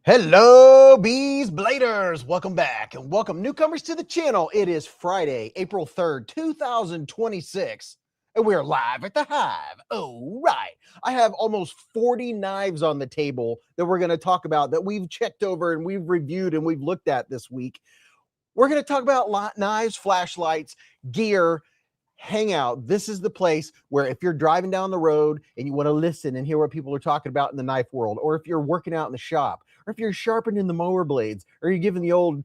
Hello, Beez Bladers. Welcome back and welcome newcomers to the channel. It is Friday, April 3rd, 2026, and we are live at the Hive. Oh, right. I have almost 40 knives on the table that we're going to talk about that we've checked over and we've reviewed and we've looked at this week. We're going to talk about knives, flashlights, gear, hangout. This is the place where if you're driving down the road and you want to listen and hear what people are talking about in the knife world, or if you're working out in the shop, or if you're sharpening the mower blades, or you're giving the old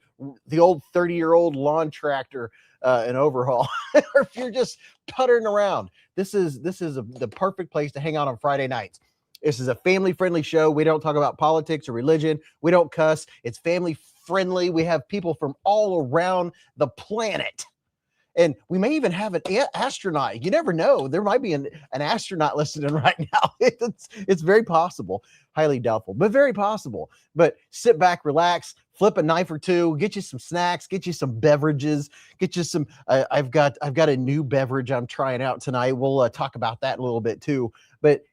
30-year-old lawn tractor an overhaul, or if you're just puttering around, this is the perfect place to hang out on Friday nights. This is a family-friendly show. We don't talk about politics or religion. We don't cuss. It's family-friendly. We have people from all around the planet. And we may even have an astronaut. You never know. There might be an astronaut listening right now. It's very possible. Highly doubtful, but very possible. But sit back, relax, flip a knife or two, get you some snacks, get you some beverages, get you some. I've got a new beverage I'm trying out tonight. We'll talk about that a little bit too. But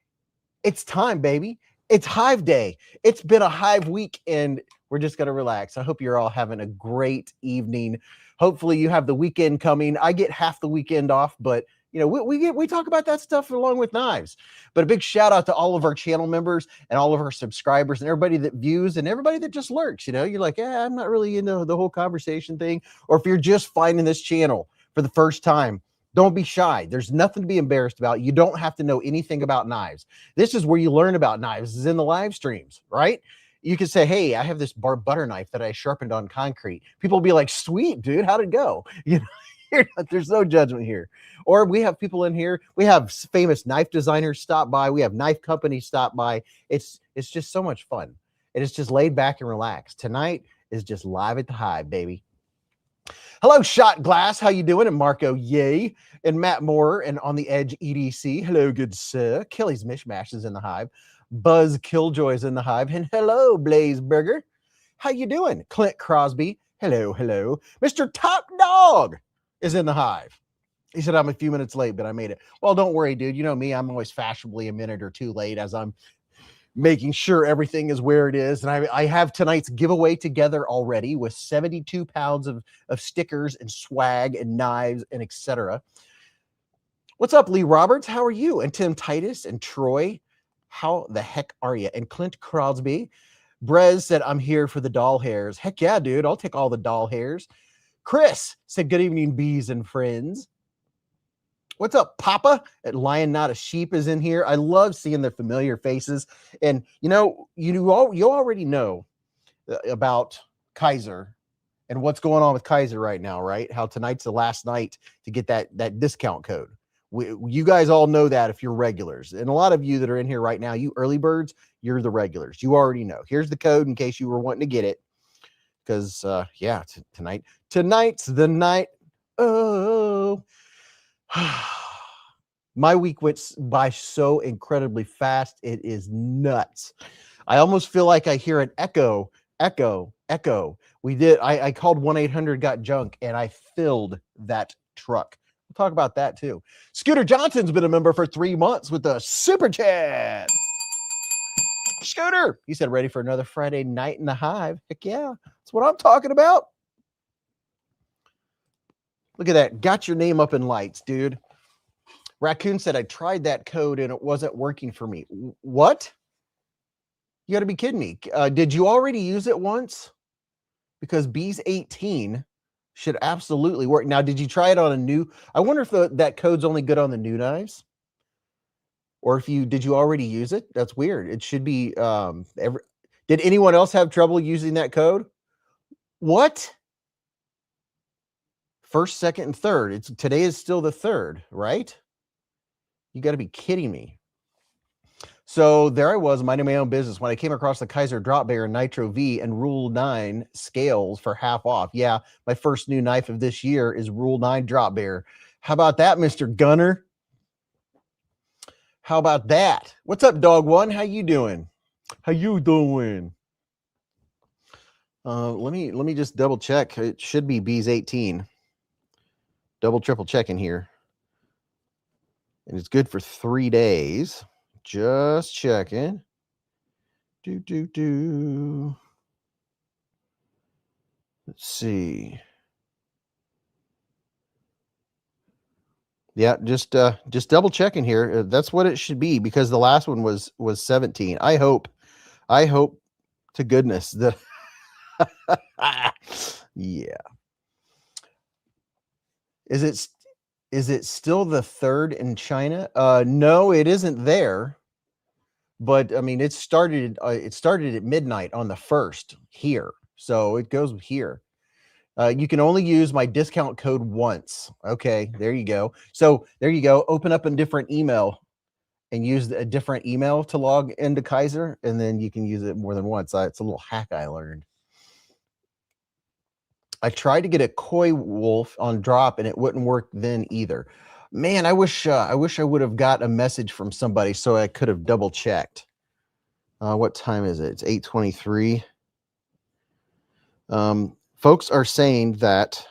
it's time, baby. It's Hive Day. It's been a Hive week, and we're just going to relax. I hope you're all having a great evening. Hopefully you have the weekend coming. I get half the weekend off, but you know, we talk about that stuff along with knives. But a big shout out to all of our channel members and all of our subscribers and everybody that views and everybody that just lurks. You know, you're like, yeah, I'm not really into the whole conversation thing. Or if you're just finding this channel for the first time, don't be shy. There's nothing to be embarrassed about. You don't have to know anything about knives. This is where you learn about knives, is in the live streams, right? You can say, hey, I have this butter knife that I sharpened on concrete. People will be like, sweet, dude, how'd it go? You know, there's no judgment here. Or we have people in here. We have famous knife designers stop by. We have knife companies stop by. It's just so much fun. And it's just laid back and relaxed. Tonight is just live at the Hive, baby. Hello, Shot Glass. How you doing? And Marco, yay. And Matt Moore and On the Edge EDC. Hello, good sir. Kelly's Mishmash is in the Hive. Buzz Killjoy's in the Hive. And hello, Blaze Burger. How you doing? Clint Crosby. Hello, hello. Mr. Top Dog is in the Hive. He said, I'm a few minutes late, but I made it. Well, don't worry, dude. You know me. I'm always fashionably a minute or two late as I'm making sure everything is where it is. And I have tonight's giveaway together already with 72 pounds of stickers and swag and knives and etc. What's up, Lee Roberts? How are you? And Tim Titus and Troy, how the heck are you? And Clint Crosby. Brez said, I'm here for the doll hairs. Heck yeah, dude. I'll take all the doll hairs. Chris said, good evening, Bees and friends. What's up, Papa? At Lion Not a Sheep is in here. I love seeing the familiar faces. And, you know, you already know about Kaiser and what's going on with Kaiser right now, right? How tonight's the last night to get that discount code. You guys all know that if you're regulars. And a lot of you that are in here right now, you early birds, you're the regulars. You already know. Here's the code in case you were wanting to get it. Because, yeah, tonight's the night. Oh, my week went by so incredibly fast. It is nuts. I almost feel like I hear an echo. I called 1-800-GOT-JUNK and I filled that truck. We'll talk about that too. Scooter Johnson's been a member for 3 months with a super chat. Scooter, he said, ready for another Friday night in the Hive. Heck yeah, that's what I'm talking about. Look at that. Got your name up in lights, dude. Raccoon said, I tried that code and it wasn't working for me. What? You got to be kidding me. Did you already use it once? Because Beez 18 should absolutely work. Now, did you try it on a new? I wonder if that code's only good on the new knives. Or if did you already use it? That's weird. It should be. Did anyone else have trouble using that code? What? First, second, and third. Today is still the third, right? You got to be kidding me. So there I was, minding my own business when I came across the Kaiser Drop Bear Nitro V and Rule 9 scales for half off. Yeah, my first new knife of this year is Rule 9 Drop Bear. How about that, Mr. Gunner? How about that? What's up, Dog One? How you doing? How you doing? Let me just double check. It should be Beez 18. Double, triple checking here. And it's good for 3 days. Just checking. Let's see. Yeah, just double checking here. That's what it should be because the last one was 17. I hope to goodness that yeah. Is it still the third in China? No, it isn't there. But I mean, it started at midnight on the 1st here. So it goes here. You can only use my discount code once. Okay, there you go. So there you go. Open up a different email and use a different email to log into Kaiser, and then you can use it more than once. It's a little hack I learned. I tried to get a koi wolf on drop, and it wouldn't work then either. Man, I wish I would have got a message from somebody so I could have double checked. What time is it? It's 8:23. Folks are saying that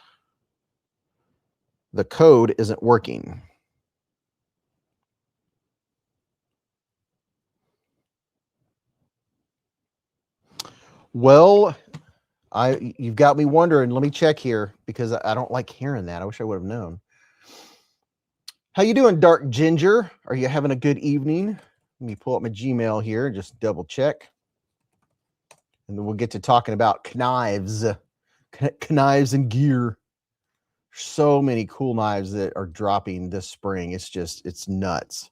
the code isn't working. Well, you've got me wondering. Let me check here because I don't like hearing that. I wish I would have known. How you doing, Dark Ginger? Are you having a good evening? Let me pull up my Gmail here and just double check. And then we'll get to talking about knives and gear. So many cool knives that are dropping this spring. It's nuts.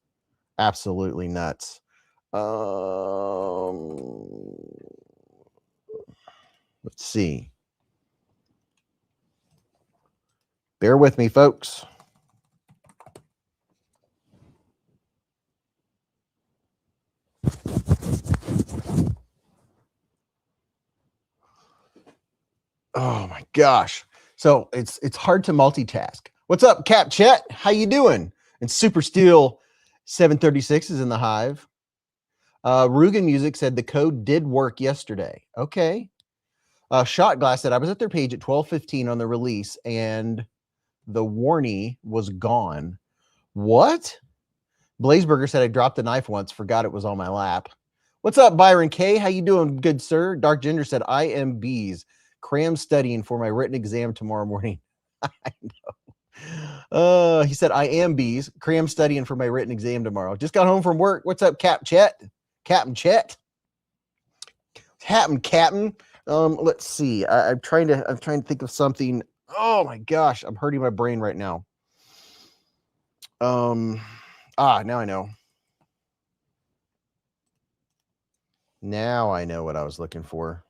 Absolutely nuts. Let's see. Bear with me, folks. Oh my gosh. So it's hard to multitask. What's up, Cap Chat? How you doing? And Super Steel 736 is in the hive. Rugen Music said the code did work yesterday. Okay. Shot Glass said I was at their page at 12:15 on the release and the warning was gone. What? Blazeburger said I dropped the knife once, forgot it was on my lap. What's up, Byron K? How you doing, good sir? Dark Ginger said I am Beez. Cram studying for my written exam tomorrow morning. I know. He said I am Beez. Cram studying for my written exam tomorrow. Just got home from work. What's up, Captain Chet? Captain. Let's see. I'm trying to think of something. Oh my gosh, I'm hurting my brain right now. Now I know. Now I know what I was looking for.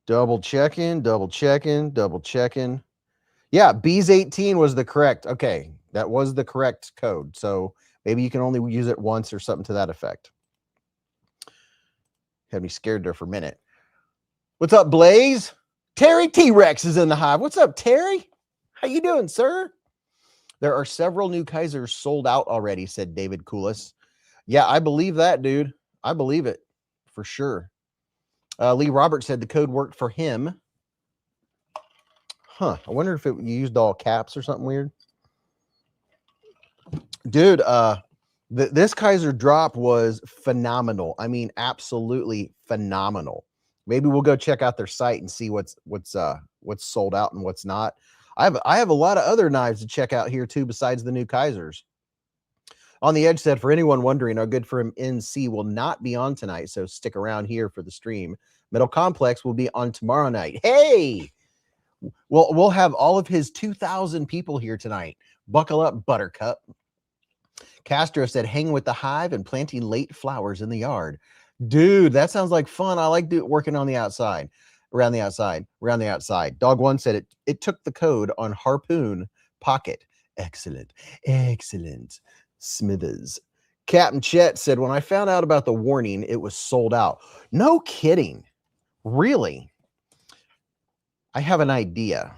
Double checking. Yeah, Beez 18 was the correct. Okay, that was the correct code. So maybe you can only use it once or something to that effect. Had me scared there for a minute. What's up, Blaze? Terry T-Rex is in the hive. What's up, Terry? How you doing, sir? There are several new Kaisers sold out already, said David Koulis. Yeah, I believe that, dude. I believe it for sure. Lee Roberts said the code worked for him. Huh. I wonder if it used all caps or something weird. Dude, this Kaiser drop was phenomenal. I mean, absolutely phenomenal. Maybe we'll go check out their site and see what's sold out and what's not. I have a lot of other knives to check out here too, besides the new Kaisers. On the Edge said, for anyone wondering, our good friend NC will not be on tonight, so stick around here for the stream. Metal Complex will be on tomorrow night. Hey, we'll have all of his 2,000 people here tonight. Buckle up, Buttercup. Castro said, hang with the hive and planting late flowers in the yard. Dude, that sounds like fun. I like working on the outside, around the outside. Dog One said it took the code on Harpoon Pocket. Excellent. Smithers. Captain Chet said, when I found out about the warning, it was sold out. No kidding. Really? I have an idea.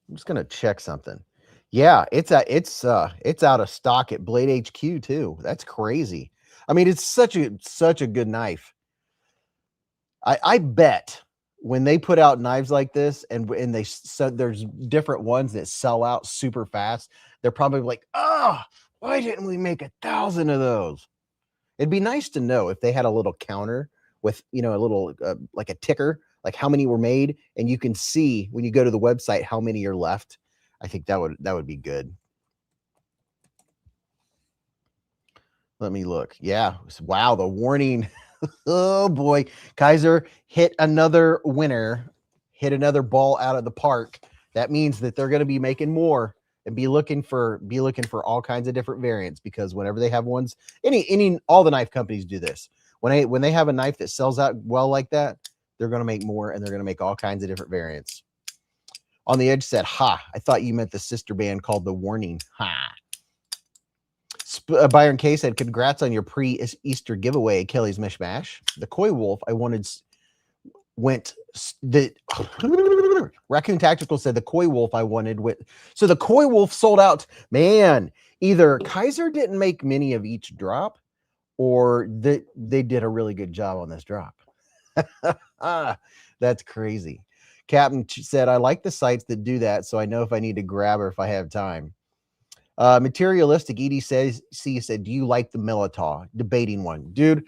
I'm just gonna check something. Yeah, it's out of stock at Blade HQ too. That's crazy. I mean, it's such a good knife. I bet when they put out knives like this, and they so there's different ones that sell out super fast, they're probably like, oh, why didn't we make 1,000 of those? It'd be nice to know if they had a little counter with, you know, a little like a ticker, like how many were made, and you can see when you go to the website how many are left. I think that would be good. Let me look. Yeah. Wow. The warning. Oh boy. Kaiser hit another winner, hit another ball out of the park. That means that they're going to be making more and be looking for all kinds of different variants, because whenever they have ones, all the knife companies do this. When they have a knife that sells out well like that, they're going to make more, and they're going to make all kinds of different variants. On the Edge said, ha, I thought you meant the sister band called The Warning. Ha. Byron K said, congrats on your pre-Easter giveaway, Kelly's Mishmash. The Koi Wolf Raccoon Tactical said the Koi Wolf I wanted so the Koi Wolf sold out. Man, either Kaiser didn't make many of each drop, or they did a really good job on this drop. That's crazy. Captain said, I like the sites that do that, so I know if I need to grab her if I have time. Materialistic Edie said, do you like the Militaw? Debating one. Dude,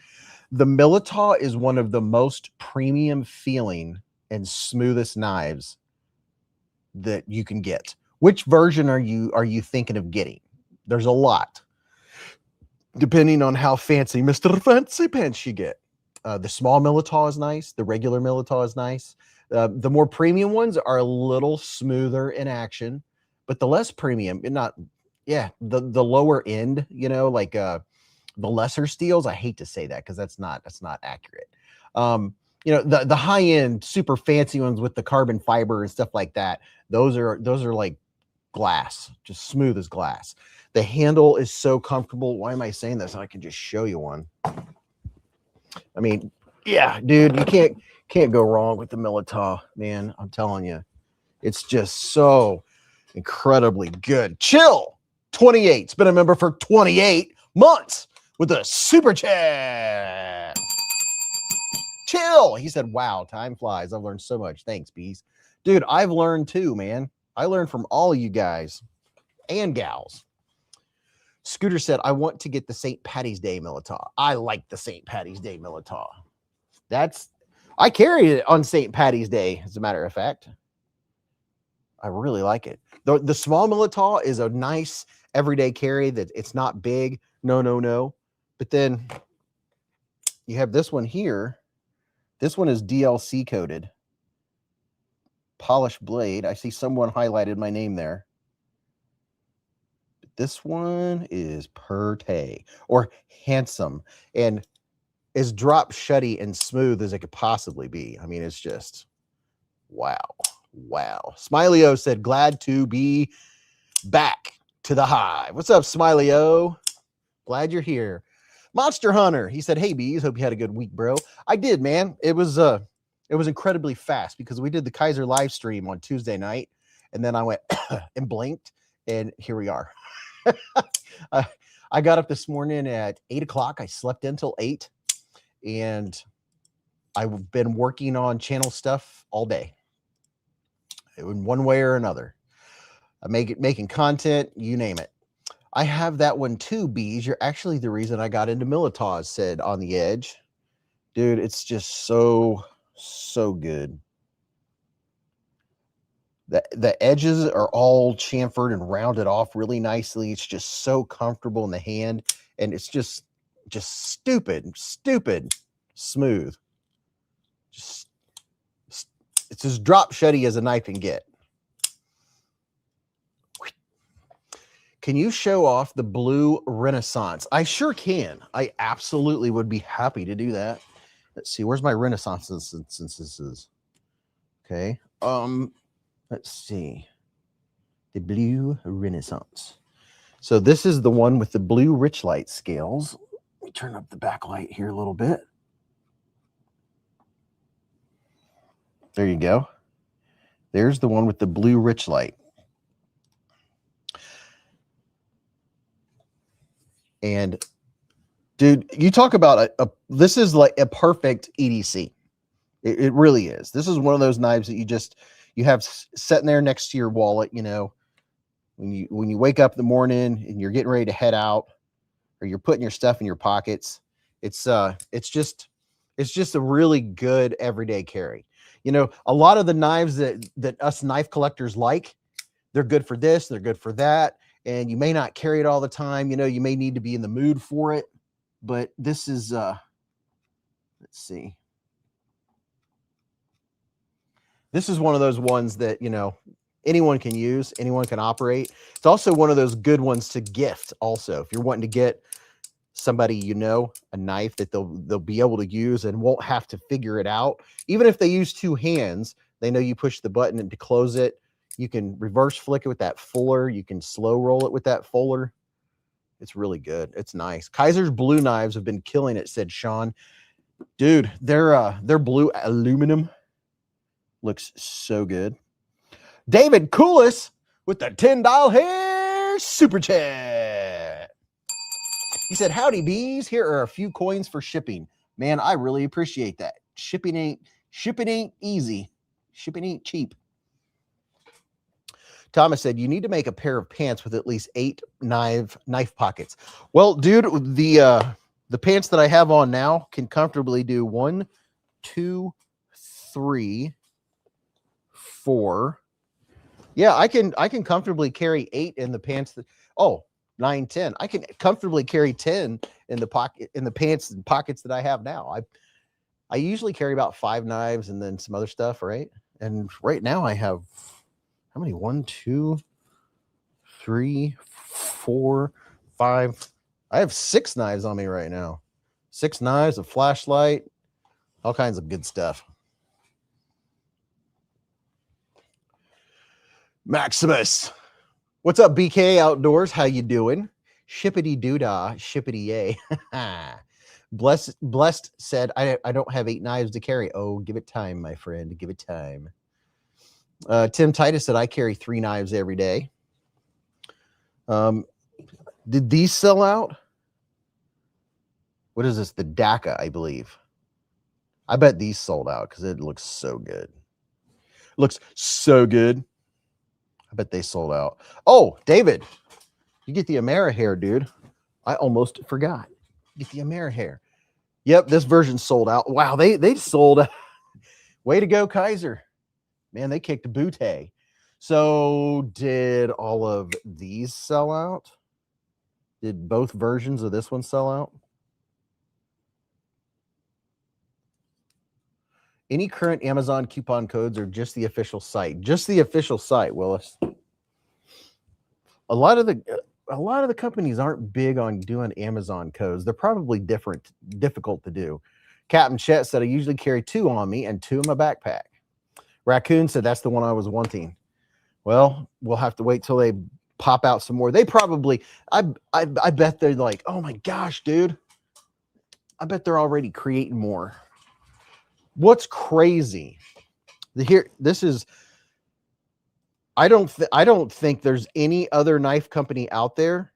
the Militaw is one of the most premium feeling and smoothest knives that you can get. Which version are you thinking of getting? There's a lot, depending on how fancy Mr. Fancy Pants you get. The small Militaw is nice. The regular Militaw is nice. The more premium ones are a little smoother in action, but the less premium, the lower end, you know, like the lesser steels. I hate to say that because that's not accurate. You know, the high end, super fancy ones with the carbon fiber and stuff like that. Those are like glass, just smooth as glass. The handle is so comfortable. Why am I saying this? I can just show you one. I mean, yeah, dude, you can't go wrong with the Militaw, man. I'm telling you, it's just so incredibly good. Chill 28's been a member for 28 months with a super chat. Chill. He said, wow, time flies. I've learned so much. Thanks, Beez. Dude, I've learned too, man. I learned from all of you guys and gals. Scooter said, I want to get the St. Patty's Day Militaw. I like the St. Patty's Day Militaw. I carried it on St. Patty's Day, as a matter of fact. I really like it. The small Militaw is a nice everyday carry, that it's not big. No. But then you have this one here. This one is DLC coated. Polished blade. I see someone highlighted my name there. This one is Perte, or handsome, and as drop shutty and smooth as it could possibly be. I mean, it's just wow. Smiley-O said, glad to be back to the hive. What's up, Smiley-O? Glad you're here. Monster Hunter, he said, hey, Beez, hope you had a good week, bro. I did, man. It was incredibly fast because we did the Kaiser live stream on Tuesday night, and then I went and blinked, and here we are. I got up this morning at 8 o'clock. I slept until 8, and I've been working on channel stuff all day, in one way or another. Making content, you name it. I have that one too, Beez. You're actually the reason I got into Militaws, said On the Edge. Dude, it's just so good. The edges are all chamfered and rounded off really nicely. It's just so comfortable in the hand, and it's just stupid smooth. It's as drop shutty as a knife can get. Can you show off the blue Renaissance? I sure can. I absolutely would be happy to do that. Let's see. Where's my Renaissance since this is okay? Let's see. The blue Renaissance. So this is the one with the blue rich light scales. Let me turn up the backlight here a little bit. There you go. There's the one with the blue rich light. And dude, you talk about this is like a perfect EDC. It really is. This is one of those knives that you have sitting there next to your wallet, you know, when you wake up in the morning and you're getting ready to head out, or you're putting your stuff in your pockets. It's just a really good everyday carry. You know, a lot of the knives that us knife collectors like, they're good for this, they're good for that, and you may not carry it all the time. You know, you may need to be in the mood for it, but this is let's see. This is one of those ones that, you know, anyone can use, anyone can operate. It's also one of those good ones to gift also. If you're wanting to get somebody, you know, a knife that they'll be able to use and won't have to figure it out. Even if they use two hands, they know you push the button and to close it. You can reverse flick it with that fuller. You can slow roll it with that fuller. It's really good. It's nice. Kaiser's blue knives have been killing it, said Sean. Dude, their blue aluminum looks so good. David Coolis with the $10 hair super chat. He said, howdy bees. Here are a few coins for shipping. Man, I really appreciate that. Shipping ain't easy. Shipping ain't cheap. Thomas said, you need to make a pair of pants with at least 8 knife pockets. Well, dude, the pants that I have on now can comfortably do 1, 2, 3, 4. Yeah, I can comfortably carry 8 in the pants that 9, 10. I can comfortably carry 10 in the pocket, in the pants and pockets that I have now. I usually carry about 5 knives and then some other stuff, right? And right now I have how many? 1, 2, 3, 4, 5. I have 6 knives on me right now. 6 knives, a flashlight, all kinds of good stuff. Maximus. What's up, BK Outdoors? How you doing? Shippity doodah, shippity yay. Blessed said, I don't have 8 knives to carry. Oh, give it time, my friend. Give it time. Tim Titus said, I carry 3 knives every day. Did these sell out? What is this? The DACA, I believe. I bet these sold out because it looks so good. Looks so good. I bet they sold out. Oh, David, you get the Amera hair, dude. I almost forgot. Get the Amera hair. Yep, this version sold out. Wow, they sold out. Way to go, Kaiser. Man, they kicked a booty. So did all of these sell out? Did both versions of this one sell out? Any current Amazon coupon codes or just the official site? Just the official site, Willis. A lot of the companies aren't big on doing Amazon codes. They're probably difficult to do. Captain Chet said, I usually carry 2 on me and 2 in my backpack. Raccoon said, that's the one I was wanting. Well, we'll have to wait till they pop out some more. They probably, I bet they're like, oh my gosh, dude. I bet they're already creating more. What's crazy? I don't think there's any other knife company out there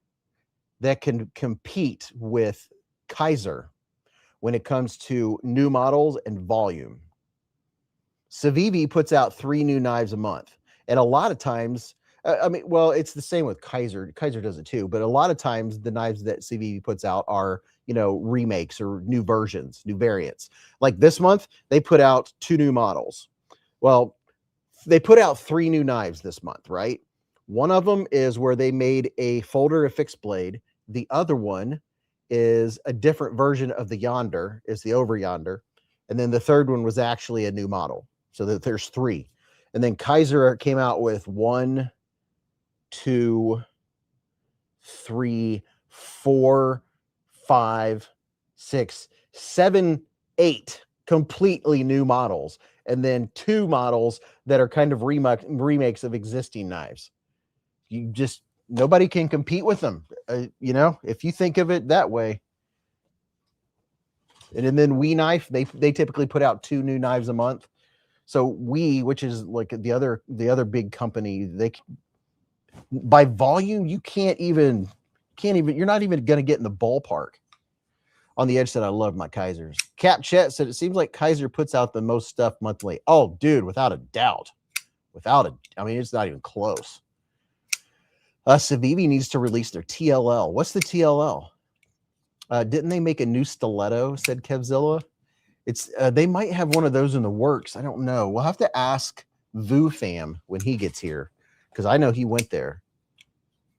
that can compete with Kaiser when it comes to new models and volume. Cevivi puts out 3 new knives a month. And a lot of times, well, it's the same with Kaiser. Kaiser does it too. But a lot of times the knives that Cevivi puts out are, you know, remakes or new versions, new variants. Like this month, they put out 2 new models. Well, they put out 3 new knives this month, right? One of them is where they made a folder, a fixed blade. The other one is a different version of the yonder, is the over yonder. And then the third one was actually a new model. So that there's 3. And then Kaiser came out with 1, 2, 3, 4, 5, 6, 7, 8 completely new models. And then 2 models that are kind of remakes of existing knives. Nobody can compete with them. You know, if you think of it that way. And then We Knife, they typically put out 2 new knives a month. So which is like the other big company, by volume, you're not even going to get in the ballpark. On the Edge said, I love my Kaisers. Cap Chet said, it seems like Kaiser puts out the most stuff monthly. Oh, dude, without a doubt. I mean, it's not even close. Cevivi needs to release their TLL. What's the TLL? Didn't they make a new stiletto, said Kevzilla? It's they might have one of those in the works. I don't know. We'll have to ask Vu Fam when he gets here, because I know he went there.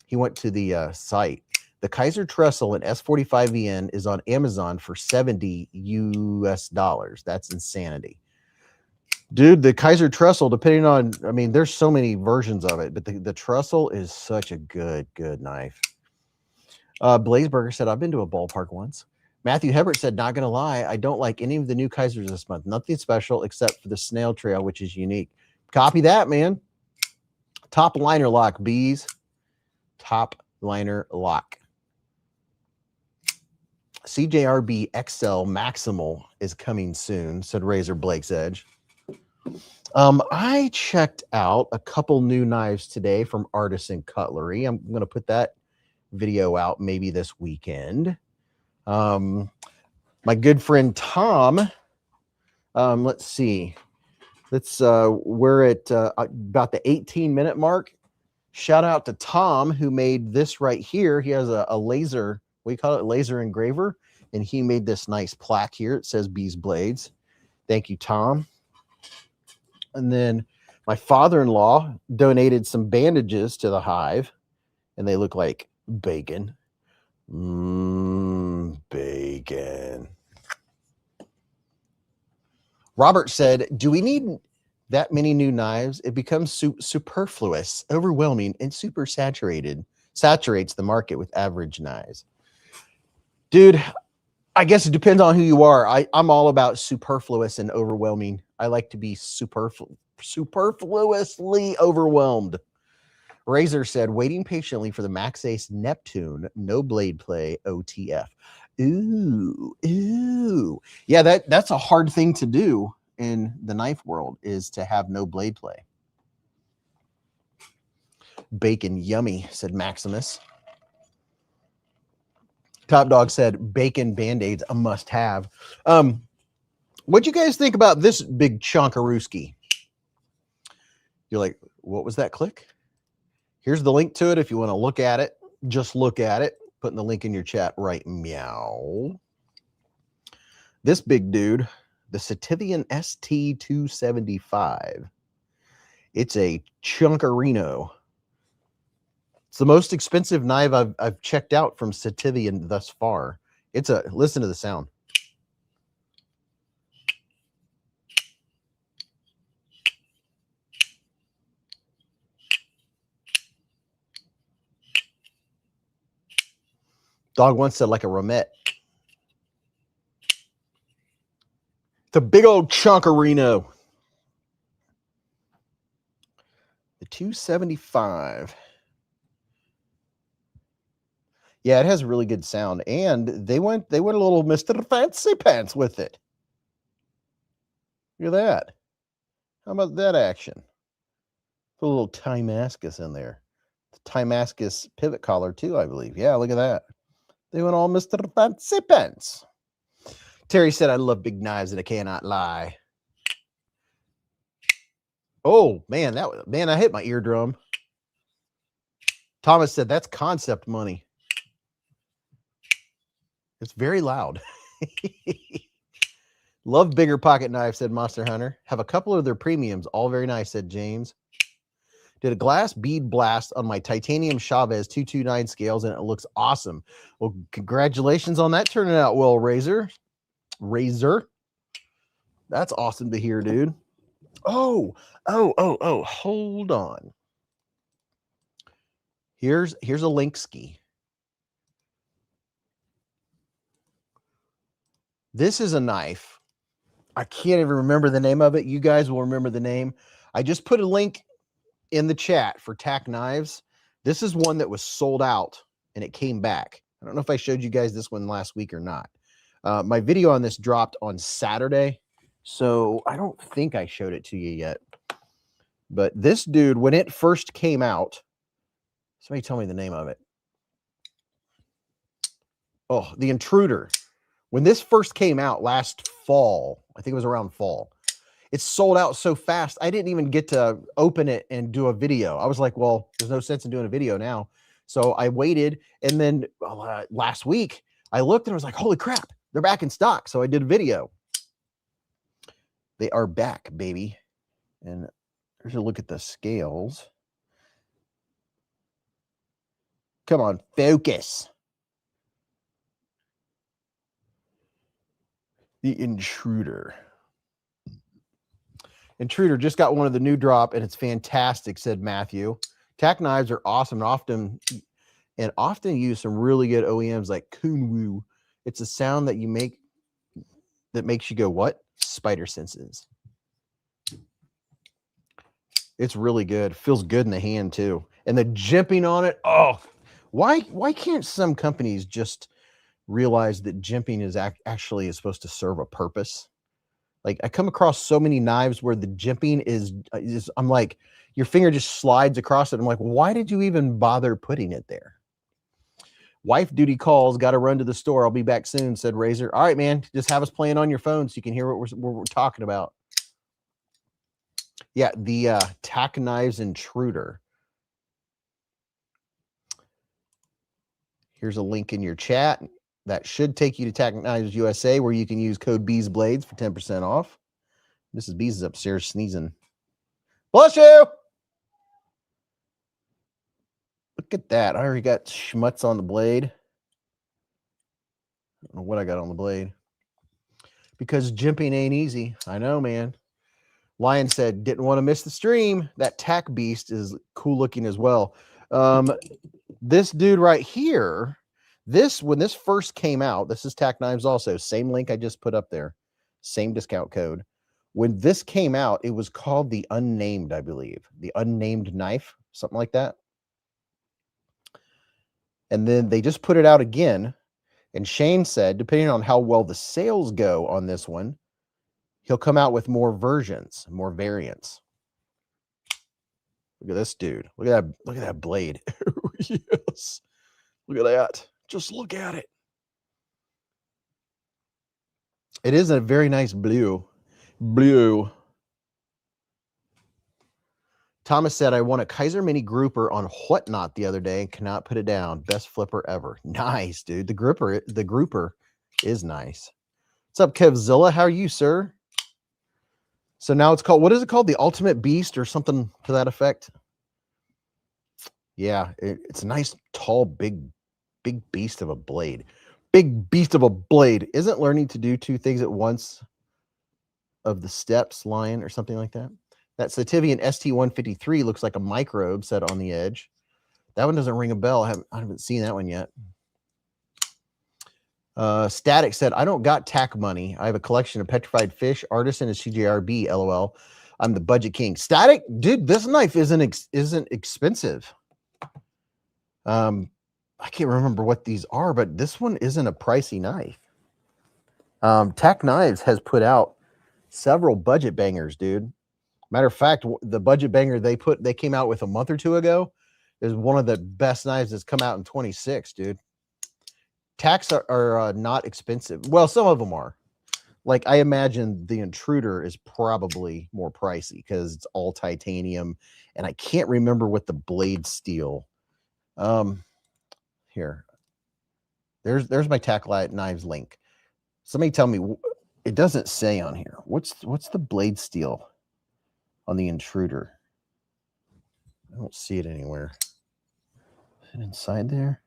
He went to the site. The Kaiser Trestle in S45VN is on Amazon for $70 US. That's insanity. Dude, the Kaiser Trestle, depending on, I mean, there's so many versions of it, but the Trestle is such a good knife. Blazeburger said, I've been to a ballpark once. Matthew Hebert said, not going to lie, I don't like any of the new Kaisers this month. Nothing special except for the snail trail, which is unique. Copy that, man. Top liner lock, Beez. Top liner lock. CJRB XL Maximal is coming soon, said Razor Blake's Edge. I checked out a couple new knives today from Artisan Cutlery. I'm going to put that video out maybe this weekend. My good friend Tom, let's see. We're at about the 18-minute mark. Shout out to Tom, who made this right here. He has a laser, we call it laser engraver, and he made this nice plaque here. It says Beez Blades. Thank you, Tom. And then my father-in-law donated some bandages to the hive, and they look like bacon. Bacon. Robert said, do we need that many new knives? It becomes superfluous, overwhelming, and super saturated. Saturates the market with average knives. Dude, I guess it depends on who you are. I'm all about superfluous and overwhelming. I like to be superfluously overwhelmed. Razor said, waiting patiently for the Max Ace Neptune, no blade play, OTF. Ooh. Yeah, that's a hard thing to do in the knife world, is to have no blade play. Bacon yummy, said Maximus. Top Dog said, bacon Band-Aids a must-have. What'd you guys think about this big chonkarooski? You're like, what was that click? Here's the link to it if you want to look at it. Just look at it. Putting the link in your chat right meow. This big dude, the Cevivi ST275. It's a chunkarino. It's the most expensive knife I've checked out from Cevivi thus far. Listen to the sound. Dog once said like a Romette. It's a big old chunkarino. The 275. Yeah, it has really good sound, and they went a little Mr. Fancy Pants with it. Look at that. How about that action? Put a little Timascus in there. The Timascus pivot collar too, I believe. Yeah, look at that. They went all Mr. Fancy Pants. Terry said, I love big knives and I cannot lie. Oh, man, I hit my eardrum. Thomas said, that's concept money. It's very loud. Love bigger pocket knife, said Monster Hunter. Have a couple of their premiums. All very nice, said James. Did a glass bead blast on my titanium Chavez 229 scales, and it looks awesome. Well, congratulations on that turning out well, Razor. That's awesome to hear, dude. Oh, hold on. Here's a Linksky. This is a knife. I can't even remember the name of it. You guys will remember the name. I just put a link in the chat for Tac Knives. This is one that was sold out and it came back. I don't know if I showed you guys this one last week or not. My video on this dropped on Saturday, so I don't think I showed it to you yet. But this dude, when it first came out, somebody tell me the name of it. Oh, the Intruder. When this first came out last fall, I think it was around fall, it sold out so fast, I didn't even get to open it and do a video. I was like, well, there's no sense in doing a video now. So I waited, and then last week, I looked and I was like, holy crap, they're back in stock. So I did a video. They are back, baby. And here's a look at the scales. Come on, focus. The Intruder. Intruder just got one of the new drop, and it's fantastic, said Matthew. Tac knives are awesome and often use some really good OEMs like Kunwu. It's a sound that you make that makes you go, what? Spider senses. It's really good. Feels good in the hand too. And the jimping on it, oh, why can't some companies just realize that jimping is actually supposed to serve a purpose? Like, I come across so many knives where the jimping is I'm like, your finger just slides across it. I'm like, why did you even bother putting it there? Wife duty calls, got to run to the store. I'll be back soon, said Razor. All right, man, just have us playing on your phone so you can hear what we're talking about. Yeah, the Tac Knives Intruder. Here's a link in your chat. That should take you to Tac Knives USA, where you can use code Beez Blades for 10% off. Mrs. Beez is upstairs sneezing. Bless you! Look at that. I already got schmutz on the blade. I don't know what I got on the blade. Because jimping ain't easy. I know, man. Lion said, didn't want to miss the stream. That Tac Beast is cool looking as well. This dude right here, when this first came out, this is Tac Knives also. Same link I just put up there. Same discount code. When this came out, it was called the Unnamed, I believe. The Unnamed Knife, something like that. And then they just put it out again. And Shane said, depending on how well the sales go on this one, he'll come out with more versions, more variants. Look at this dude. Look at that blade. Yes. Look at that. Just look at it. It is a very nice blue. Blue. Thomas said, I won a Kaiser mini grouper on Whatnot the other day and cannot put it down. Best flipper ever. Nice, dude. The grouper is nice. What's up, Kevzilla? How are you, sir? So now it's called, what is it called? The Ultimate Beast or something to that effect? Yeah, it's a nice, tall, big beast of a blade. Big beast of a blade. Isn't learning to do two things at once of the steps, Lion, or something like that? That Cevivi ST-153 looks like a microbe set on the edge. That one doesn't ring a bell. I haven't seen that one yet. Static said, I don't got tack money. I have a collection of petrified fish. Artisan is CJRB, LOL. I'm the budget king. Static, dude, this knife isn't expensive. I can't remember what these are, but this one isn't a pricey knife. Tac Knives has put out several budget bangers, dude. Matter of fact, the budget banger they came out with a month or two ago is one of the best knives that's come out in 26, dude. Tacs are not expensive. Well, some of them are. Like, I imagine the Intruder is probably more pricey because it's all titanium, and I can't remember what the blade steel. Here, there's my Tac Knives link. Somebody tell me, it doesn't say on here. What's the blade steel on the Intruder? I don't see it anywhere. Is it inside there?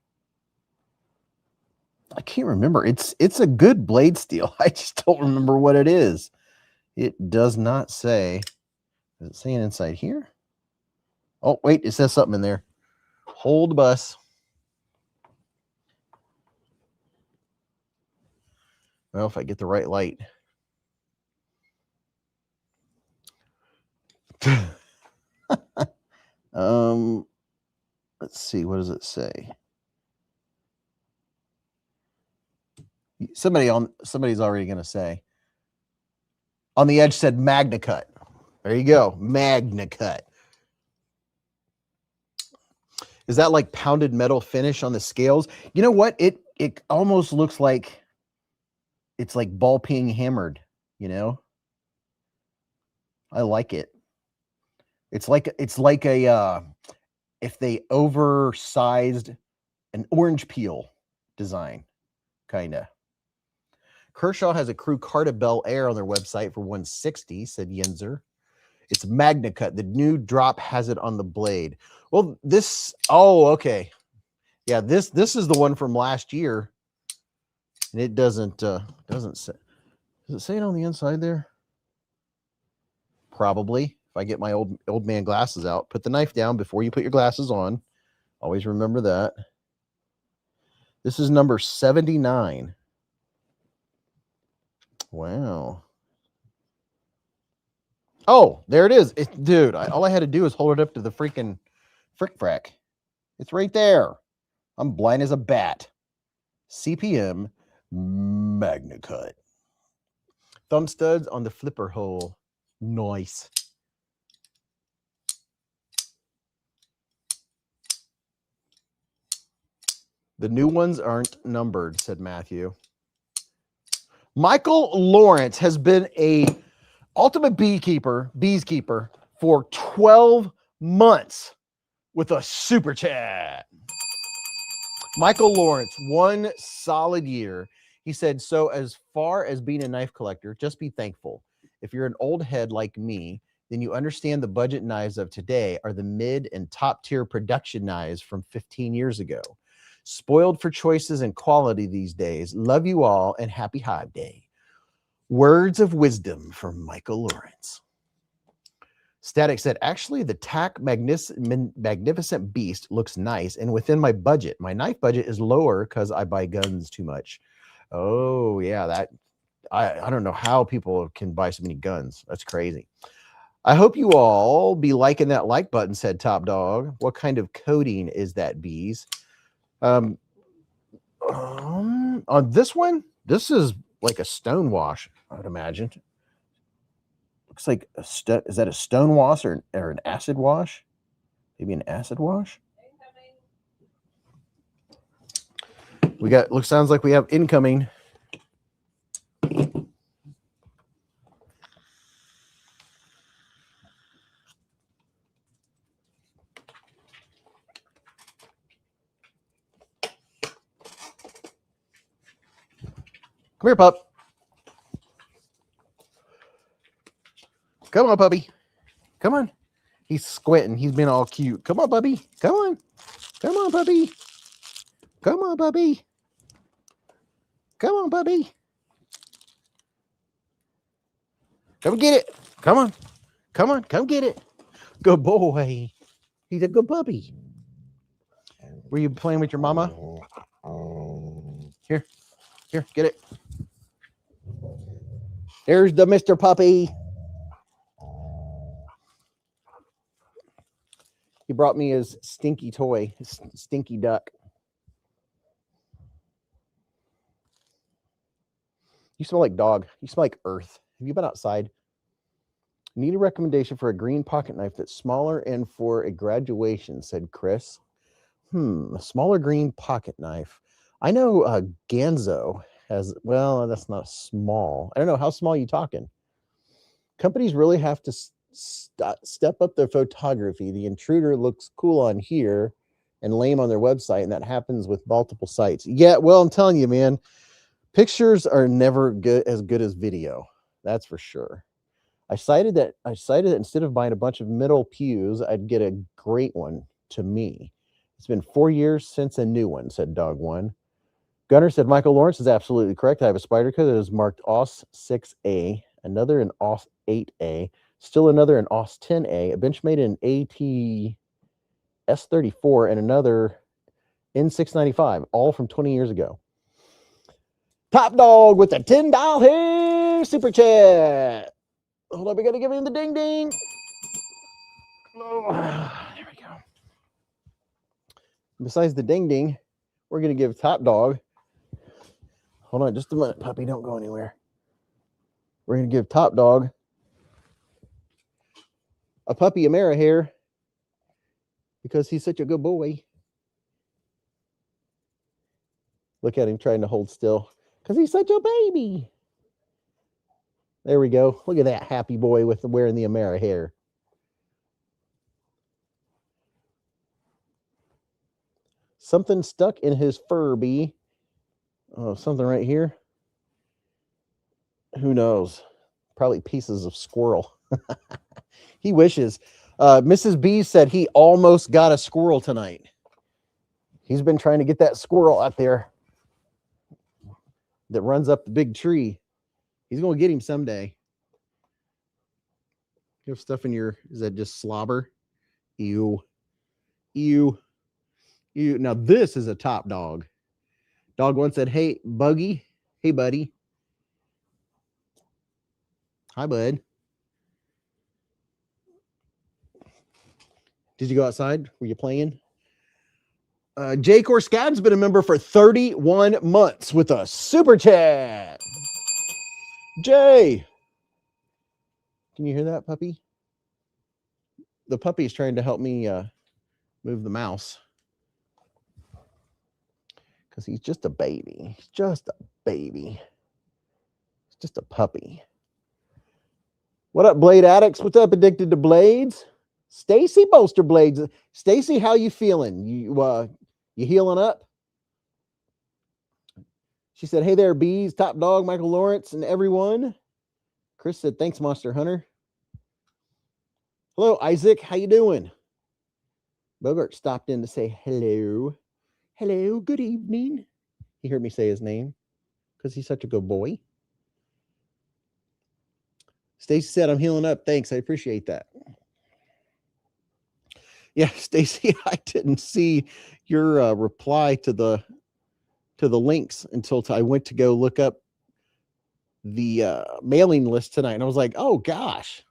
I can't remember. It's a good blade steel. I just don't remember what it is. It does not say. Is it saying inside here? Oh, wait, it says something in there. Hold the bus. Well, if I get the right light. Let's see. What does it say? Somebody's already going to say. On the edge said Magna Cut. There you go. Magna Cut. Is that like pounded metal finish on the scales? You know what? It almost looks like it's like ball peen hammered, you know? I like it. It's like a if they oversized an orange peel design, kind of. Kershaw has a crew cart of Bel Air on their website for $160, said Yenzer. It's Magna Cut. The new drop has it on the blade. Well, this, oh, okay. Yeah, this is the one from last year. And it doesn't say, does it say it on the inside there? Probably. If I get my old man glasses out, put the knife down before you put your glasses on. Always remember that. This is number 79. Wow. Oh, there it is. Dude, all I had to do is hold it up to the freaking frick frack. It's right there. I'm blind as a bat. CPM Magna Cut. Thumb studs on the flipper hole. Nice. The new ones aren't numbered, said Matthew. Michael Lawrence has been a ultimate bees keeper for 12 months with a super chat. Michael Lawrence, 1 solid year. He said, so as far as being a knife collector, just be thankful. If you're an old head like me, then you understand the budget knives of today are the mid and top tier production knives from 15 years ago. Spoiled for choices and quality these days. Love you all and happy Hive Day. Words of wisdom from Michael Lawrence. Static said, actually, the Tac Magnificent Beast looks nice and within my budget. My knife budget is lower because I buy guns too much. Oh, yeah, that I don't know how people can buy so many guns. That's crazy. I hope you all be liking that like button, said Top Dog. What kind of coating is that, Beez? On this one, this is like a stone wash, I would imagine. Looks like is that a stone wash or an acid wash? Maybe an acid wash. We got, sounds like we have incoming. Come here, pup. Come on, puppy. Come on. He's squinting. He's been all cute. Come on, puppy. Come on. Come on, puppy. Come on, puppy. Come on, puppy. Come get it. Come on. Come on. Come get it. Good boy. He's a good puppy. Were you playing with your mama? Here. Here, get it. There's the Mr. Puppy. He brought me his stinky toy, his stinky duck. You smell like dog. You smell like earth. Have you been outside? Need a recommendation for a green pocket knife that's smaller and for a graduation, said Chris. A smaller green pocket knife. I know Ganzo has, well, that's not small. I don't know. How small are you talking? Companies really have to step up their photography. The intruder looks cool on here and lame on their website, and that happens with multiple sites. Yeah, well, I'm telling you, man, pictures are never as good as video. That's for sure. I cited that instead of buying a bunch of middle pews, I'd get a great one to me. It's been 4 years since a new one, said Dog One. Gunner said Michael Lawrence is absolutely correct. I have a Spyderco that is marked OS 6A, another in OS 8A, still another in OS 10A, a Benchmade in AT S34, and another in 695, all from 20 years ago. Top Dog with the $10 super chat. Hold on, we got to give him the ding ding. Oh, there we go. Besides the ding ding, we're going to give Top Dog. Hold on just a minute, puppy. Don't go anywhere. We're going to give Top Dog a puppy Amera hair because he's such a good boy. Look at him trying to hold still because he's such a baby. There we go. Look at that happy boy with wearing the Amera hair. Something stuck in his fur, Bee. Oh, something right here. Who knows? Probably pieces of squirrel. He wishes. Mrs. B said he almost got a squirrel tonight. He's been trying to get that squirrel out there that runs up the big tree. He's going to get him someday. You have stuff in your, is that just slobber? Ew. Ew. Ew. Now this is a top dog. Dog one said, hey, Buggy. Hey, buddy. Hi, bud. Did you go outside? Were you playing? Jake or Scab's been a member for 31 months with a super chat. Jay. Can you hear that, puppy? The puppy is trying to help me move the mouse. Because he's just a baby. He's just a baby. He's just a puppy. What up, Blade Addicts? What's up, Addicted to Blades? Stacy Bolster Blades. Stacy, how you feeling? You healing up? She said, hey there, Beez, Top Dog, Michael Lawrence, and everyone. Chris said, thanks, Monster Hunter. Hello, Isaac. How you doing? Bogart stopped in to say hello. Hello, good evening. He heard me say his name because he's such a good boy. Stacy said, I'm healing up. Thanks. I appreciate that. Yeah, Stacy, I didn't see your reply to the links until I went to go look up the mailing list tonight. And I was like, oh, gosh.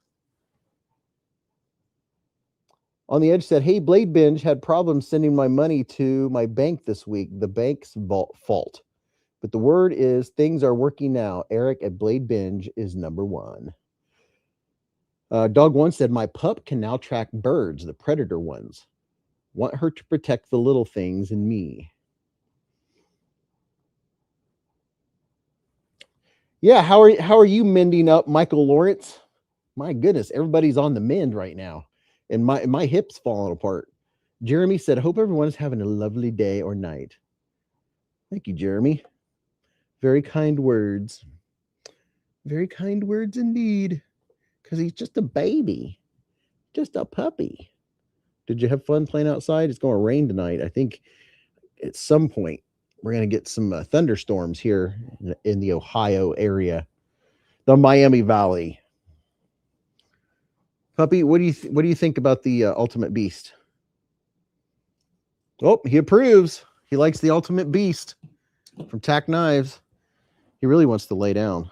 On the Edge said, hey, Blade Binge had problems sending my money to my bank this week. The bank's fault. But the word is things are working now. Eric at Blade Binge is number one. Dog one said, my pup can now track birds, the predator ones. Want her to protect the little things in me. Yeah, how are you mending up, Michael Lawrence? My goodness, everybody's on the mend right now. And my hip's falling apart. Jeremy said, hope everyone is having a lovely day or night. Thank you, Jeremy. Very kind words. Very kind words indeed. Because he's just a baby. Just a puppy. Did you have fun playing outside? It's going to rain tonight. I think at some point we're going to get some thunderstorms here in the Ohio area. The Miami Valley. Puppy, what do you think about the Ultimate Beast? Oh, he approves. He likes the Ultimate Beast from Tac Knives. He really wants to lay down.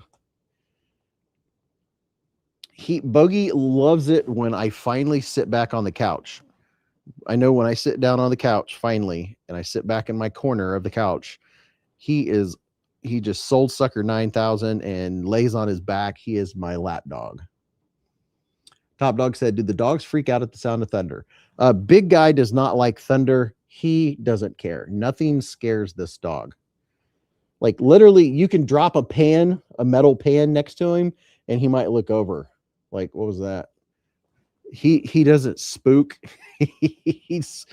Bogey loves it when I finally sit back on the couch. I know when I sit down on the couch finally, and I sit back in my corner of the couch, he just sold sucker 9,000 and lays on his back. He is my lap dog. Top Dog said, did the dogs freak out at the sound of thunder? Big guy does not like thunder. He doesn't care. Nothing scares this dog. Like literally, you can drop a metal pan next to him, and he might look over. Like, what was that? He doesn't spook. He's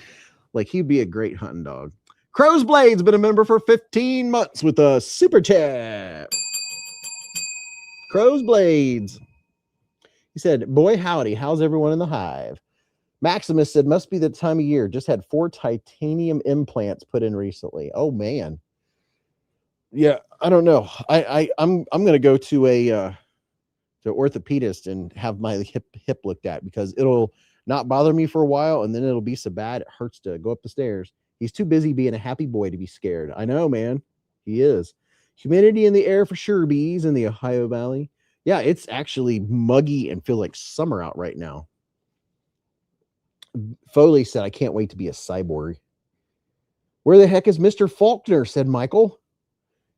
like, he'd be a great hunting dog. Crow's Blade's been a member for 15 months with a super chat. Crow's Blades. He said, boy, howdy. How's everyone in the hive? Maximus said, must be the time of year. Just had 4 titanium implants put in recently. Oh, man. Yeah, I don't know. I'm going to go to a orthopedist and have my hip looked at because it'll not bother me for a while, and then it'll be so bad it hurts to go up the stairs. He's too busy being a happy boy to be scared. I know, man. He is. Humidity in the air for sure, Bees in the Ohio Valley. Yeah, it's actually muggy and feel like summer out right now. Foley said, I can't wait to be a cyborg. Where the heck is Mr. Faulkner? Said Michael.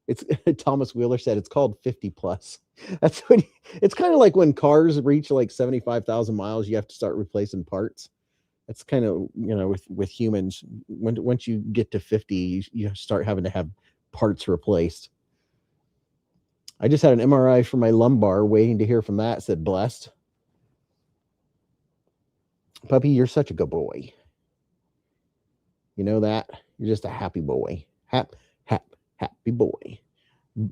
It's Thomas Wheeler said it's called 50 plus. That's when it's kind of like when cars reach like 75,000 miles, you have to start replacing parts. That's kind of, with humans, once you get to 50, you start having to have parts replaced. I just had an MRI for my lumbar, waiting to hear from that, said Blessed. Puppy, you're such a good boy. You know that? You're just a happy boy. Happy boy.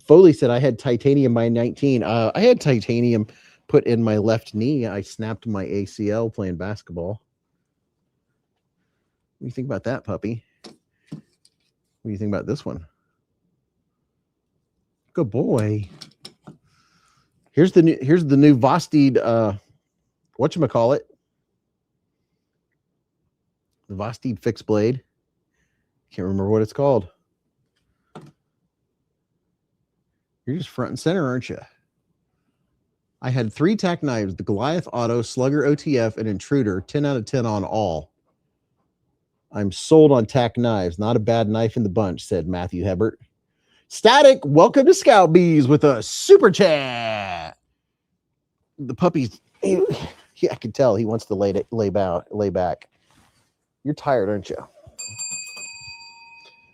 Foley said, I had titanium by 19. I had titanium put in my left knee. I snapped my ACL playing basketball. What do you think about that, puppy? What do you think about this one? Good boy. Here's the new Vastid, whatchamacallit? The Vastid fixed blade. Can't remember what it's called. You're just front and center, aren't you? I had 3 Tac Knives, the Goliath Auto, Slugger OTF, and Intruder, 10 out of 10 on all. I'm sold on Tac Knives. Not a bad knife in the bunch, said Matthew Hebert. Static, welcome to Scout Bees with a super chat. The puppy's, yeah, I can tell he wants to lay back. You're tired, aren't you?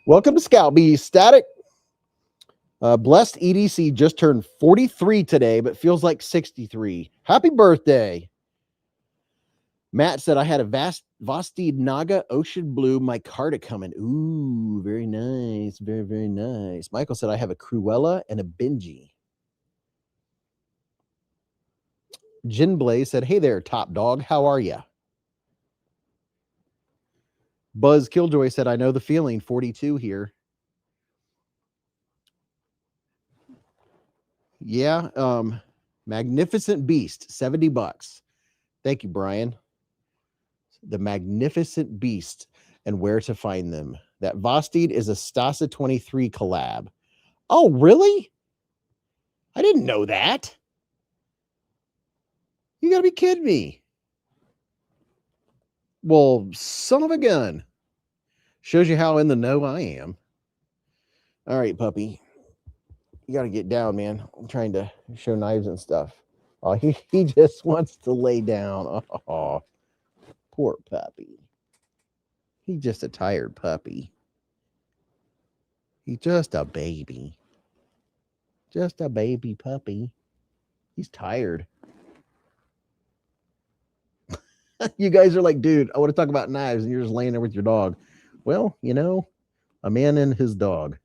Welcome to Scout Bees, Static. Blessed EDC just turned 43 today, but feels like 63. Happy birthday. Matt said, I had a Vastid Naga Ocean Blue micarta coming. Ooh, very nice. Very, very nice. Michael said, I have a Cruella and a Benji. Jin Blaze said, hey there, top dog. How are ya? Buzz Killjoy said, I know the feeling. 42 here. Yeah. Magnificent Beast, $70. Thank you, Brian. The Magnificent Beast and where to find them. That Vastid is a Stasa 23 collab. Oh, really? I didn't know that. You gotta be kidding me. Well, son of a gun. Shows you how in the know I am. All right, puppy. You gotta get down, man. I'm trying to show knives and stuff. Oh, he just wants to lay down. Oh, poor puppy. He's just a tired puppy. He's just a baby. Just a baby puppy. He's tired. You guys are like, dude, I want to talk about knives, and you're just laying there with your dog. Well, you know, a man and his dog.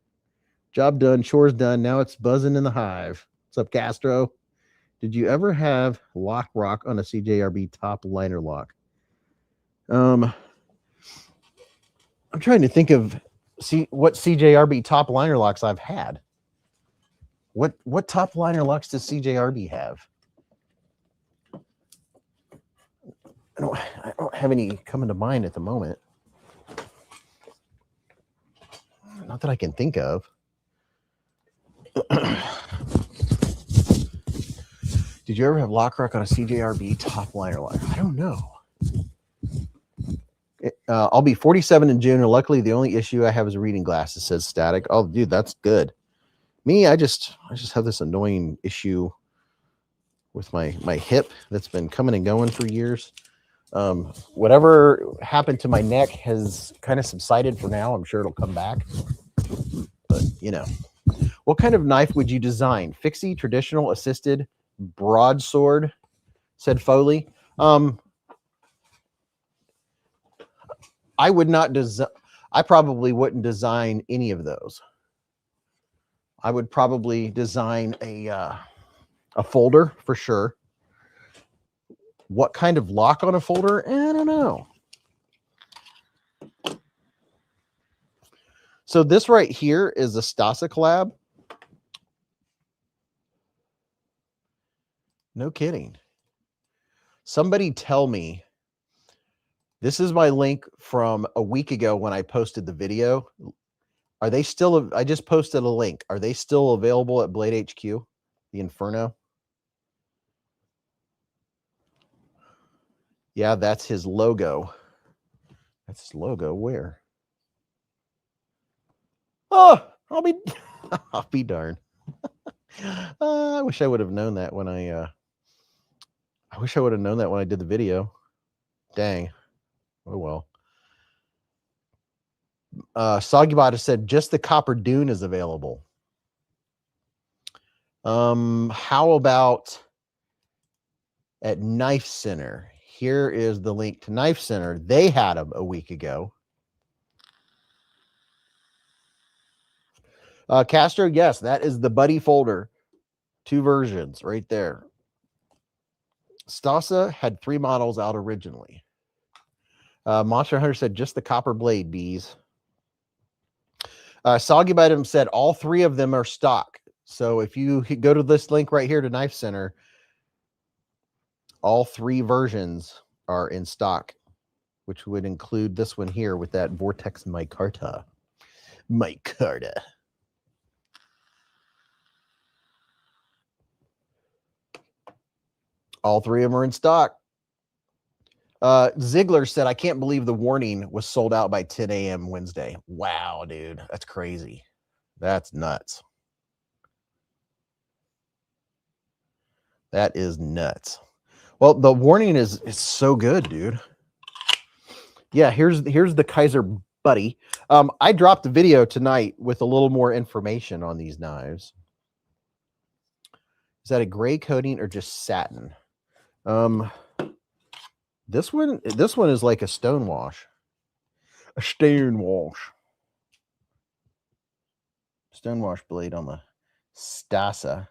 Job done, chores done. Now it's buzzing in the hive. What's up, Castro? Did you ever have lock rock on a CJRB top liner lock? I'm trying to think of what CJRB top liner locks I've had. What top liner locks does CJRB have? I don't have any coming to mind at the moment. Not that I can think of. Did you ever have lock rock on a CJRB top liner lock? I don't know. I'll be 47 in June, and luckily the only issue I have is reading glasses, says Static. Oh, dude, that's good. Me, I just have this annoying issue with my hip that's been coming and going for years. Whatever happened to my neck has kind of subsided for now. I'm sure it'll come back. But, you know. What kind of knife would you design? Fixie, traditional, assisted, broadsword, said Foley. I would not design. I probably wouldn't design any of those. I would probably design a folder for sure. What kind of lock on a folder? I don't know. So this right here is a Stasa collab. No kidding. Somebody tell me. This is my link from a week ago when I posted the video. Are they still? I just posted a link. Are they still available at Blade HQ? The Inferno? Yeah, that's his logo. That's his logo. Where? Oh, I'll be darned. I wish I would have known that when I wish I would have known that when I did the video. Dang. Oh well. Soggybot said just the Copper Dune is available. How about at Knife Center? Here is the link to Knife Center. They had them a week ago. Castro, yes, that is the Buddy folder. 2 versions right there. Stasa had 3 models out originally. Monster Hunter said just the copper blade, Beez. Soggy Bite said all 3 of them are stock. So if you go to this link right here to Knife Center, all 3 versions are in stock, which would include this one here with that Vortex micarta. Micarta. All 3 of them are in stock. Ziegler said, I can't believe the warning was sold out by 10 a.m. Wednesday. Wow, dude. That's crazy. That's nuts. That is nuts. Well, the warning is so good, dude. Yeah, here's the Kaiser Buddy. I dropped a video tonight with a little more information on these knives. Is that a gray coating or just satin? This one is like a stone wash. A stone wash. Stone wash blade on the Stasa.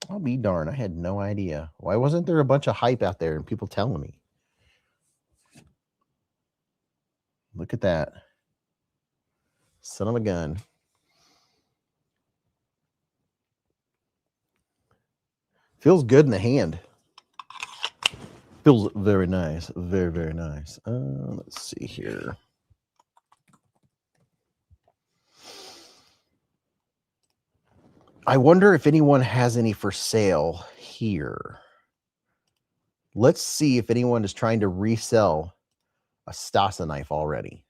I'll be darned. I had no idea. Why wasn't there a bunch of hype out there and people telling me? Look at that. Son of a gun. Feels good in the hand. Feels very nice. Very, very nice. Let's see here. I wonder if anyone has any for sale here. Let's see if anyone is trying to resell a Stasa knife already.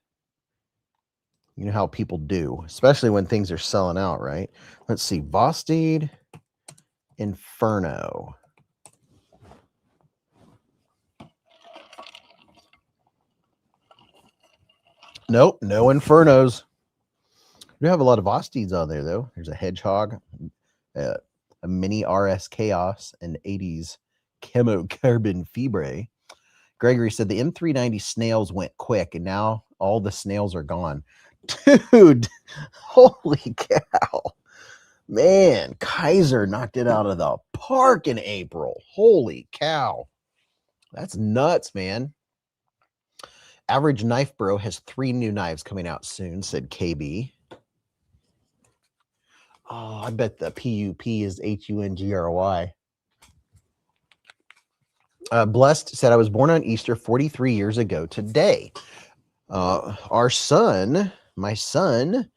You know how people do, especially when things are selling out, right? Let's see. Vastid Inferno. Nope, no Infernos. We have a lot of Vastids on there, though. There's a Hedgehog, a mini RS Chaos, and 80s Chemo Carbon Fibre. Gregory said the M390 snails went quick, and now all the snails are gone. Dude, holy cow. Man, Kaiser knocked it out of the park in April. Holy cow. That's nuts, man. Average Knife Bro has 3 new knives coming out soon, said KB. Oh, I bet the PUP is HUNGRY. Blessed said, I was born on Easter 43 years ago today. Our son, my son,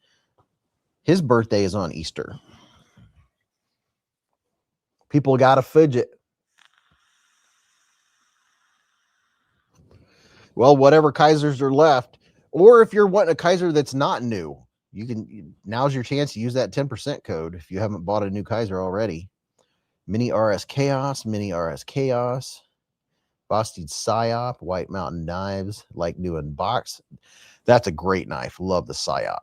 his birthday is on Easter. People got to fidget. Well, whatever Kaisers are left, or if you're wanting a Kaiser that's not new, now's your chance to use that 10% code if you haven't bought a new Kaiser already. Mini RS Chaos, Mini RS Chaos, Vastid Psyop, White Mountain Knives, like new in box. That's a great knife. Love the Psyop.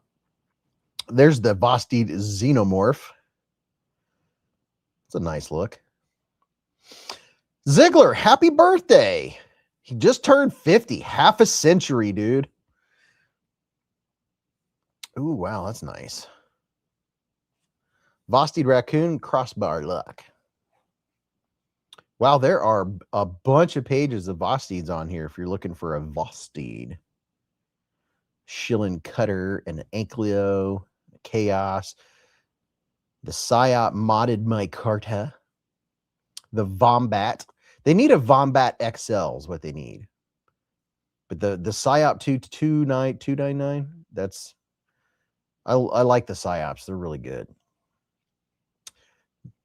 There's the Vastid Xenomorph. It's a nice look. Ziegler, happy birthday. He just turned 50. Half a century, dude. Ooh, wow, that's nice. Vastid Raccoon, Crossbar Luck. Wow, there are a bunch of pages of Vastids on here if you're looking for a Vastid. Shilling Cutter, and Ankleo, Chaos. The Psyop modded micarta. The Vombat. They need a Vombat XL is what they need. But the Psyop 299, that's... I like the Psyops. They're really good.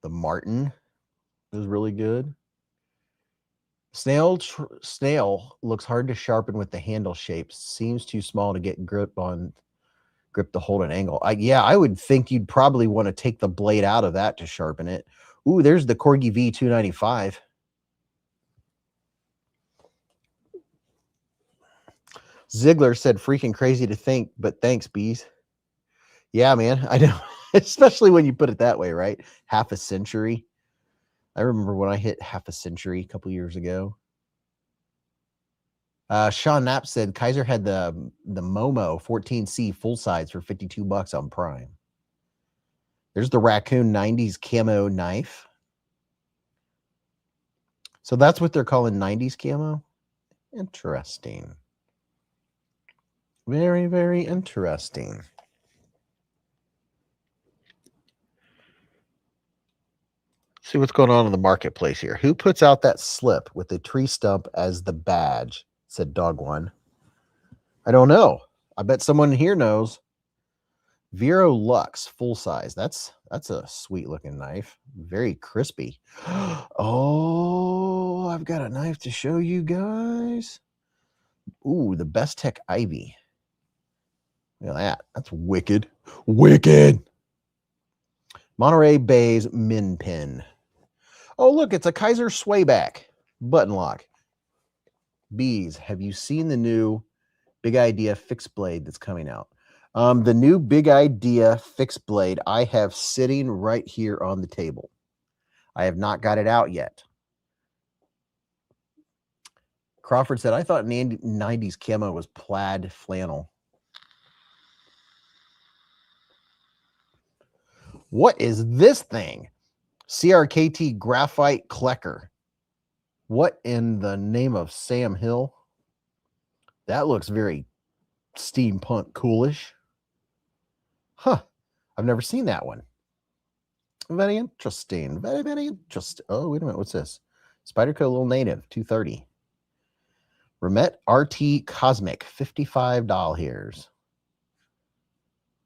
The Martin is really good. Snail looks hard to sharpen with the handle shape. Seems too small to get grip to hold an angle. Yeah, I would think you'd probably want to take the blade out of that to sharpen it. Ooh, there's the Corgi V295. Ziegler said, freaking crazy to think, but thanks, Beez. Yeah, man, I know. Especially when you put it that way, right? Half a century. I remember when I hit half a century a couple years ago. Sean Knapp said Kaiser had the Momo 14C full size for $52 on Prime. There's the Raccoon 90s camo knife. So that's what they're calling 90s camo? Interesting. Very, very interesting. See what's going on in the marketplace here. Who puts out that slip with the tree stump as the badge? Said Dog One. I don't know. I bet someone here knows. Vero Lux full size. That's a sweet looking knife. Very crispy. Oh, I've got a knife to show you guys. Ooh, the Best Tech Ivy. Look at that. That's wicked. Wicked. Monterey Bay's Min Pin. Oh, look, it's a Kaiser swayback button lock. Beez, have you seen the new Big Idea fixed blade that's coming out? The new Big Idea fixed blade I have sitting right here on the table. I have not got it out yet. Crawford said, I thought 90s camo was plaid flannel. What is this thing? CRKT Graphite Klecker. What in the name of Sam Hill? That looks very steampunk coolish. Huh. I've never seen that one. Very interesting. Very, very interesting. Oh, wait a minute. What's this? Spyderco Little Native, $230. Remet RT Cosmic, $55 hairs.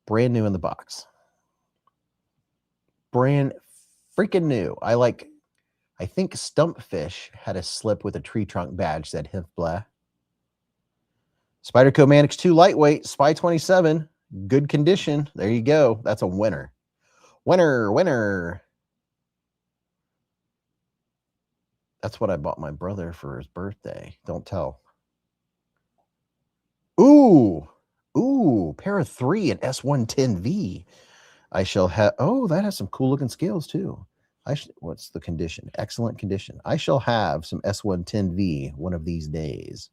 Brand new in the box. Brand freaking new. I think Stumpfish had a slip with a tree trunk badge that hip blah. Spyderco Manix 2 lightweight, Spy 27, good condition. There you go. That's a winner. Winner, winner. That's what I bought my brother for his birthday. Don't tell. Ooh, pair of 3 and S110V. I shall have, oh, that has some cool looking scales too. What's the condition? Excellent condition. I shall have some S110V one of these days.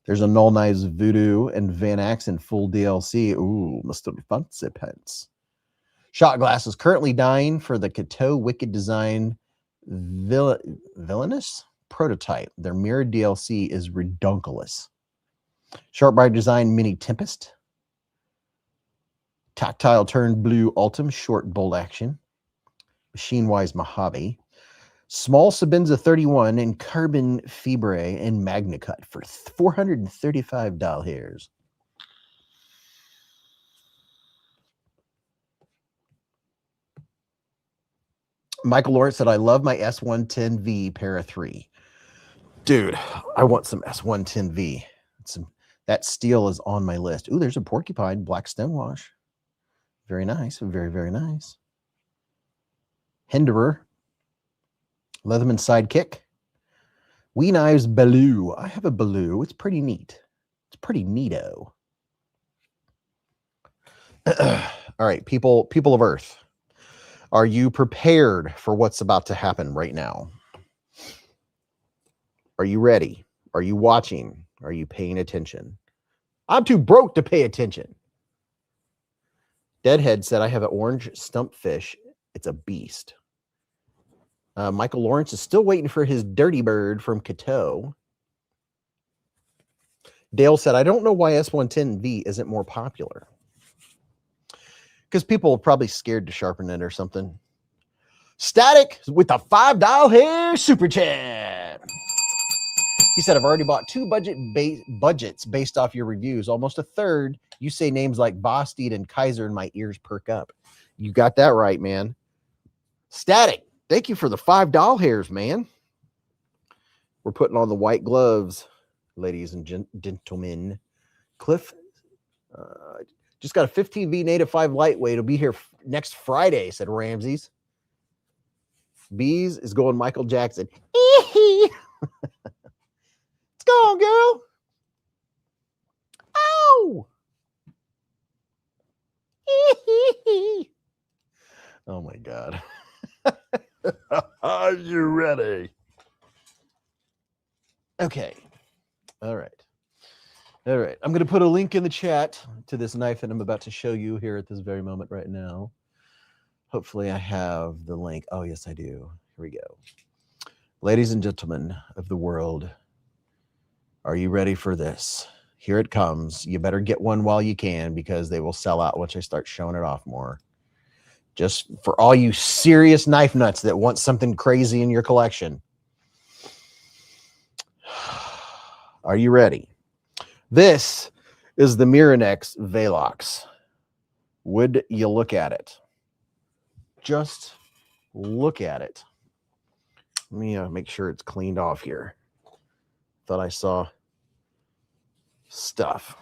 There's a Null Knives Voodoo and Van Axe in full DLC. Ooh, Mr. Fancy Pants. Shot Glass is currently dying for the Cateau Wicked Design Villainous prototype. Their mirrored DLC is redunculous. Sharp by Design Mini Tempest. Tactile Turned Blue Ultim Short Bolt Action. Machine Wise Mojave. Small Sabenza 31 and Carbon Fibre and Magna Cut for $435 hairs. Michael Lawrence said, I love my S110V pair of 3. Dude, I want some S110V. That steel is on my list. Ooh, there's a Porcupine Black Stonewash. Very nice. Very, very nice. Hinderer. Leatherman Sidekick. Wee Knives Baloo. I have a Baloo. It's pretty neat. It's pretty neato. All right, people of Earth. Are you prepared for what's about to happen right now? Are you ready? Are you watching? Are you paying attention? I'm too broke to pay attention. Deadhead said, I have an orange Stumpfish. It's a beast. Michael Lawrence is still waiting for his Dirty Bird from Cateau. Dale said, I don't know why S110V isn't more popular. Because people are probably scared to sharpen it or something. Static with a $5 hair super chat. He said, I've already bought 2 budgets based off your reviews. Almost a third. You say names like Vastid and Kaiser and my ears perk up. You got that right, man. Static. Thank you for the $5 hairs, man. We're putting on the white gloves, ladies and gentlemen. Cliff just got a 15V Native 5 lightweight. It'll be here next Friday, said Ramses. Beez is going Michael Jackson. Let's go on, girl. Ow. Are you ready? Okay. All right. All right. I'm going to put a link in the chat to this knife that I'm about to show you here at this very moment right now. Hopefully I have the link. Oh, yes, I do. Here we go. Ladies and gentlemen of the world, are you ready for this? Here it comes. You better get one while you can because they will sell out once I start showing it off more. Just for all you serious knife nuts that want something crazy in your collection. Are you ready? This is the Miranex Velox. Would you look at it? Just look at it. Let me make sure it's cleaned off here. Thought I saw stuff.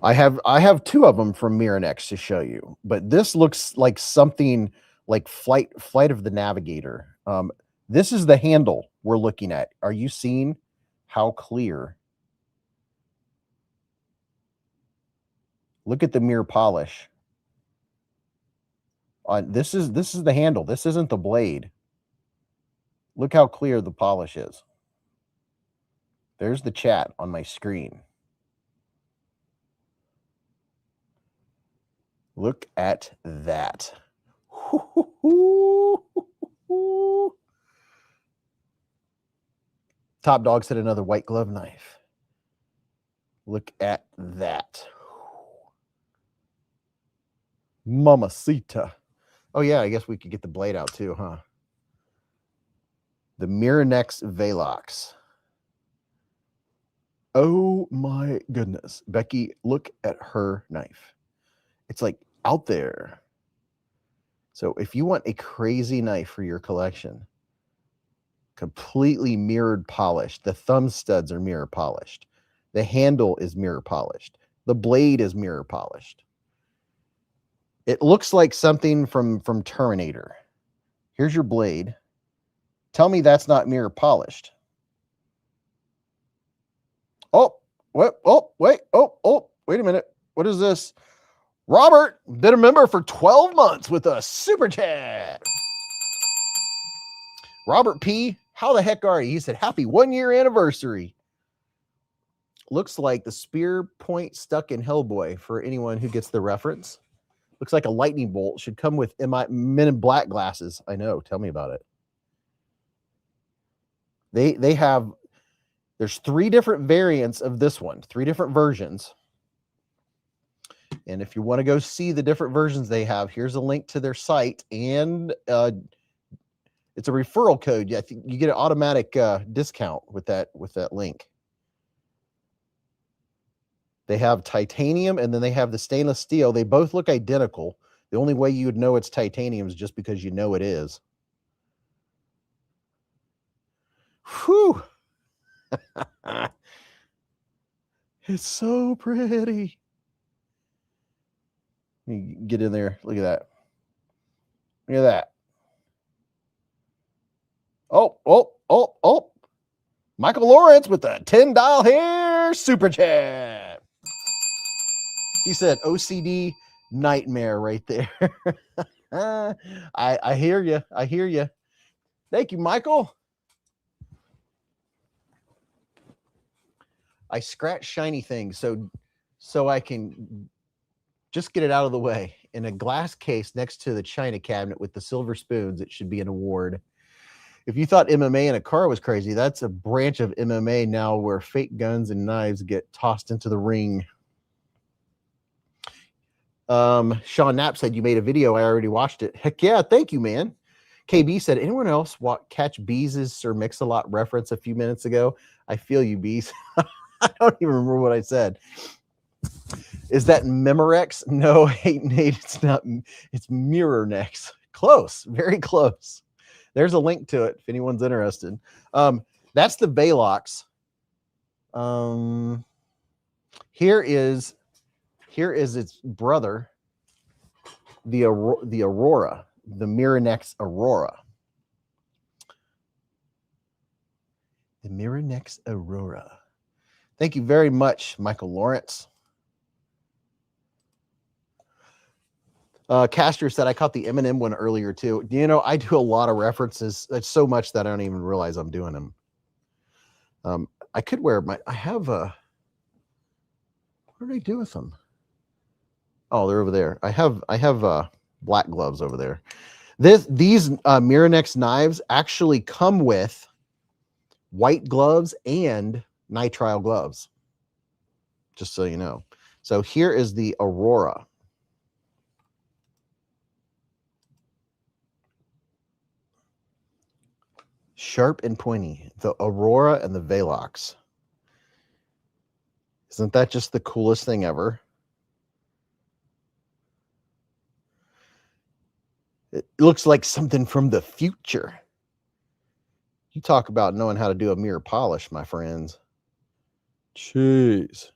I have two of them from Miranex to show you, but this looks like something like Flight of the Navigator. This is the handle we're looking at. Are you seeing how clear? Look at the mirror polish. This is the handle. This isn't the blade. Look how clear the polish is. There's the chat on my screen. Look at that. Top Dog said another white glove knife. Look at that. Mamacita. Oh, yeah, I guess we could get the blade out too, huh? The Miranex Velox. Oh, my goodness. Becky, look at her knife. It's like out there. So if you want a crazy knife for your collection, completely mirrored polished. The thumb studs are mirror polished. The handle is mirror polished. The blade is mirror polished. It looks like something from Terminator. Here's your blade. Tell me that's not mirror polished. Oh, what? Oh, wait. Oh, wait a minute. What is this? Robert, been a member for 12 months with a super chat. Robert P., how the heck are you? He said, happy 1-year anniversary. Looks like the spear point stuck in Hellboy for anyone who gets the reference. Looks like a lightning bolt. Should come with Men in Black glasses. I know. Tell me about it. They have, there's 3 different variants of this one, 3 different versions. And if you want to go see the different versions they have, here's a link to their site, and it's a referral code. I think you get an automatic discount with that link. They have titanium, and then they have the stainless steel. They both look identical. The only way you would know it's titanium is just because you know it is. Whew. It's so pretty. You get in there. Look at that. Look at that. Oh. Michael Lawrence with a $10 hair super chat. He said OCD nightmare right there. I hear you. I hear you. Thank you, Michael. I scratch shiny things so I can just get it out of the way. In a glass case next to the china cabinet with the silver spoons, it should be an award. If you thought MMA in a car was crazy, that's a branch of MMA now where fake guns and knives get tossed into the ring. Sean Knapp said, you made a video. I already watched it. Heck yeah. Thank you, man. KB said, anyone else catch Beez's Sir Mix-a-Lot reference a few minutes ago? I feel you, Beez. I don't even remember what I said. Is that Memorex? No, Nate, it's not. It's Miranex. Close, very close. There's a link to it if anyone's interested. That's the Velox. Here is its brother, the Aurora, the Miranex Aurora. The Miranex Aurora. Thank you very much, Michael Lawrence. Caster said I caught the M&M one earlier too. You know, I do a lot of references. It's so much that I don't even realize I'm doing them. I could wear my. I have a. What did I do with them? Oh, they're over there. I have black gloves over there. These Miranex knives actually come with white gloves and nitrile gloves. Just so you know. So here is the Aurora. Sharp and pointy. The Aurora and the Velox. Isn't that just the coolest thing ever? It looks like something from the future. You talk about knowing how to do a mirror polish, my friends. Jeez.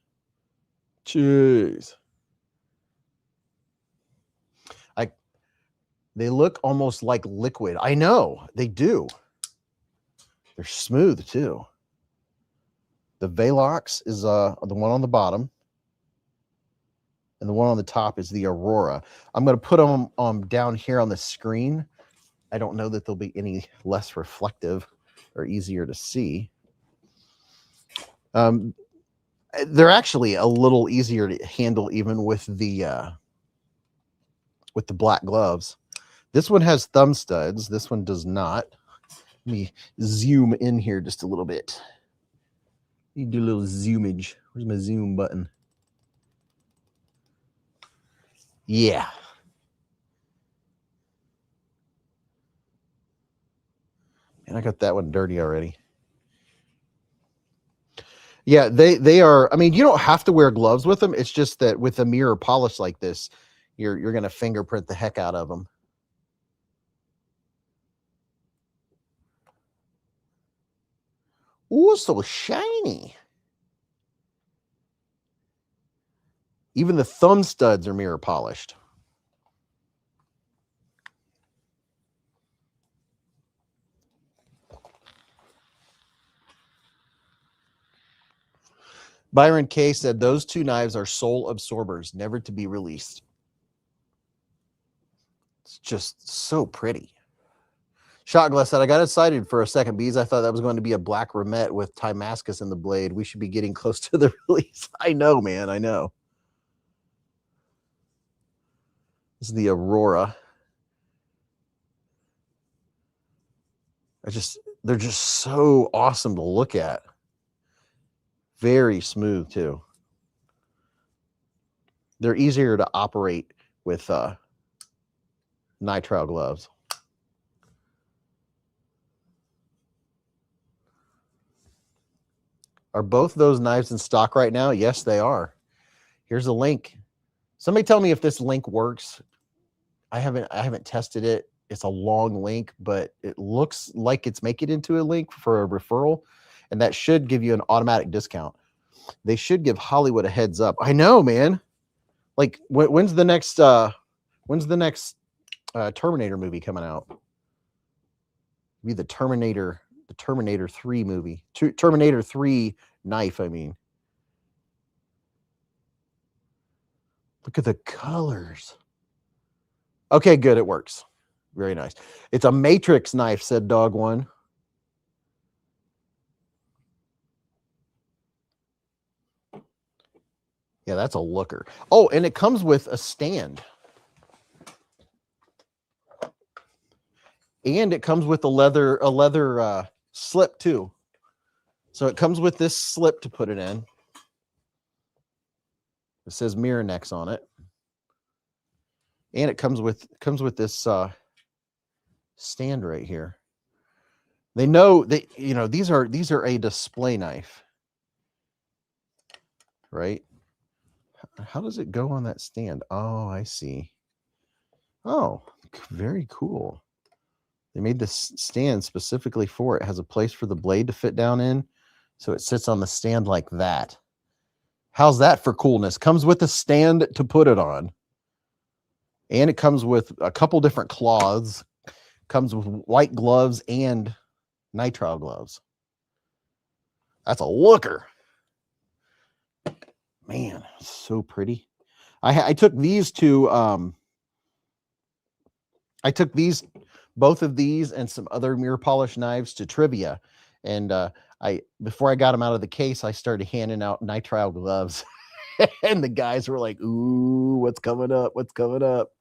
Jeez. They look almost like liquid. I know, they do. They're smooth too. The Velox is the one on the bottom. And the one on the top is the Aurora. I'm going to put them down here on the screen. I don't know that they'll be any less reflective or easier to see. They're actually a little easier to handle even with the black gloves. This one has thumb studs. This one does not. Let me zoom in here just a little bit. You do a little zoomage. Where's my zoom button? Yeah. And I got that one dirty already. Yeah, they are. I mean, you don't have to wear gloves with them. It's just that with a mirror polish like this, you're going to fingerprint the heck out of them. Ooh, so shiny. Even the thumb studs are mirror polished. Byron K said those two knives are soul absorbers, never to be released. It's just so pretty. Shotglass said, I got excited for a second, Beez. I thought that was going to be a black Remet with Timascus in the blade. We should be getting close to the release. I know, man. I know. This is the Aurora. They're just so awesome to look at. Very smooth, too. They're easier to operate with nitrile gloves. Are both those knives in stock right now? Yes, they are. Here's a link. Somebody tell me if this link works. I haven't tested it. It's a long link, but it looks like it's making it into a link for a referral, and that should give you an automatic discount. They should give Hollywood a heads up. I know, man. Like, when's the next Terminator movie coming out? Be the Terminator 3 movie. Terminator 3 knife, I mean. Look at the colors. Okay, good. It works. Very nice. It's a matrix knife, said Dog One. Yeah, that's a looker. Oh, and it comes with a stand. And it comes with a leather slip too. So it comes with this slip to put it in. It says Miranex on it. And it comes with this stand right here. They know that, you know, these are a display knife. Right? How does it go on that stand? Oh, I see. Oh, very cool. They made this stand specifically for it. It has a place for the blade to fit down in. So it sits on the stand like that. How's that for coolness? Comes with a stand to put it on. And it comes with a couple different cloths. Comes with white gloves and nitrile gloves. That's a looker. Man, so pretty. I took these to I took both of these and some other mirror polish knives to trivia. And before I got them out of the case, I started handing out nitrile gloves. And the guys were like, ooh, what's coming up? What's coming up?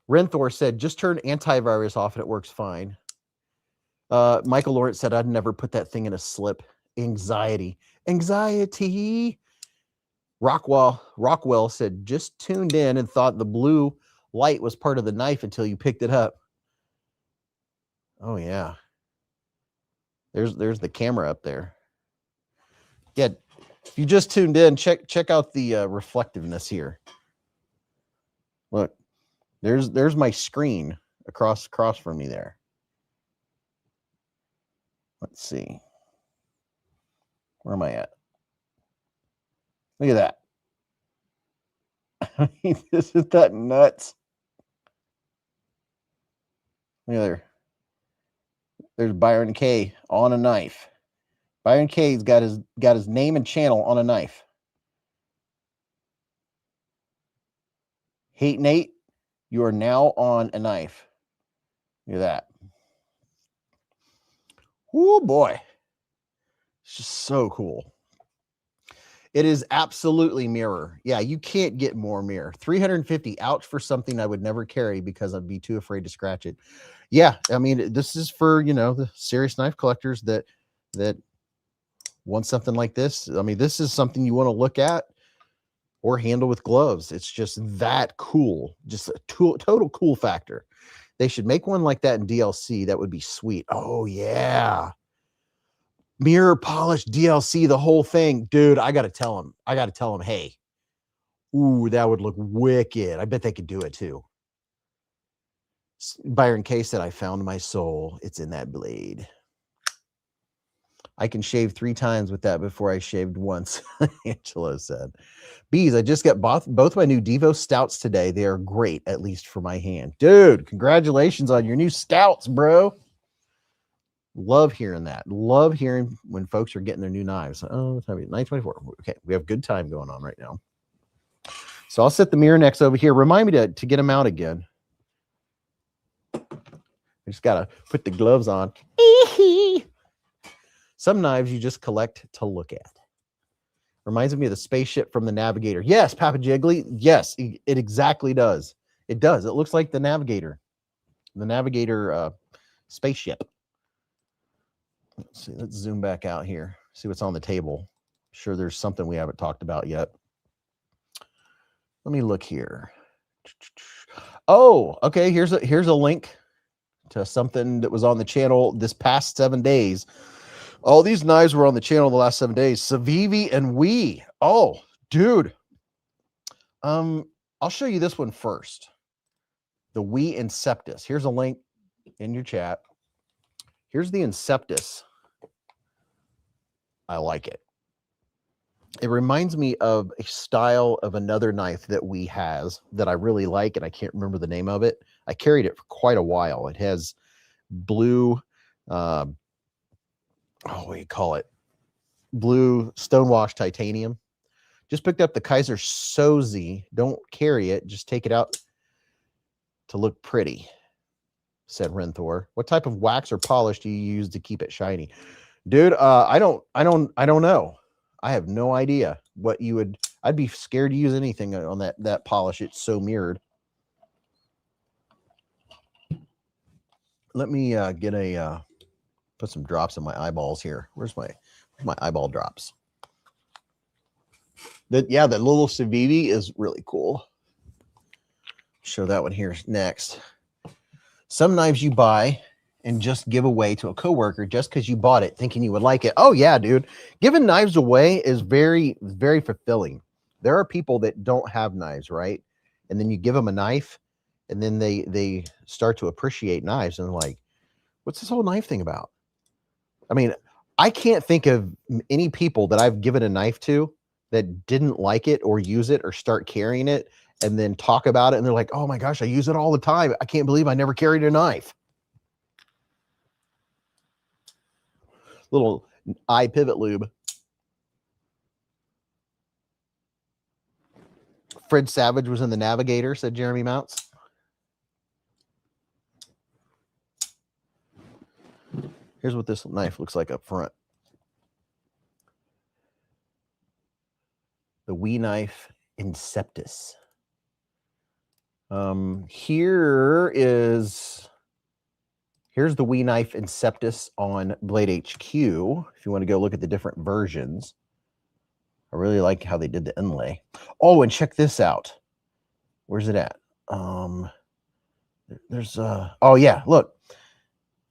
Renthor said, just turn antivirus off and it works fine. Michael Lawrence said, I'd never put that thing in a slip. Anxiety. Rockwell said, just tuned in and thought the blue light was part of the knife until you picked it up. Oh yeah. There's the camera up there. Yeah, if you just tuned in, check out the reflectiveness here. Look, there's my screen across from me there. Let's see. Where am I at? Look at that. I mean, isn't that nuts? Look there. There's Byron K on a knife. Byron K's got his name and channel on a knife. Hate Nate, you are now on a knife. Look at that. Oh boy. It's just so cool. It is absolutely mirror. Yeah, you can't get more mirror. 350, ouch for something I would never carry because I'd be too afraid to scratch it. Yeah, I mean, this is for, the serious knife collectors that want something like this. I mean, this is something you want to look at or handle with gloves. It's just that cool. Just a total cool factor. They should make one like that in DLC. That would be sweet. Oh, yeah. Mirror polish DLC, the whole thing. Dude, I got to tell him, hey, ooh, that would look wicked. I bet they could do it too. Byron K said, I found my soul. It's in that blade. I can shave 3 times with that before I shaved once, Angelo said. Beez, I just got both my new Devo stouts today. They are great, at least for my hand. Dude, congratulations on your new stouts, bro. Love hearing that. Love hearing when folks are getting their new knives. Oh, what time is it? 9:24. Okay, we have good time going on right now. So I'll set the mirror necks over here. Remind me to get them out again. I just got to put the gloves on. Some knives you just collect to look at. Reminds me of the spaceship from the Navigator. Yes, Papa Jiggly. Yes, it exactly does. It does. It looks like the Navigator. The Navigator spaceship. Let's see. Let's zoom back out here. See what's on the table. I'm sure there's something we haven't talked about yet. Let me look here. Oh, okay. Here's a link to something that was on the channel this past 7 days. All these knives were on the channel the last 7 days. Cevivi and We. Oh, dude. I'll show you this one first. The We Inceptus. Here's a link in your chat. Here's the Inceptus. I like it. It reminds me of a style of another knife that We has that I really like, and I can't remember the name of it. I carried it for quite a while. It has blue, what do you call it? Blue stonewash titanium. Just picked up the Kaiser Sozi. Don't carry it. Just take it out to look pretty, said Renthor. What type of wax or polish do you use to keep it shiny? Dude, I don't know. I have no idea what you would. I'd be scared to use anything on that polish. It's so mirrored. Let me put some drops in my eyeballs here. Where's my eyeball drops? The little Cevivi is really cool. Show that one here next. Some knives you buy and just give away to a coworker just because you bought it thinking you would like it. Oh yeah, dude. Giving knives away is very, very fulfilling. There are people that don't have knives, right? And then you give them a knife and then they start to appreciate knives and they're like, what's this whole knife thing about? I mean, I can't think of any people that I've given a knife to that didn't like it or use it or start carrying it and then talk about it. And they're like, oh my gosh, I use it all the time. I can't believe I never carried a knife. Little eye pivot lube. Fred Savage was in The Navigator, said Jeremy Mounts. Here's what this knife looks like up front. The Wee Knife Inceptus. Here's the Wee Knife Inceptus on Blade HQ. If you want to go look at the different versions. I really like how they did the inlay. Oh, and check this out. Where's it at? There's oh yeah, look.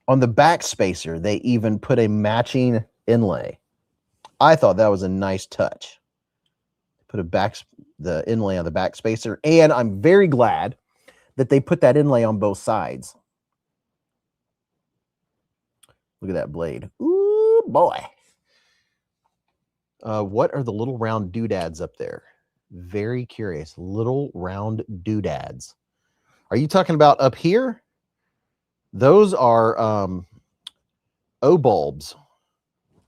On the back spacer, they even put a matching inlay. I thought that was a nice touch. Put the inlay on the back spacer, and I'm very glad that they put that inlay on both sides. Look at that blade. Ooh, boy. What are the little round doodads up there? Very curious. Little round doodads. Are you talking about up here? Those are O-bulbs.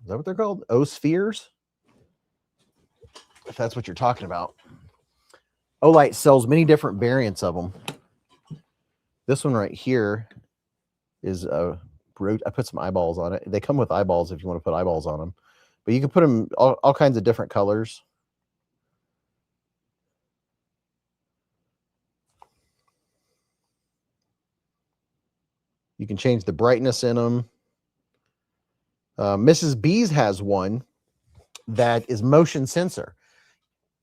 Is that what they're called? O-spheres? If that's what you're talking about. Olight sells many different variants of them. This one right here is I put some eyeballs on it. They come with eyeballs if you want to put eyeballs on them. But you can put them all kinds of different colors. You can change the brightness in them. Mrs. Beez has one that is motion sensor.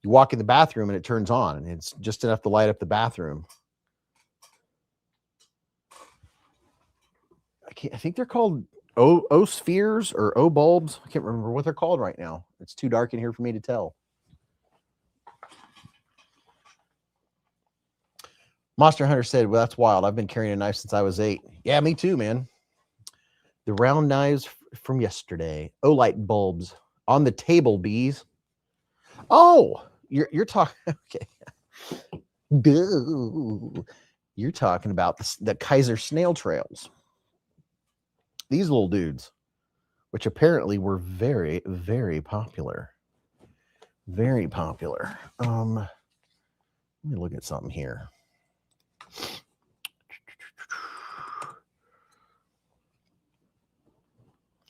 You walk in the bathroom and it turns on, and it's just enough to light up the bathroom. I think they're called O-spheres or O-bulbs. I can't remember what they're called right now. It's too dark in here for me to tell. Monster Hunter said, well, that's wild. I've been carrying a knife since I was 8. Yeah, me too, man. The round knives from yesterday. Olight bulbs on the table, Beez. Oh, you're talking. Okay. You're talking about the Kaiser snail trails. These little dudes, which apparently were very, very popular. Very popular. Let me look at something here. Let's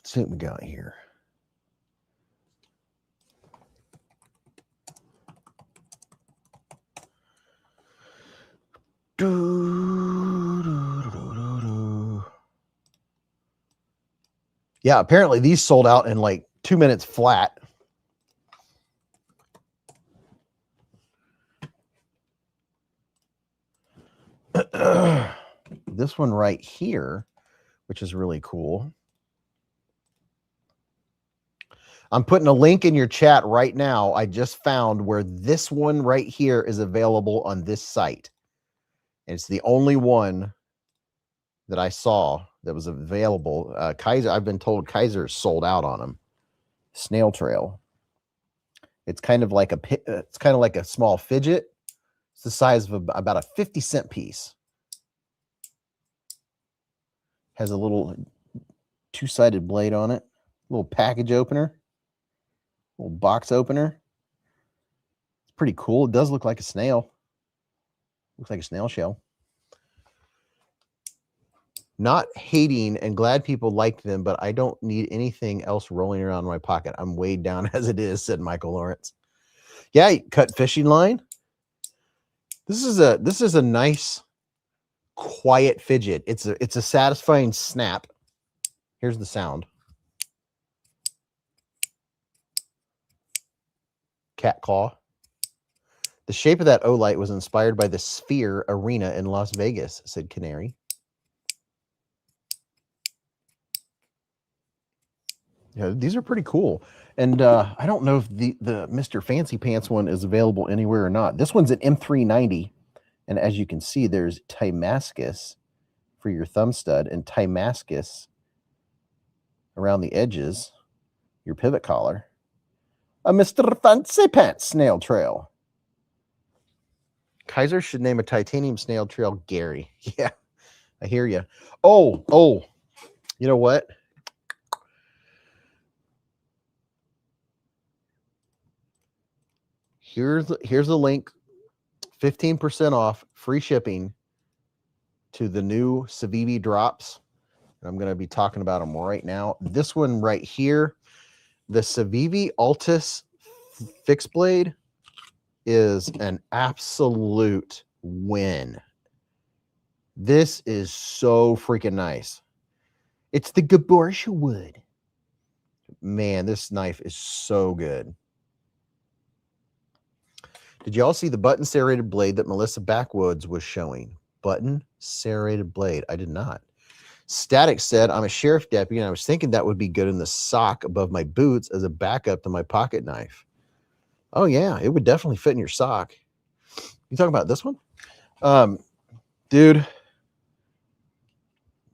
see what we got here. Yeah, apparently these sold out in like 2 minutes flat. This one right here, which is really cool. I'm putting a link in your chat right now. I just found where this one right here is available on this site. And it's the only one that I saw that was available. Kaiser, I've been told Kaiser sold out on them. Snail trail. It's kind of like a small fidget. It's the size of about a 50-cent piece. Has a little two-sided blade on it. Little package opener. Little box opener. It's pretty cool. It does look like a snail. Looks like a snail shell. Not hating and glad people like them, but I don't need anything else rolling around in my pocket. I'm weighed down as it is, said Michael Lawrence. Yeah, cut fishing line. This is a nice, quiet fidget. It's a satisfying snap. Here's the sound. Cat claw. The shape of that Olight was inspired by the Sphere Arena in Las Vegas, said Canary. Yeah, these are pretty cool. And I don't know if the Mr. Fancy Pants one is available anywhere or not. This one's an M390. And as you can see, there's Timascus for your thumb stud and Timascus around the edges, your pivot collar. A Mr. Fancy Pants snail trail. Kaiser should name a titanium snail trail Gary. Yeah, I hear you. Oh, you know what? Here's a link 15% off, free shipping to the new Cevivi drops. I'm going to be talking about them right now. This one right here, the Cevivi Altus fixed blade, is an absolute win. This is so freaking nice. It's the Gaborsha wood. Man, this knife is so good. Did you all see the button serrated blade that Melissa Backwoods was showing? Button serrated blade. I did not. Static said, I'm a sheriff deputy, and I was thinking that would be good in the sock above my boots as a backup to my pocket knife. Oh, yeah, it would definitely fit in your sock. You talking about this one? Dude,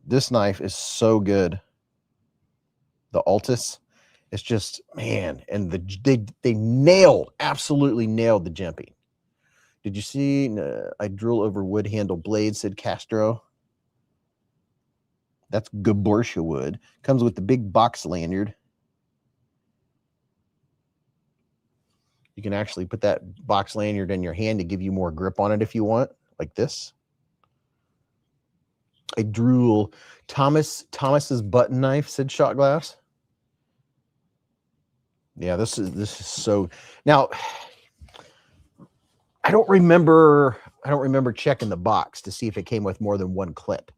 this knife is so good. The Altus. It's just, man, and they nailed, absolutely nailed the jimping. Did you see? I drool over wood handle blade, said Castro. That's Gaborsha wood. Comes with the big box lanyard. You can actually put that box lanyard in your hand to give you more grip on it if you want, like this. I drool. Thomas's button knife, said Shot Glass. Yeah, this is so. Now, I don't remember checking the box to see if it came with more than one clip.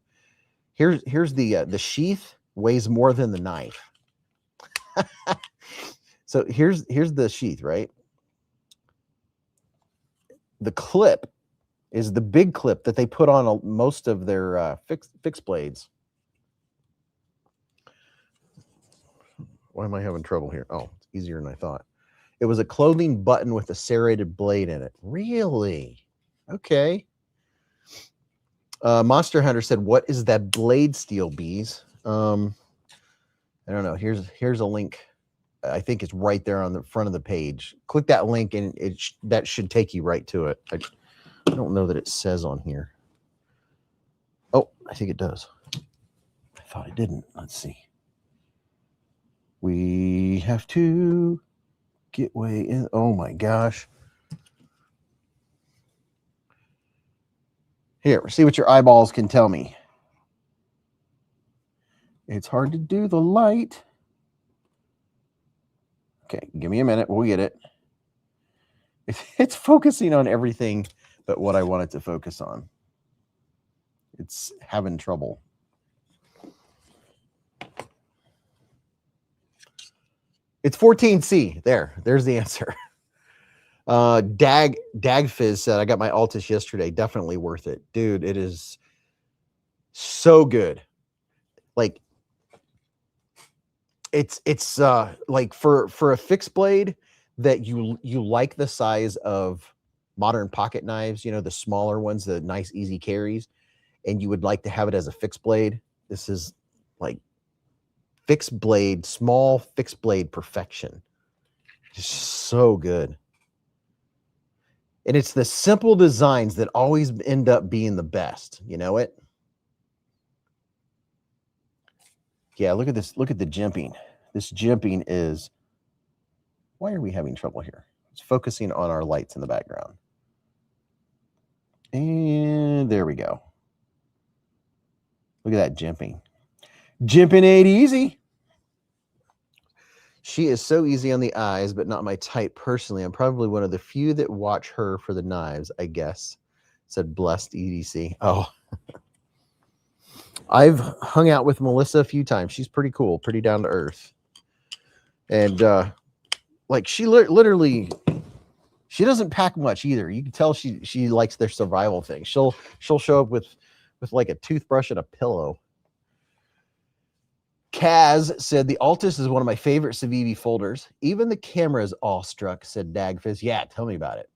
Here's the sheath weighs more than the knife. So here's the sheath, right? The clip is the big clip that they put on most of their fixed blades. Why am I having trouble here? Oh, it's easier than I thought. It was a clothing button with a serrated blade in it. Really? Okay. Monster Hunter said, what is that blade steel, Beez? I don't know. Here's a link. I think it's right there on the front of the page. Click that link and that should take you right to it. I don't know that it says on here. Oh, I think it does. I thought it didn't. Let's see. We have to get way in. Oh my gosh. Here, see what your eyeballs can tell me. It's hard to do the light. Okay, give me a minute. We'll get it. It's focusing on everything but what I want it to focus on. It's having trouble. It's 14C. There's the answer. Dagfizz said, I got my Altus yesterday. Definitely worth it. Dude, it is so good. Like, it's like for a fixed blade that you like the size of modern pocket knives, you know, the smaller ones, the nice easy carries, and you would like to have it as a fixed blade. This is like fixed blade, small fixed blade perfection. Just so good. And it's the simple designs that always end up being the best. You know it? Yeah, look at this. Look at the jimping. This jimping is... Why are we having trouble here? It's focusing on our lights in the background. And there we go. Look at that jimping. Jimping ain't easy. She is so easy on the eyes, but not my type personally. I'm probably one of the few that watch her for the knives, I guess, said Blessed EDC. Oh, I've hung out with Melissa a few times. She's pretty cool, pretty down to earth. And like she literally, she doesn't pack much either. You can tell she likes their survival thing. She'll show up with like a toothbrush and a pillow. Kaz said, the Altus is one of my favorite Cevivi folders. Even the camera is awestruck, said Dagfizz. Yeah, tell me about it.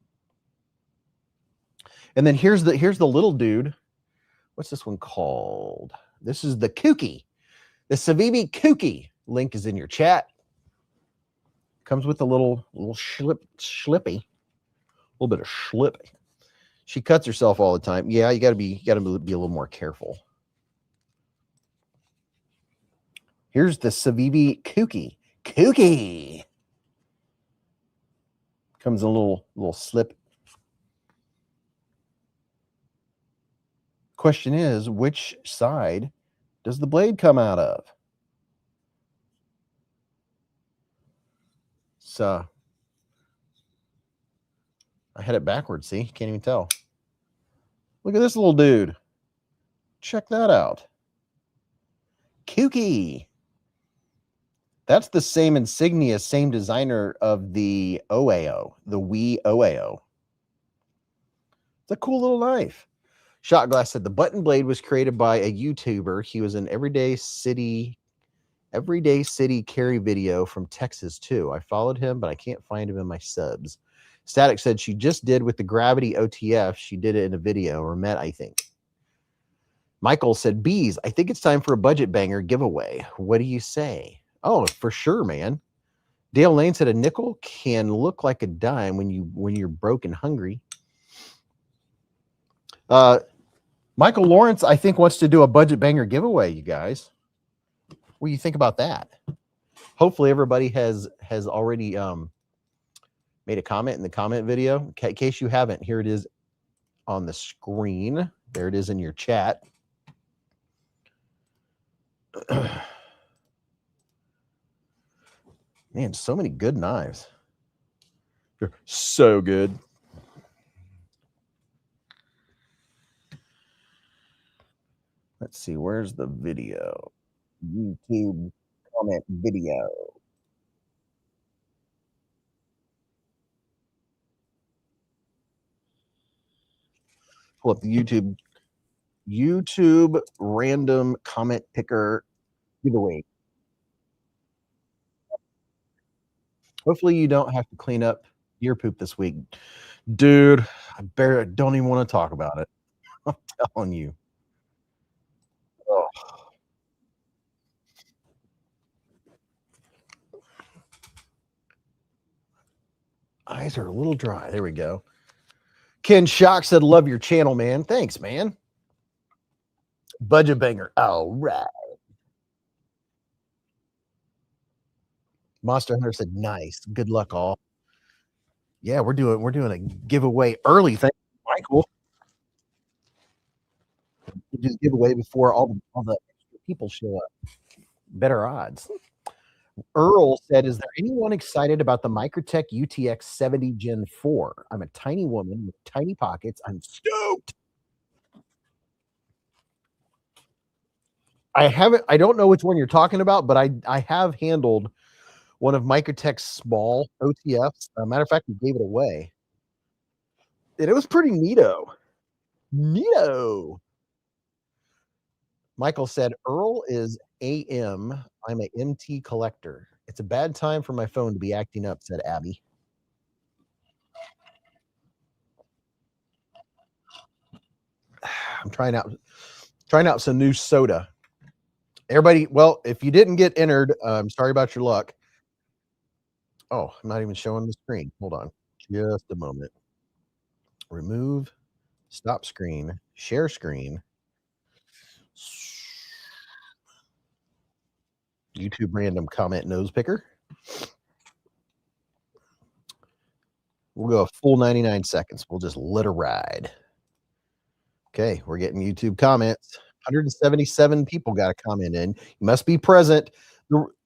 And then here's the little dude. What's this one called? This is the Kooky. The Cevivi Kooky. Link is in your chat. Comes with a little slippy. A little bit of slippy. She cuts herself all the time. Yeah, you gotta be a little more careful. Here's the Cevivi Kooky. Kooky. Comes a little slip. Question is, which side does the blade come out of? So I had it backwards. See, can't even tell. Look at this little dude. Check that out. Kooky. That's the same insignia, same designer of the OAO, the Wii OAO. It's a cool little knife. Shot Glass said the button blade was created by a YouTuber. He was an Everyday City carry video from Texas too. I followed him, but I can't find him in my subs. Static said she just did with the Gravity OTF. She did it in a video, or met, I think. Michael said, Beez, I think it's time for a budget banger giveaway. What do you say? Oh, for sure, man. Dale Lane said a nickel can look like a dime when you're broke and hungry. Michael Lawrence, I think, wants to do a budget banger giveaway, you guys. What do you think about that? Hopefully everybody has already made a comment in the comment video. In case you haven't, here it is on the screen. There it is in your chat. Man, so many good knives. They're so good. Let's see, where's the video? YouTube comment video. Pull up the YouTube random comment picker giveaway. Hopefully you don't have to clean up your poop this week. Dude, I don't even want to talk about it. I'm telling you. Oh. Eyes are a little dry. There we go. Ken Shock said, love your channel, man. Thanks, man. Budget banger. All right. Monster Hunter said, nice. Good luck, all. Yeah, we're doing a giveaway early. Thank you, Michael. We just give away before all the people show up. Better odds. Earl said, is there anyone excited about the Microtech UTX 70 Gen 4? I'm a tiny woman with tiny pockets. I'm stoked. I don't know which one you're talking about, but I have handled one of Microtech's small OTFs. Matter of fact, we gave it away. And it was pretty neato. Neato. Michael said, Earl is AM. I'm a MT collector. It's a bad time for my phone to be acting up, said Abby. I'm trying out some new soda. Everybody, well, if you didn't get entered, I'm sorry about your luck. Oh, I'm not even showing the screen. Hold on just a moment. Remove, stop screen, share screen. YouTube random comment nose picker. We'll go a full 99 seconds. We'll just let her ride. Okay, we're getting YouTube comments. 177 people got a comment in. You must be present.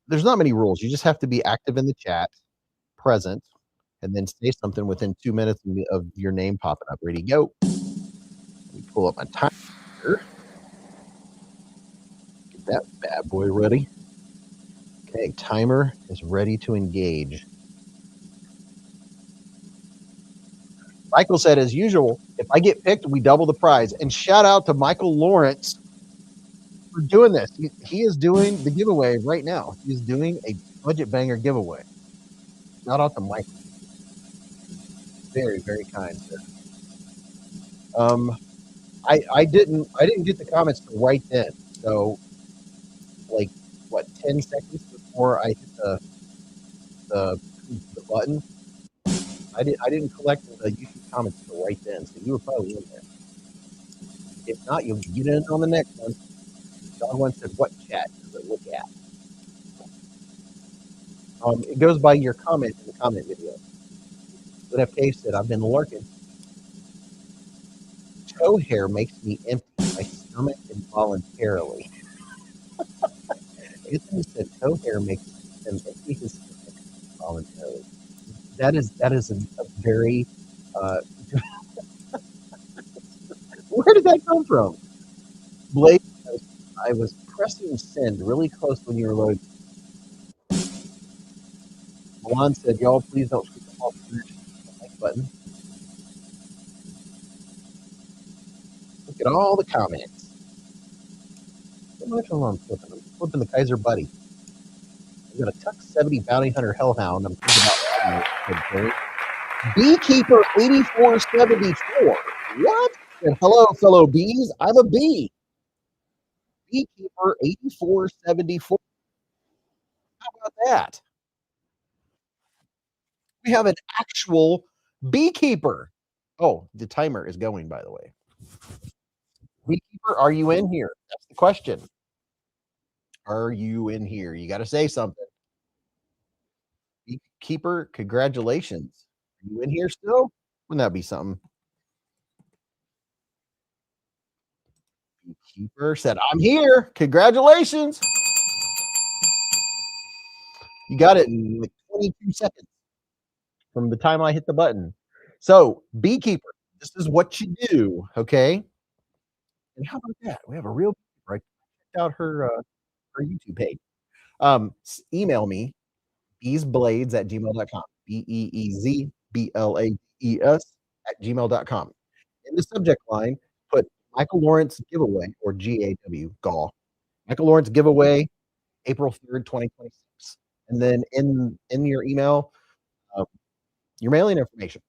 There's not many rules. You just have to be active in the chat, present, and then say something within 2 minutes of your name popping up. Ready to go. Let me pull up my timer. Get that bad boy ready. Okay, timer is ready to engage. Michael said, as usual, if I get picked, we double the prize. And shout out to Michael Lawrence for doing this. He is doing the giveaway right now. He's doing a budget banger giveaway. Shout out to Michael. Very, very kind, sir. I didn't get the comments to right then. So, like, what, 10 seconds before I hit the button, I didn't collect the YouTube comments till right then. So you were probably in there. If not, you'll get in on the next one. John once said, what chat does it look at? It goes by your comment in the comment video. But FK said, I've been lurking. Toe hair makes me empty. My Comment involuntarily. Anthony said toe hair makes him empty his stomach voluntarily. That is a very uh, where did that come from? Blake, I was pressing send really close when you were loading. Milan said, "Y'all, please don't click off the like button. Look at all the comments. How much I'm flipping? I'm flipping the Kaiser Buddy. I've got a Tuck 70 Bounty Hunter Hellhound. I'm thinking about adding it. Beekeeper 8474. What? And hello, fellow bees. I'm a bee. Beekeeper 8474. How about that? We have an actual beekeeper. Oh, the timer is going, by the way. Beekeeper, are you in here? That's the question. Are you in here? You got to say something. Beekeeper, congratulations. Are you in here still? Wouldn't that be something? Beekeeper said, I'm here. Congratulations. You got it in like 22 seconds from the time I hit the button. So, beekeeper, this is what you do, okay? And how about that? We have a real beekeeper. I checked out her YouTube page. Email me beezblades@gmail.com. BEEZBLADES at gmail.com. In the subject line, put Michael Lawrence giveaway or GAW. Michael Lawrence giveaway, April 3rd, 2026. And then in your email, uh, your mailing information.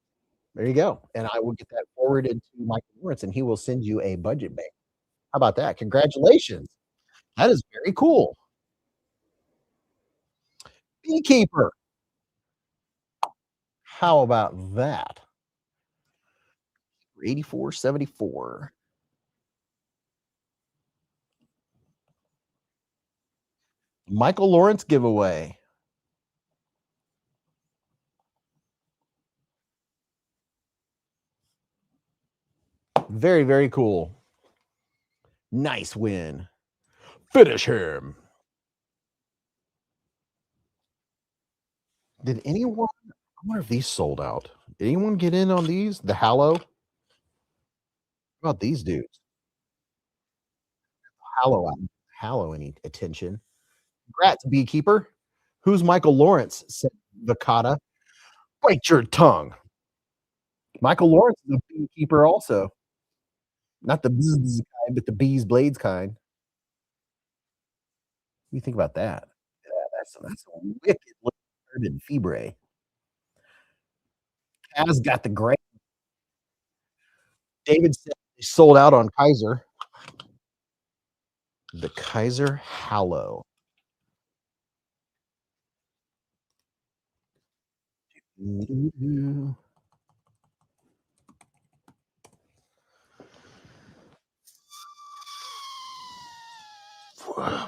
There you go. And I will get that forwarded to Michael Lawrence and he will send you a budget bag. How about that? Congratulations. That is very cool. Beekeeper. How about that? 8474. Michael Lawrence giveaway. Very, very cool. Nice win. Finish him. Did anyone, I wonder if these sold out. Did anyone get in on these? The Hallow? How about these dudes? Hallow out. Hallow any attention. Congrats, beekeeper. Who's Michael Lawrence? Said Vicata. Bite your tongue. Michael Lawrence is a beekeeper also. Not the bzz kind, but the bees blades kind. What do you think about that? Yeah, that's a wicked looking urban fibre. Has got the great. David said they sold out on Kaiser. The Kaiser Hallow.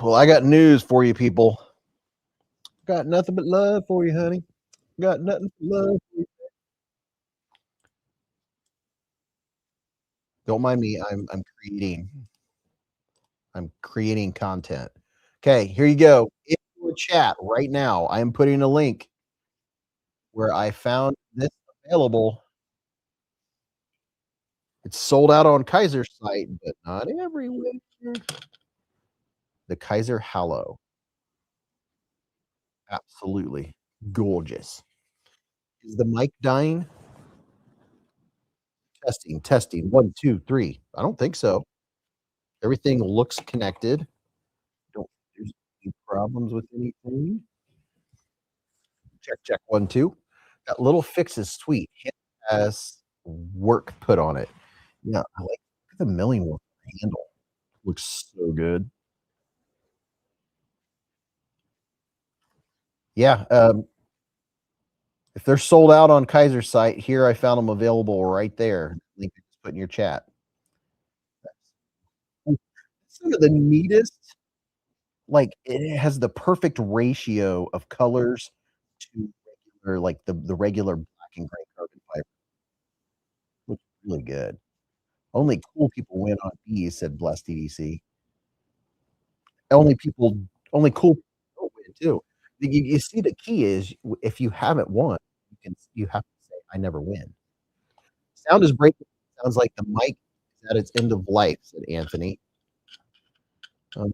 Well, I got news for you, people. Got nothing but love for you, honey. Got nothing but love for you. Don't mind me. I'm creating content. Okay, here you go. In your chat right now, I am putting a link where I found this available. It's sold out on Kaiser's site, but not everywhere. The Kaiser Hallow. Absolutely gorgeous. Is the mic dying? Testing, testing. 1, 2, 3. I don't think so. Everything looks connected. Don't there's any problems with anything. Check, check. 1, 2. That little fix is sweet. It has work put on it. Yeah, I like the milling work on the handle. Looks so good. Yeah, if they're sold out on Kaiser's site, here I found them available right there. Link I just put in your chat. That's some of the neatest, like, it has the perfect ratio of colors to regular, like, the regular black and gray carbon fiber. Looks really good. Only cool people win on Beez, said Blessed EDC. Only people only cool people don't win too. You see, the key is if you haven't won, you have to say, "I never win." Sound is breaking. Sounds like the mic is at its end of life, said Anthony. Um,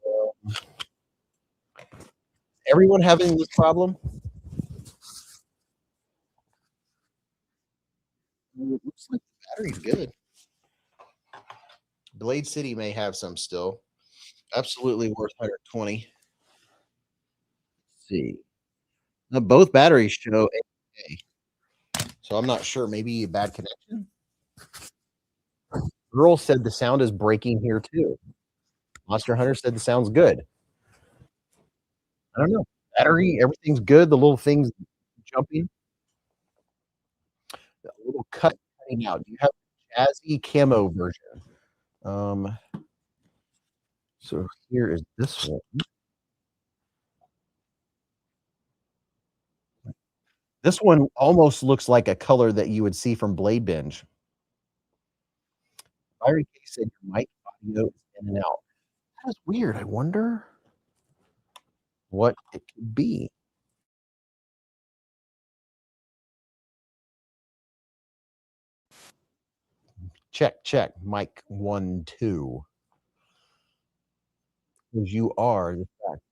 everyone having this problem? It looks like the battery's good. Blade City may have some still. Absolutely worth 120. Let's see. Now, both batteries show AA, so I'm not sure. Maybe a bad connection. Girl said the sound is breaking here too. Monster Hunter said the sound's good. I don't know. Battery, everything's good. The little thing's jumping. A little cutting out. Do you have the jazzy camo version? Um, so here is this one. This one almost looks like a color that you would see from Blade Binge. Byron K said your mic audio is in and out. That is weird. I wonder what it could be. Check, check. Mic 1, 2. Because you are the fact.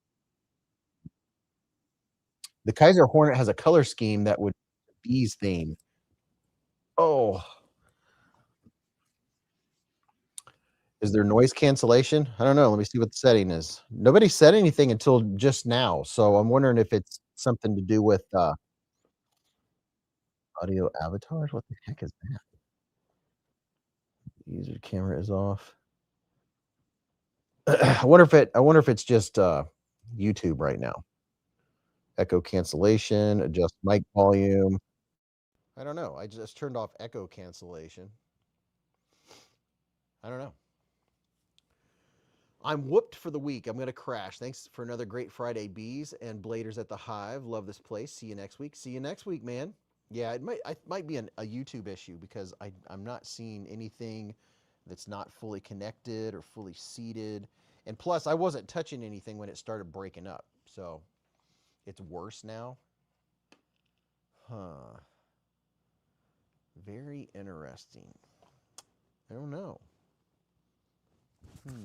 The Kaiser Hornet has a color scheme that would Beez theme. Oh, is there noise cancellation? I don't know. Let me see what the setting is. Nobody said anything until just now, so I'm wondering if it's something to do with audio avatars. What the heck is that? User camera is off. I wonder if it's just YouTube right now. Echo cancellation, adjust mic volume. I don't know. I just turned off echo cancellation. I don't know. I'm whooped for the week. I'm going to crash. Thanks for another great Friday, Beez and Bladers at the Hive. Love this place. See you next week. See you next week, man. Yeah, it might be a YouTube issue because I'm not seeing anything that's not fully connected or fully seated. And plus, I wasn't touching anything when it started breaking up. So it's worse now. Huh. Very interesting. I don't know. Hmm.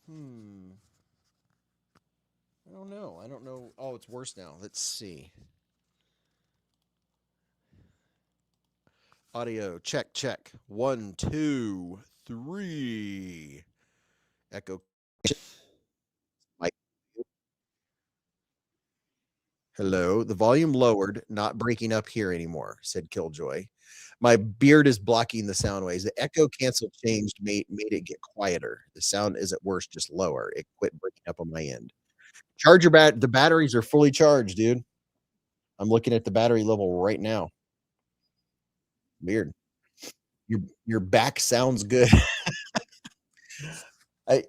Hmm. I don't know. I don't know. Oh, it's worse now. Let's see. Audio check, check. 1, 2, 3. Echo. Mic. Hello. The volume lowered, not breaking up here anymore, said Killjoy. My beard is blocking the sound waves. The echo cancel changed, made it get quieter. The sound is at worst just lower. It quit breaking up on my end. Charge your the batteries are fully charged, dude. I'm looking at the battery level right now. Weird. Your back sounds good. I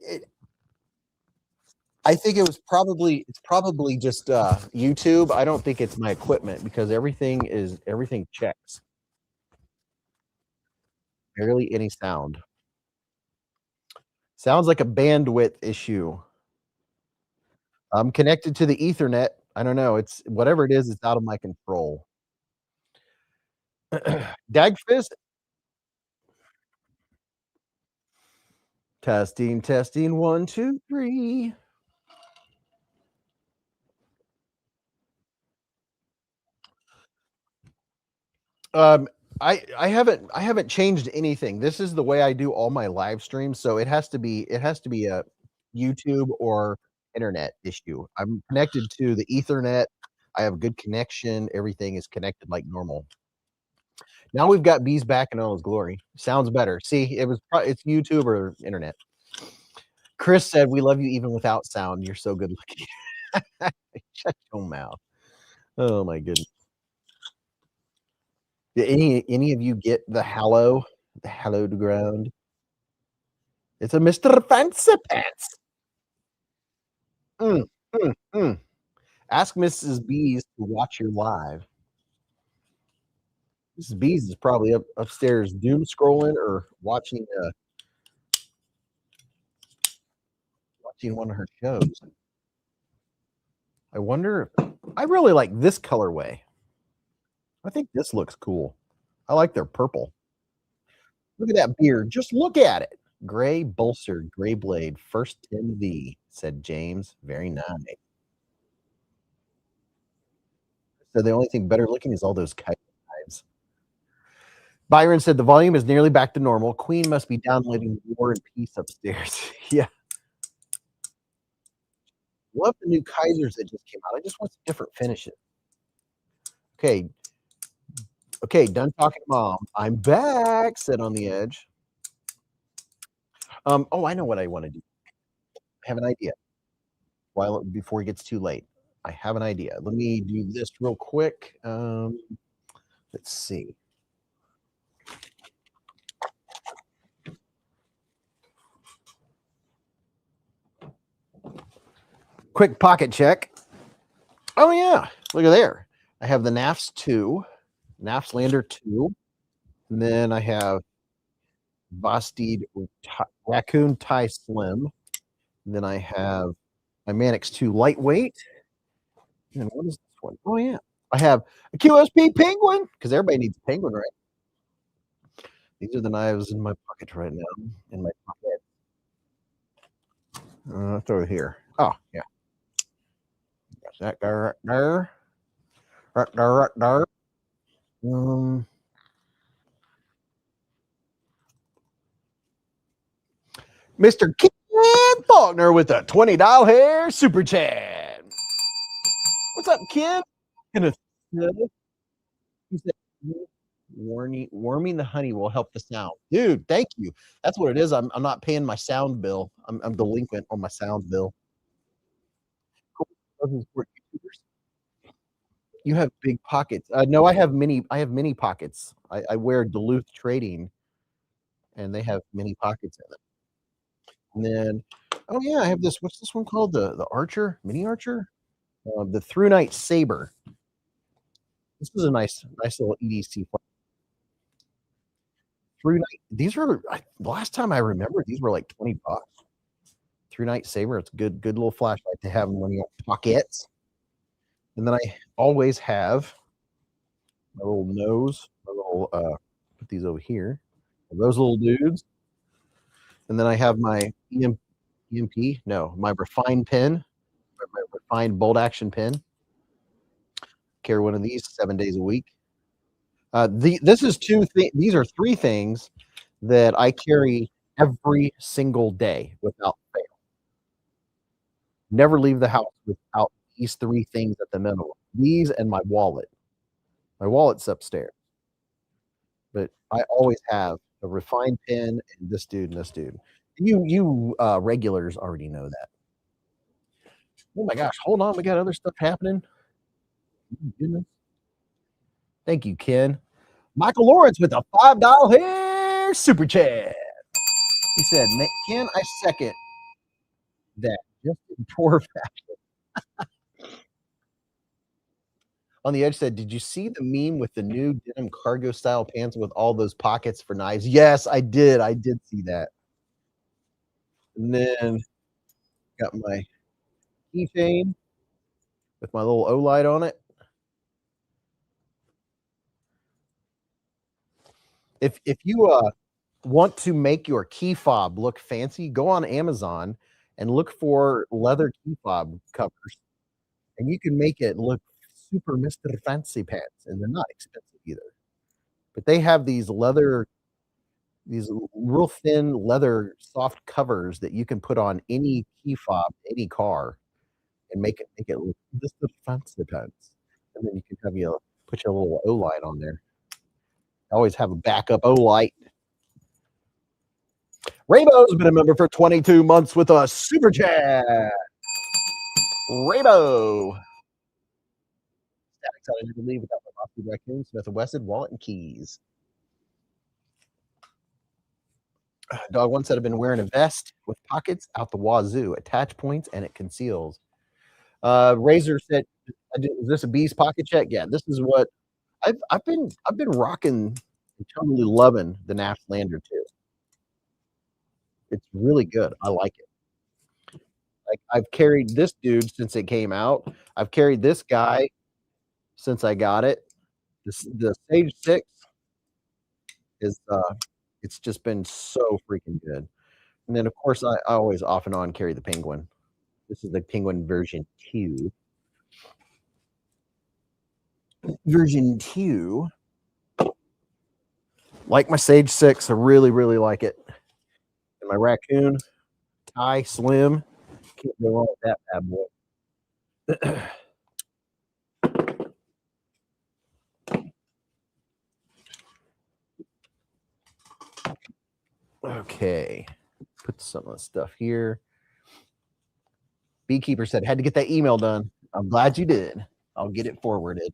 I think it's probably just YouTube. I don't think it's my equipment because everything checks. Barely any sound. Sounds like a bandwidth issue. I'm connected to the Ethernet. I don't know. It's whatever it is, it's out of my control. Dagfist. Testing, testing. 1, 2, 3. Um, I haven't changed anything. This is the way I do all my live streams, so it has to be a YouTube or internet issue. I'm connected to the Ethernet. I have a good connection. Everything is connected like normal. Now we've got Beez back in all his glory. Sounds better. See, it's YouTube or internet. Chris said, "We love you even without sound. You're so good looking." Shut your mouth. Oh my goodness. Did any of you get the hallowed ground? It's a Mr. Fancy Pants. Mm, mm, mm. Ask Mrs. Beez to watch your live. Mrs. Beez is probably upstairs doom scrolling or watching one of her shows. I wonder if I really like this colorway. I think this looks cool. I like their purple. Look at that beard. Just look at it. Gray bolstered, gray blade, first 10V, said James. Very nice. So the only thing better looking is all those Kaiser knives. Byron said the volume is nearly back to normal. Queen must be downloading War and Peace upstairs. Yeah. Love the new Kaisers that just came out. I just want some different finishes. Okay. Okay, done talking to mom. I'm back, said on the edge. Oh, I know what I want to do. I have an idea. Before it gets too late. I have an idea. Let me do this real quick. Let's see. Quick pocket check. Oh yeah, look at there. I have the NAFS 2, NAFS Lander 2, and then I have Vastid Raccoon Tie Slim. And then I have my Manix 2 Lightweight. And what is this one? Oh yeah, I have a QSP Penguin because everybody needs a penguin, right? These are the knives in my pocket right now. In my pocket. Throw it here. Oh yeah. That guy right there. Right there, right there. Mr. Ken Faulkner with a $20 super chat. What's up, Ken? He said, warming the honey will help the sound. Dude, thank you. That's what it is. I'm not paying my sound bill. I'm delinquent on my sound bill. You have big pockets. No, I have mini pockets. I wear Duluth Trading, and they have mini pockets in it. And then, oh yeah, I have this. What's this one called? The Archer, Mini Archer, the Through Night Saber. This is a nice little EDC. Through Night. These were the last time I remember. These were like $20. Through Night Saber. It's a good little flashlight to have when you have pockets. And then I always have my little nose, my little put these over here. Those little dudes. And then I have my EMP, my refined pen, my refined bolt action pen. Carry one of these 7 days a week. These are three things that I carry every single day without fail. Never leave the house without these three things at the minimum. These and my wallet. My wallet's upstairs. But I always have a refined pen and this dude and this dude. You regulars already know that. Oh my gosh, hold on. We got other stuff happening. Thank you, Ken. Michael Lawrence with a $5 super chat. He said, Ken, I second that. Just in poor fashion. On the edge said, did you see the meme with the new denim cargo style pants with all those pockets for knives? Yes, I did. I did see that. And then got my keychain with my little O-light on it. If you want to make your key fob look fancy, go on Amazon and look for leather key fob covers, and you can make it look super Mr. Fancy Pants, and they're not expensive either. But they have these real thin leather soft covers that you can put on any key fob, any car, and make it look Mr. Fancy Pants. And then you can put your little O-light on there. I always have a backup O-light. Raybo's been a member for 22 months with a super chat. Raybo. Statics, I never leave without my Vastid Raccoon, Smith & Wesson, wallet, and keys. Dog one said I've been wearing a vest with pockets out the wazoo, attach points, and it conceals. Razor said, is this a Beez pocket check? Yeah, this is what I've been rocking and totally loving the Naflander too. It's really good. I like it. Like, I've carried this dude since it came out. I've carried this guy since I got it. The Sage 6 is, it's just been so freaking good. And then, of course, I always off and on carry the Penguin. This is the Penguin version 2. Version 2. Like my Sage 6, I really, really like it. And my Raccoon, Thai Slim, can't go wrong with that bad boy. Okay, put some of the stuff here. Beekeeper said, had to get that email done. I'm glad you did. I'll get it forwarded.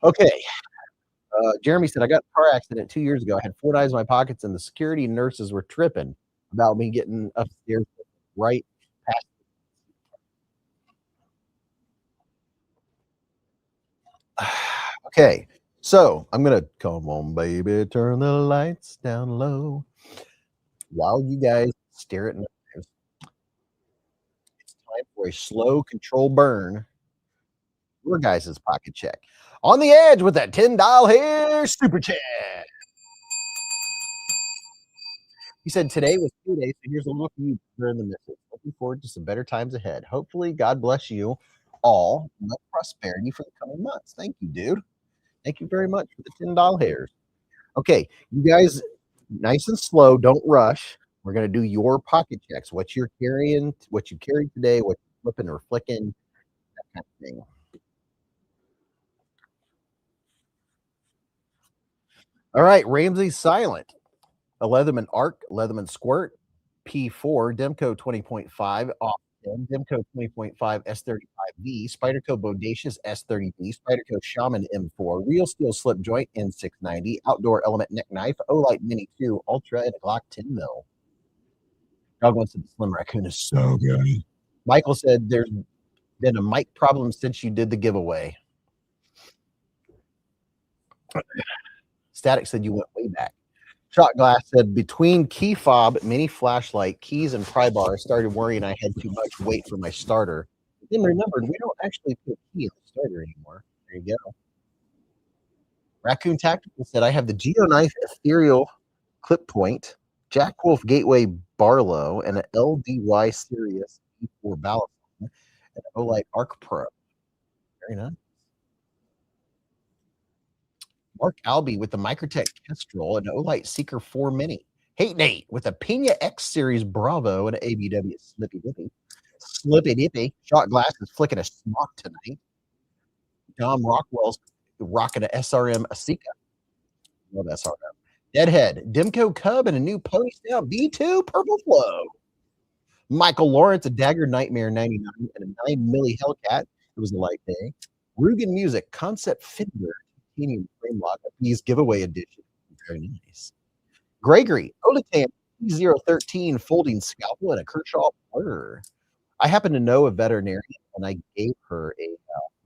Okay. Jeremy said, I got in a car accident 2 years ago. I had 4 knives in my pockets, and the security nurses were tripping about me getting upstairs right past. Okay. So I'm going to come on, baby, turn the lights down low. While you guys stare at knives, it's time for a slow control burn. Your guys' pocket check. On the edge with that $10 hair super chat. He said, today was payday, so here's a little for you during the misses. Looking forward to some better times ahead. Hopefully, God bless you all. Much prosperity for the coming months. Thank you, dude. Thank you very much for the $10 hairs. Okay, you guys, nice and slow. Don't rush. We're going to do your pocket checks. What you're carrying, what you carried today, what you're flipping or flicking, that kind of thing. All right, Ramsey's silent. A Leatherman Arc, Leatherman Squirt, P4, Demco 20.5, Austin, Demco 20.5, S35V, Spyderco Bodacious S30V, Spyderco Shaman M4, Real Steel Slip Joint N690, Outdoor Element Neck Knife, Olight Mini 2, Ultra, and a Glock 10 mil. Dog wants the Slim Raccoon is so good. Michael said there's been a mic problem since you did the giveaway. Static said you went way back. Shot Glass said, between key fob, mini flashlight, keys, and pry bar, I started worrying I had too much weight for my starter. Then remembered we don't actually put key in the starter anymore. There you go. Raccoon Tactical said, I have the Geo Knife Ethereal Clip Point, Jack Wolf Gateway Barlow, and an LDY Sirius E4 Ballast, and an Olight Arc Pro. Very nice. Mark Albee with the Microtech Kestrel and Olight Seeker 4 Mini. Hate Nate with a Pena X Series Bravo and an ABW Slippy Dippy. Slippy Dippy. Shot Glass is flicking a smock tonight. Dom Rockwell's rocking an SRM Asika. Love SRM. Deadhead. Dimco Cub and a new Pony Snout V2 Purple Flow. Michael Lawrence, a Dagger Nightmare 99 and a 9 milli Hellcat. It was a light day. Rugen Music Concept Fiddler. Frame lock, a Beez giveaway edition. Very nice. Gregory, Olitan 013 folding scalpel and a Kershaw blur. I happen to know a veterinarian, and I gave her a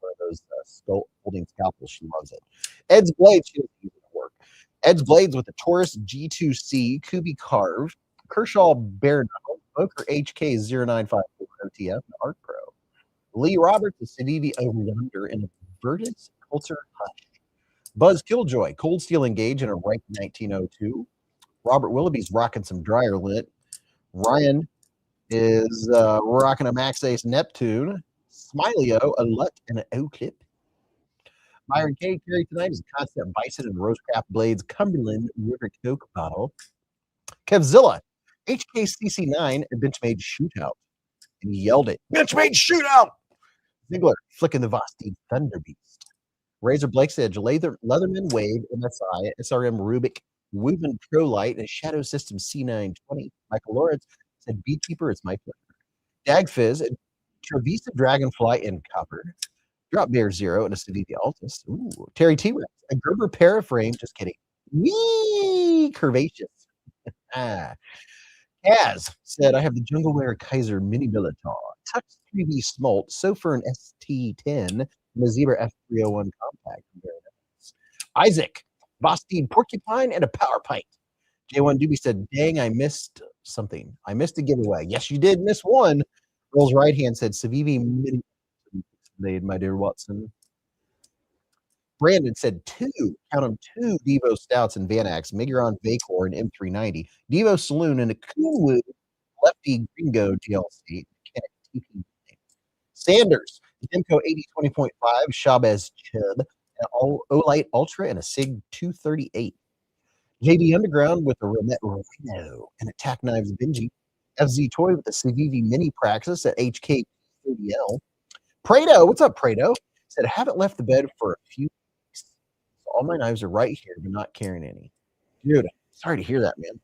one of those folding scalpels. She loves it. Ed's Blades, she doesn't use it at work. Ed's Blades with the Taurus G2C Kubi carved, Kershaw bare knuckle, Boker HK 0954 OTF, and Art Pro. Lee Roberts, the Cevivi over yonder, and a Virtus Coulter Hush. Buzz Killjoy, Cold Steel Engage in a Reich 1902. Robert Willoughby's rocking some dryer lint. Ryan is rocking a Max Ace Neptune. Smiley-O, a Lut, and an O-Clip. Myron K. carry tonight is a Concept Bison and Rosecraft Blades Cumberland River Coke bottle. Kevzilla, HKCC9, and Benchmade Shootout. And he yelled it, Benchmade Shootout! Ziegler, flicking the Vastid Thunder Beast. Razor Blake's Edge, Leatherman Wave, MSI, SRM Rubik, Woven Pro Light, and Shadow System C920. Michael Lawrence said, Beekeeper, it's my pleasure. Dagfizz, and Travisa Dragonfly in copper. Drop Bear Zero, and a Cevivi Altus. Ooh, Terry T-Rex, a Gerber Paraframe, just kidding. Wee! Curvaceous. Kaz said, I have the Jungleware Kaiser Mini Billitar, Tux 3V Smolt, Sofer and ST10, And the Zebra F301 compact. Very nice. Isaac, Vastid porcupine and a power pint. J1 Doobie said, dang, I missed something. I missed a giveaway. Yes, you did miss one. Earl's right hand said, Cevivi mini made, my dear Watson. Brandon said two, count them, two Devo Stouts and Van Axe, Miguron Vacor and M390, Devo Saloon and a Coolwood Lefty Gringo DLC. Sanders, Demco 80 20.5, Chavez Chub, an Olight Ultra and a Sig 238. JD Underground with a Romet Rhino and a Tac Knives Benji. FZ Toy with a Cevivi Mini Praxis at HK30L. Prado, what's up, Prado? Said, I haven't left the bed for a few weeks. All my knives are right here, but not carrying any. Dude, sorry to hear that, man.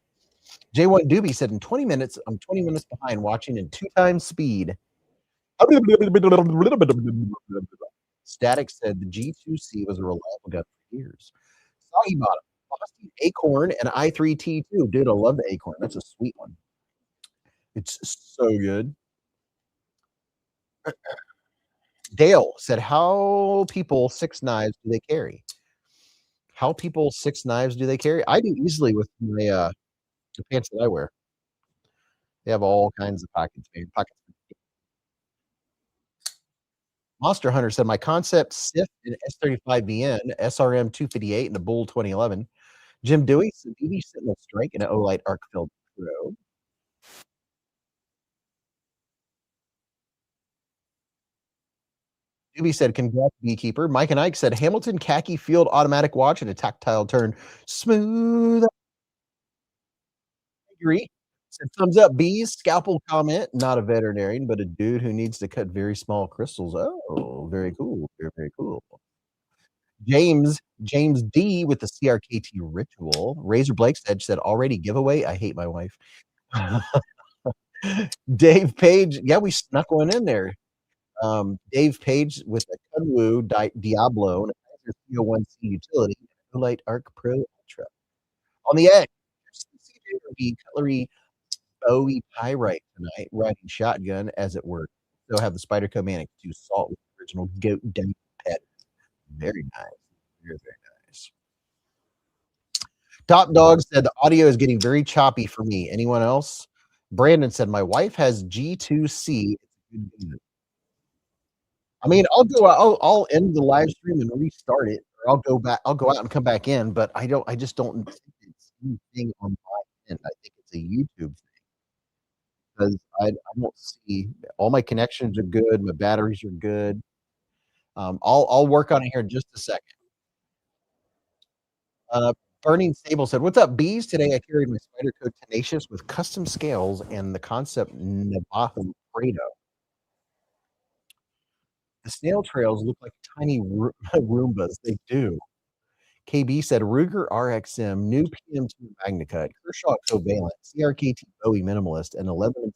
J1 Doobie said, in 20 minutes, I'm 20 minutes behind watching in 2 times speed. Static said the G2C was a reliable gun for years. Soggy Bottom, Boston Acorn, and I3T2. Dude, I love the Acorn. That's a sweet one. It's so good. Dale said, how people 6 knives do they carry? How people 6 knives do they carry? I do easily with my the pants that I wear. They have all kinds of pockets, man. Pockets. Monster Hunter said, my concept SIF and S35VN, SRM 258, and a Bull 2011. Jim Dewey said, BB Sentinel Strike and an Olight Arcfield Pro. Dewey said, congrats, Beekeeper. Mike and Ike said, Hamilton Khaki Field Automatic Watch and a tactile turn. Smooth. Agree. Said, thumbs up, Beez. Scalpel comment. Not a veterinarian, but a dude who needs to cut very small crystals. Oh, very cool. Very, very cool. James D with the CRKT ritual. Razor Blake's Edge said, already giveaway. I hate my wife. Dave Page. Yeah, we snuck one in there. Dave Page with a Kunwu Diablo and a Kaiser CO1C utility, and a Light Arc Pro Ultra. On the edge, CJRB Cutlery Bowie Pyrite tonight, riding shotgun as it were. So have the Spyderco Manic 2 Salt with the original goat dump pet. Very nice. Very, very nice. Top Dog said the audio is getting very choppy for me. Anyone else? Brandon said my wife has G2C. I mean, I'll go out, I'll end the live stream and restart it, or I'll go back, I'll go out and come back in, but I just don't think it's anything on my end. I think it's a YouTube thing because I don't see all my connections are good, my batteries are good. I'll work on it here in just a second. Burning Stable said, "What's up, Bees? Today I carried my Spyderco Tenacious with custom scales and the concept Navajo Prado. The snail trails look like tiny Roombas. They do." KB said, Ruger RXM, new PM2 Magnacut, Kershaw Covalent, CRKT Bowie Minimalist, and 11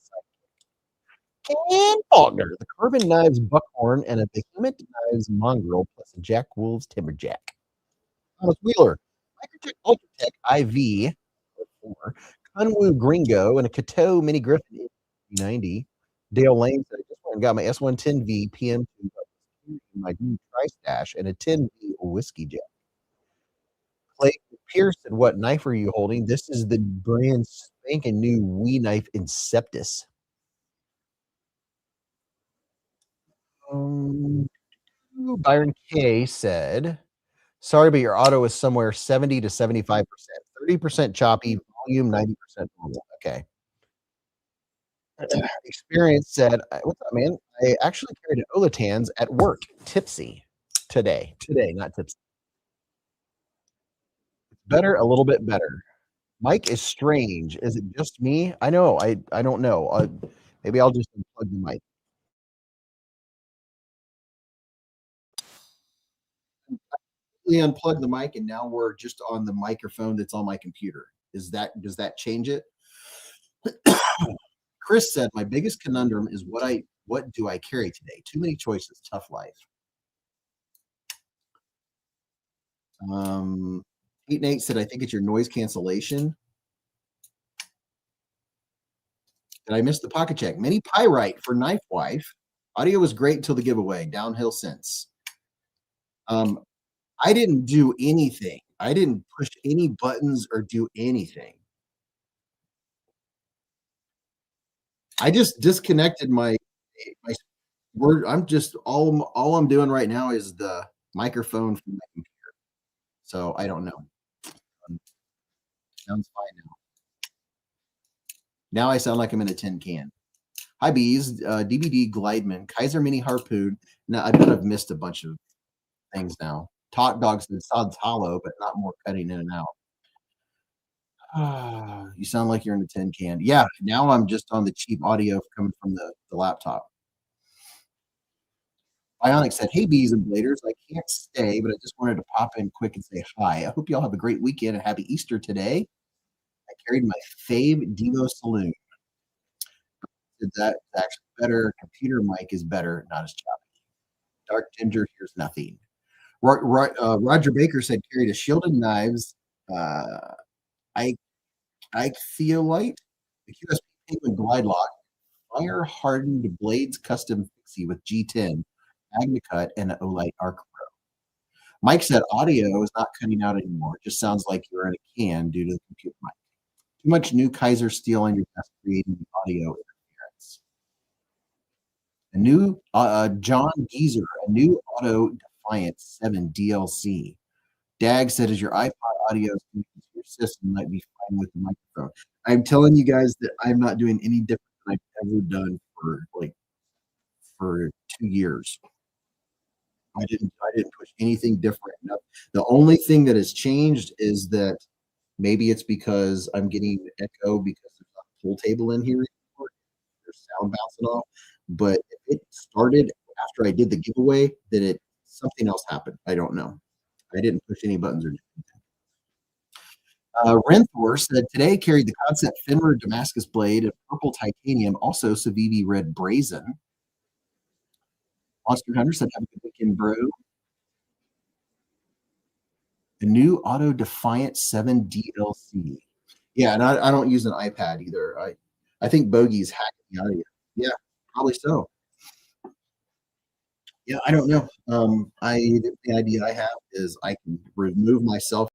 Ken Faulkner, the Carbon Knives Buckhorn, and a Behemoth Knives Mongrel, plus a Jack Wolves Timberjack. Thomas Wheeler, Microtech Ultratech IV, 4, Kunwu Gringo, and a Cateau Mini Griffin 90. Dale Lane said, I just went and got my S110V PM2 my new Tri-Stash and a 10V Whiskey Jack. Clay Pearson, what knife are you holding? This is the brand spanking new Wee knife Inceptus. Byron K said, sorry, but your auto is somewhere 70 to 75%, 30% choppy, volume 90% normal. Okay. Experience said, what's up, man? I actually carried an Olatans at work, tipsy today. Today, not tipsy. Better, a little bit better. Mike is strange. Is it just me? I know. I don't know. Maybe I'll just unplug the mic. Unplug the mic, and now we're just on the microphone that's on my computer. Does that change it? Chris said, "My biggest conundrum is what do I carry today? Too many choices. Tough life." Pete Nate said, "I think it's your noise cancellation." Did I miss the pocket check? Mini Pyrite for Knife Wife. Audio was great until the giveaway. Downhill since. Um, I didn't do anything. I didn't push any buttons or do anything. I just disconnected my word. I'm just all I'm doing right now is the microphone from my computer. So I don't know. Um, Sounds fine now. Now I sound like I'm in a tin can. Hi bees, DVD Glideman, Kaiser Mini Harpoon. Now I bet I've missed a bunch of things now. Talk dogs and sods hollow, but not more cutting in and out. You sound like you're in a tin can. Yeah, now I'm just on the cheap audio coming from the laptop. Bionic said, "Hey, bees and bladers, I can't stay, but I just wanted to pop in quick and say hi. I hope y'all have a great weekend and happy Easter today. I carried my fave Devo Saloon. Did that actually better. Computer mic is better, not as choppy. Dark Ginger hears nothing. Roger Baker said, carried a Shielded Knives, uh, I Ichthyolite, the QSP Penguin Glide Lock, fire hardened blades custom fixie with G10, Magna Cut, and an Olight Arc Pro. Mike said audio is not cutting out anymore. It just sounds like you're in a can due to the computer mic. Too much new Kaiser steel on your desk creating the audio interference. A new John Geezer, a new Auto Defiant 7 DLC. Dag said, as your iPod audio is connected to your system, might be fine with the microphone. I'm telling you guys that I'm not doing any different than I've ever done for 2 years. I didn't push anything different. No, the only thing that has changed is that maybe it's because I'm getting echo because there's not a pool table in here anymore. There's sound bouncing off. But if it started after I did the giveaway, then it something else happened. I don't know. I didn't push any buttons or anything. Renthor said today carried the Concept Fenrir Damascus blade and purple titanium, also Cevivi red brazen. Monster Hunter said have a good weekend, bro. The new Auto Defiant 7 DLC. Yeah, and I don't use an iPad either. I think Bogey's hacking the audio. Yeah, probably so. Yeah, I don't know. The idea I have is I can remove myself.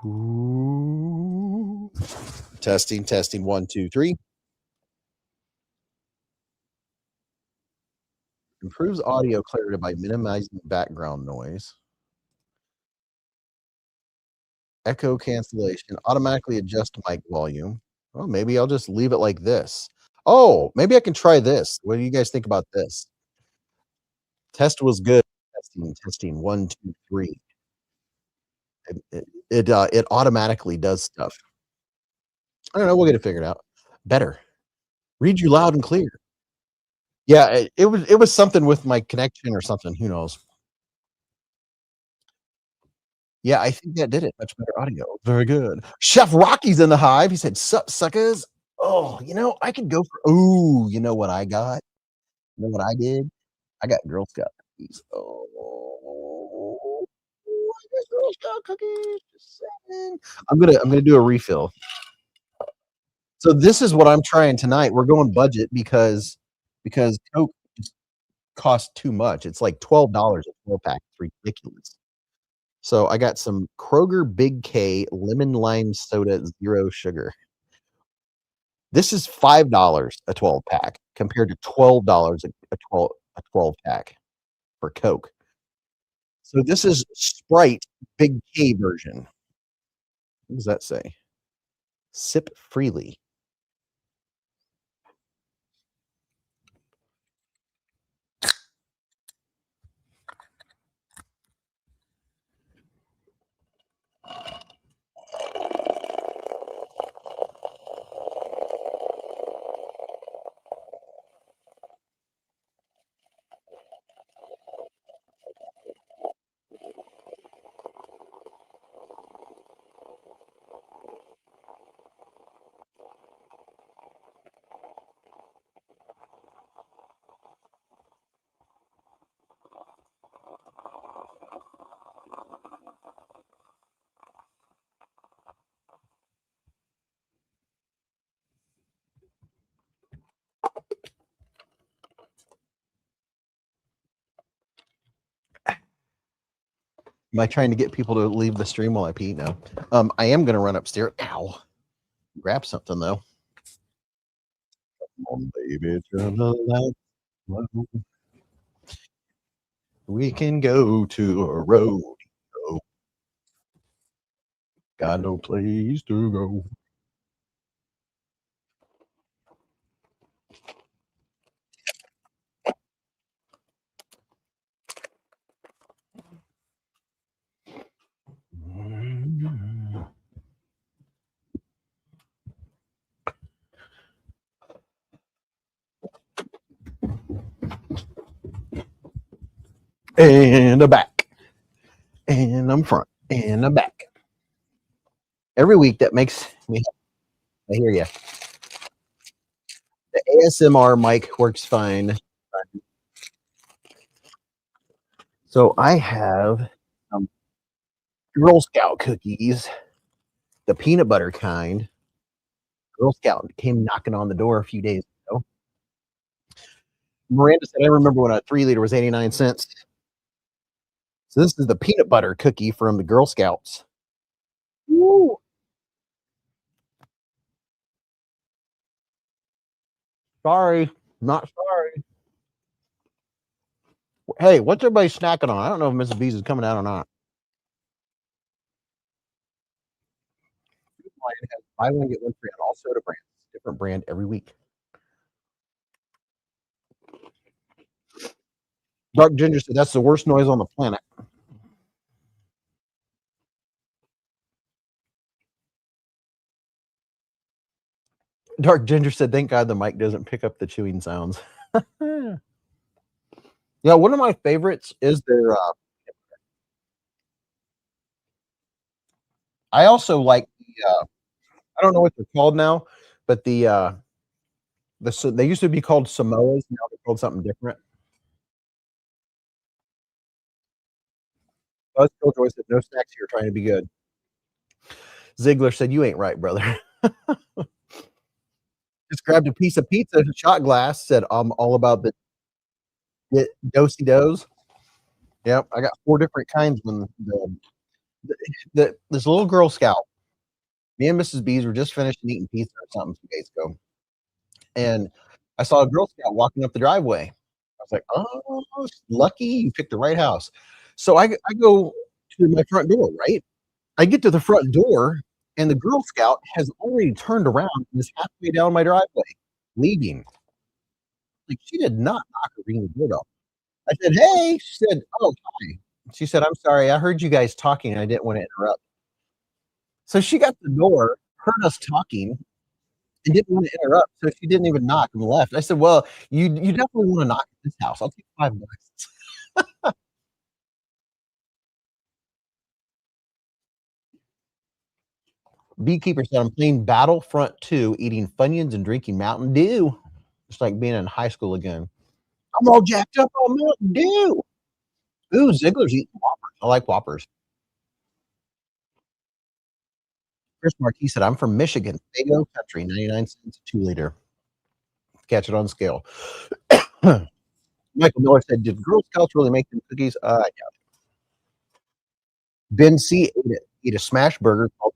Ooh. Testing, testing, 1, 2, 3. Improves audio clarity by minimizing background noise. Echo cancellation. Automatically adjust mic volume. Well, maybe I'll just leave it like this. Oh, maybe I can try this. What do you guys think about this? Test was good. Testing, testing, 1, 2, 3. It automatically does stuff. I don't know. We'll get it figured out. Better. Read you loud and clear. Yeah, it was something with my connection or something. Who knows? Yeah, I think that did it. Much better audio. Very good. Chef Rocky's in the hive. He said, "Sup, suckers." Oh, I could go for. Ooh, you know what I got? You know what I did? I got Girl Scout cookies. Oh, I got Girl Scout cookies. Just saying. I'm gonna do a refill. So this is what I'm trying tonight. We're going budget because Coke just costs too much. It's like $12 a 12 pack. It's ridiculous. So I got some Kroger Big K lemon lime soda, zero sugar. This is $5 a 12 pack compared to $12 a 12 pack for Coke. So this is Sprite Big K version. What does that say? Sip freely. Am I trying to get people to leave the stream while I pee? No. I am going to run upstairs. Ow. Grab something, though. Come on, baby. Turn the lights low. We can go to a rodeo. Got no place to go. And a back. And I'm front. And a back. Every week that makes me. I hear you. The ASMR mic works fine. So I have some Girl Scout cookies, the peanut butter kind. Girl Scout came knocking on the door a few days ago. Miranda said, I remember when a 3-liter was 89 cents. So this is the peanut butter cookie from the Girl Scouts. Woo. Sorry, not sorry. Hey, what's everybody snacking on? I don't know if Mrs. Beez is coming out or not. Buy one, get one free on all soda brands. Different brand every week. Dark Ginger said that's the worst noise on the planet. Dark Ginger said, thank God the mic doesn't pick up the chewing sounds. Yeah, one of my favorites is their I also like the I don't know what they're called now, but the they used to be called Samoas, now they're called something different. Buzz Killjoy said no snacks here, trying to be good. Ziegler said you ain't right, brother. Just grabbed a piece of pizza, shot glass, said I'm all about the dosey dos. Yep, I got 4 different kinds when this little Girl Scout. Me and Mrs. Beez were just finishing eating pizza or something 2 days ago. And I saw a Girl Scout walking up the driveway. I was like, oh, lucky you picked the right house. So I go to my front door, right? I get to the front door, and the Girl Scout has already turned around and is halfway down my driveway, leaving. Like, she did not knock or ring the doorbell. I said, hey. She said, oh, hi. She said, I'm sorry. I heard you guys talking, and I didn't want to interrupt. So she got the door, heard us talking, and didn't want to interrupt. So she didn't even knock and left. I said, well, you definitely want to knock at this house. I'll take $5. Beekeeper said, I'm playing Battlefront 2, eating Funyuns and drinking Mountain Dew. It's like being in high school again. I'm all jacked up on Mountain Dew. Ooh, Ziegler's eating Whoppers. I like Whoppers. Chris Marquis said, I'm from Michigan. Fago Country, 99 cents a 2-liter. Catch it on scale. Michael Miller said, did Girl Scouts really make them cookies? I doubt it. Ben C. ate a smash burger called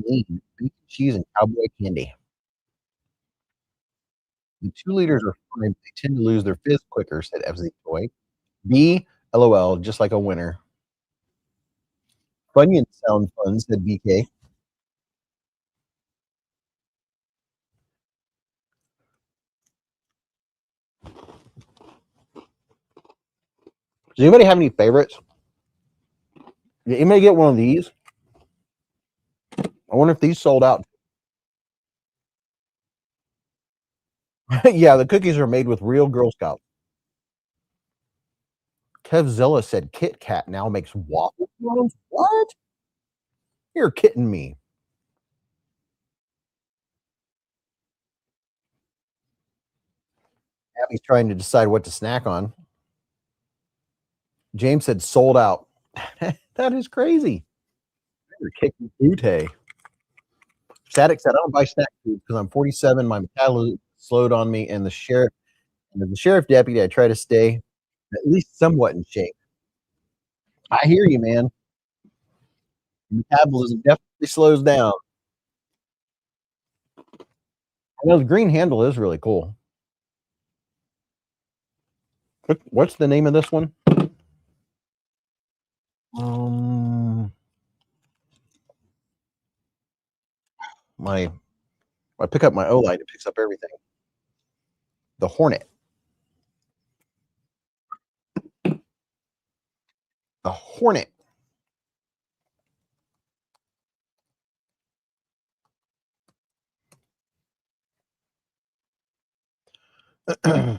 Jolene, bacon, cheese, and cowboy candy. The 2 liters are fine, but they tend to lose their fizz quicker, said FZ Toy. B, LOL, just like a winner. Funyuns sound fun, said BK. Does anybody have any favorites? Did anybody get one of these? I wonder if these sold out. Yeah, the cookies are made with real Girl Scouts. Kevzilla said Kit Kat now makes waffle cones. What? You're kidding me. Abby's trying to decide what to snack on. James said sold out. That is crazy. You're kicking Butte. Static said, I don't buy snack food because I'm 47. My metabolism slowed on me, and as the sheriff deputy, I try to stay at least somewhat in shape. I hear you, man. Metabolism definitely slows down. I know the green handle is really cool. What's the name of this one? I pick up my Olight, it picks up everything. The Hornet. The Hornet. So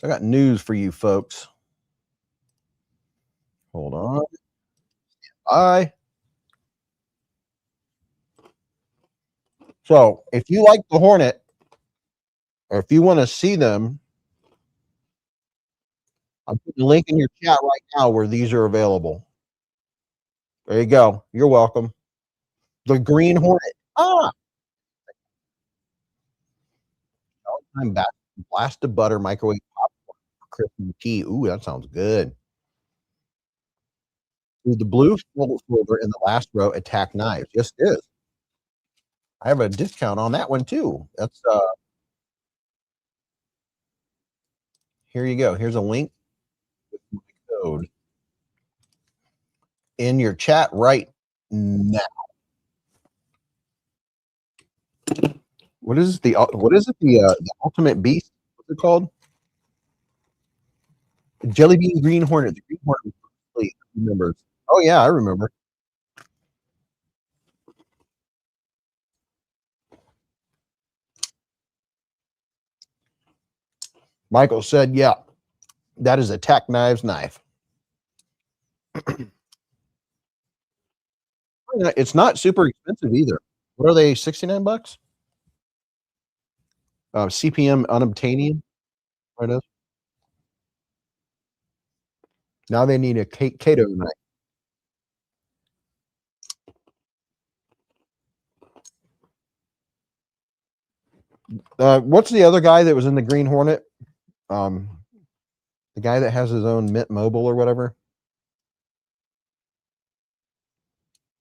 I got news for you folks. Hold on. Bye. So if you like the Hornet, or if you want to see them, I'll put the link in your chat right now where these are available. There you go. You're welcome. The Green Hornet. I'm back. Blast of butter, microwave popcorn, crispy tea. Ooh, that sounds good. Ooh, the blue folder in the last row at Tac Knives. Yes, it is. I have a discount on that one too. That's here you go. Here's a link with my code in your chat right now. What is it? The ultimate beast? What's it called? Jelly bean green hornet. The green hornet. Remembers. Oh yeah, I remember. Michael said, "Yeah, that is a Tac Knives knife." It's not super expensive either. What are they? $69? CPM unobtainium. What it is? Now they need a Kato knife. What's the other guy that was in the Green Hornet? The guy that has his own Mint Mobile or whatever.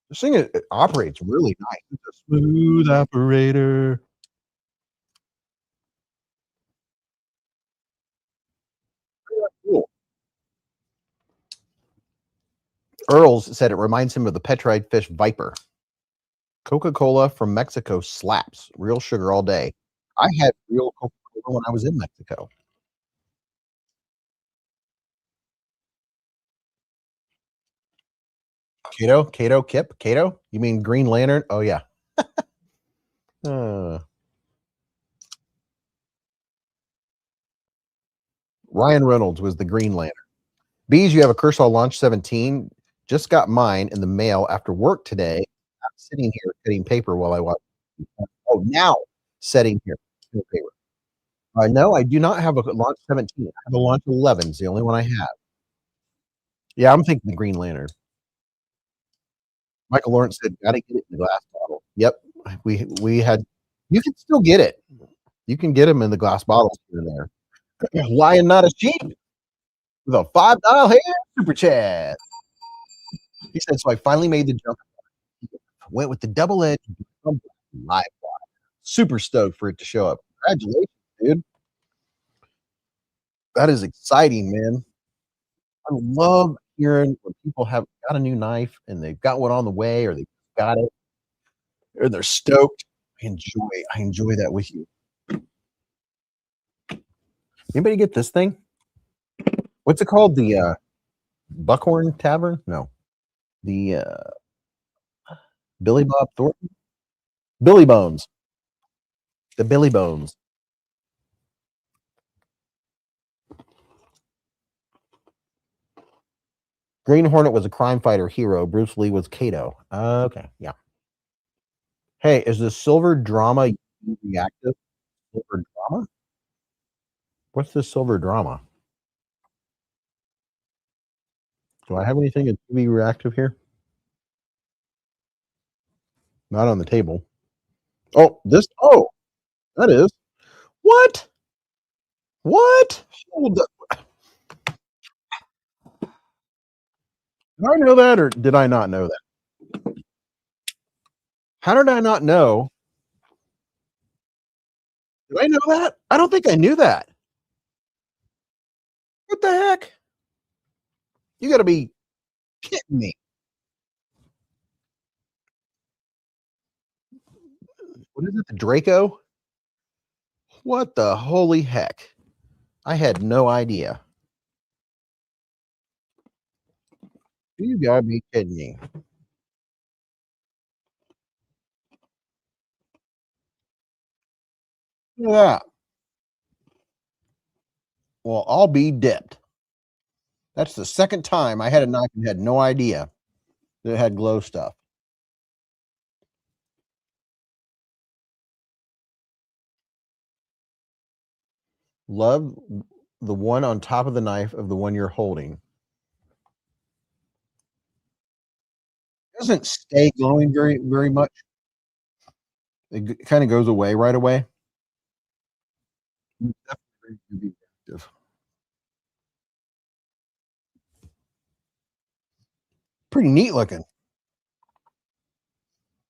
This thing it operates really nice. It's a smooth operator. Cool. Earls said it reminds him of the petrified fish Viper. Coca-Cola from Mexico slaps. Real sugar all day. I had real Coca-Cola when I was in Mexico. Kato? You mean Green Lantern? Oh, yeah. Ryan Reynolds was the Green Lantern. Beez, you have a Kershaw Launch 17. Just got mine in the mail after work today. I'm sitting here cutting paper while I watch. Oh, now sitting here cutting paper. No, I do not have a Launch 17. I have a Launch 11. It's the only one I have. Yeah, I'm thinking the Green Lantern. Michael Lawrence said, "Got to get it in the glass bottle." Yep, we had. You can still get it. You can get them in the glass bottles here and there. Lion not a sheep with a $5 hair super chat. He said, "So I finally made the jump. Went with the double edged live wire. Super stoked for it to show up. Congratulations, dude. That is exciting, man. I love hearing when people have got a new knife and they've got one on the way or they got it or they're stoked. I enjoy that with you. Anybody get this thing? What's it called? The Buckhorn Tavern? No. The Billy Bob Thornton? Billy Bones. The Billy Bones. Green Hornet was a crime fighter hero. Bruce Lee was Kato. Okay, yeah. Hey, is the silver drama reactive? Silver drama? What's the silver drama? Do I have anything in UV reactive here? Not on the table. Oh, this. Oh, that is. What? What? Hold up. Did I know that, or did I not know that? How did I not know? Did I know that? I don't think I knew that. What the heck? You got to be kidding me. What is it? The Draco? What the holy heck? I had no idea. You gotta be kidding me. Look at that. Well, I'll be dipped. That's the second time I had a knife and had no idea that it had glow stuff. Love the one on top of the knife of the one you're holding. It doesn't stay glowing very much. It kind of goes away right away. Definitely be active. Pretty neat looking.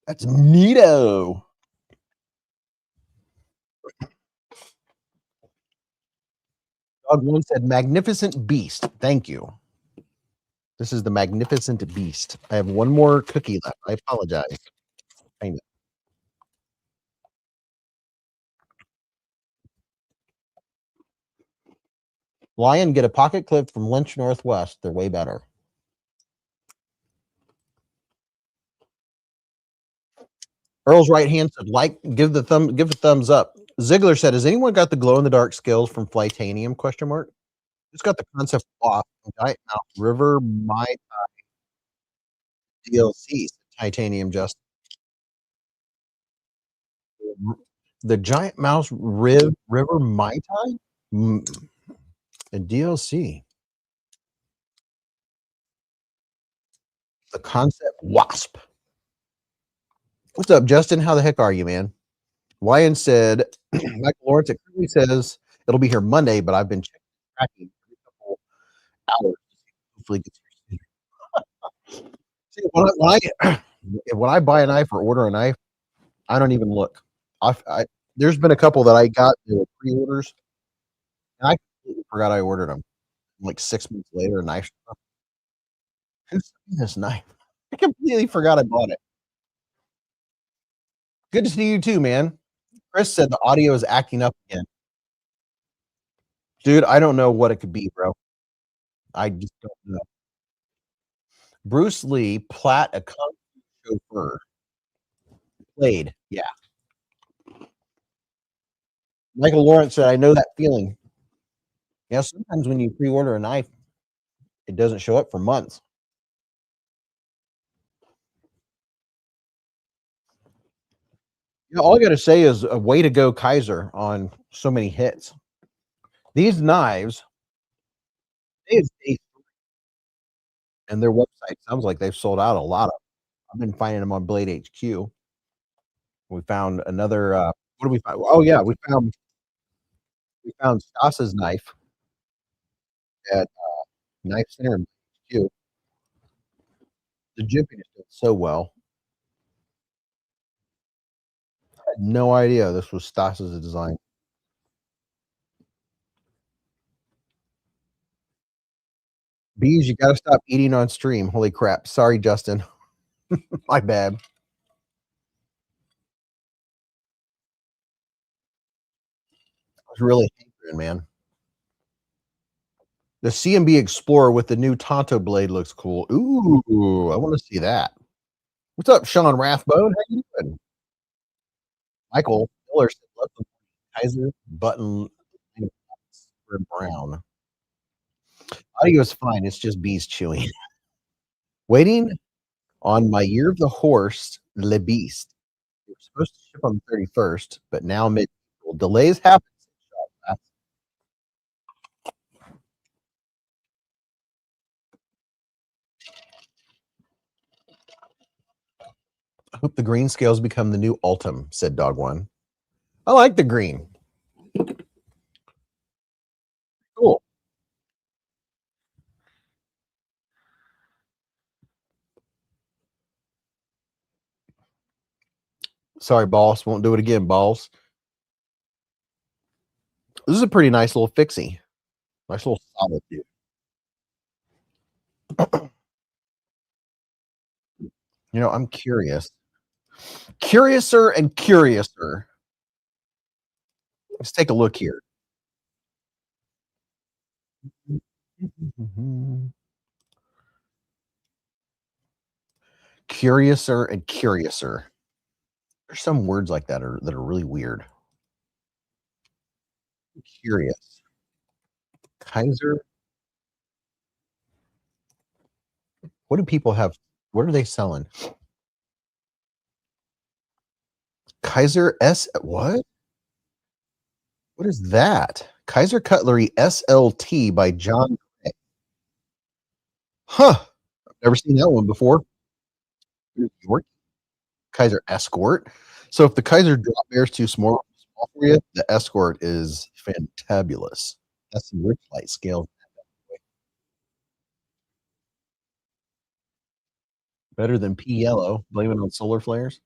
That's neato. Dog one said, "Magnificent beast." Thank you. This is the magnificent beast. I have one more cookie left. I apologize. I know. Lion, get a pocket clip from Lynch Northwest. They're way better. Earl's right hand said, give a thumbs up. Ziegler said, has anyone got the glow in the dark skills from Flightanium? Question mark. It's got the concept off Giant Mouth River My DLC Titanium just the Giant Mouse River Mai Tai and DLC. The concept wasp. What's up, Justin? How the heck are you, man? Ryan said, Michael Lawrence, it currently says it'll be here Monday, but I've been checking tracking every couple hours. Hopefully it gets here soon. See, when I buy a knife or order a knife, I don't even look. There's been a couple that I got pre-orders, and I completely forgot I ordered them. Like 6 months later, a knife. Who sent me this knife? I completely forgot I bought it. Good to see you too, man. Chris said the audio is acting up again. Dude, I don't know what it could be, bro. I just don't know. Bruce Lee, Platt, a kung fu chauffeur. Played, yeah. Michael Lawrence said, I know that feeling. Yeah, sometimes when you pre-order a knife, it doesn't show up for months. You know, all I got to say is a way to go, Kaiser, on so many hits. These knives, and their website sounds like they've sold out a lot of. I've been finding them on Blade HQ. We found another. What did we find? Oh yeah, we found Stasa's knife at Knife Center in HQ. The jimping is doing so well. I had no idea this was Stasa's design. Beez, you got to stop eating on stream. Holy crap! Sorry, Justin. My bad. I was really hankering, man. The CMB Explorer with the new Tonto blade looks cool. Ooh, I want to see that. What's up, Sean Rathbone? How you doing? Michael Miller said, "Love the Kaiser button for brown." Audio is fine. It's just bees chewing. Waiting on my year of the horse, Le Beast. It was supposed to ship on the 31st, but now mid delays happen. I hope the green scales become the new Ultim, said Dog One. I like the green. Cool. Sorry, boss. Won't do it again, boss. This is a pretty nice little fixie. Nice little solid, dude. You know, I'm curious. Curiouser and curiouser. Let's take a look here. Curiouser and curiouser. There's some words like that are really weird. Curious. Kaiser. What do people have? What are they selling? Kaiser S. What? What is that? Kaiser Cutlery SLT by John. Huh. I've never seen that one before. Kaiser Escort. So if the Kaiser drop bear is too small for you, the Escort is fantabulous. That's some rich light scale. Better than P yellow. Blame it on solar flares.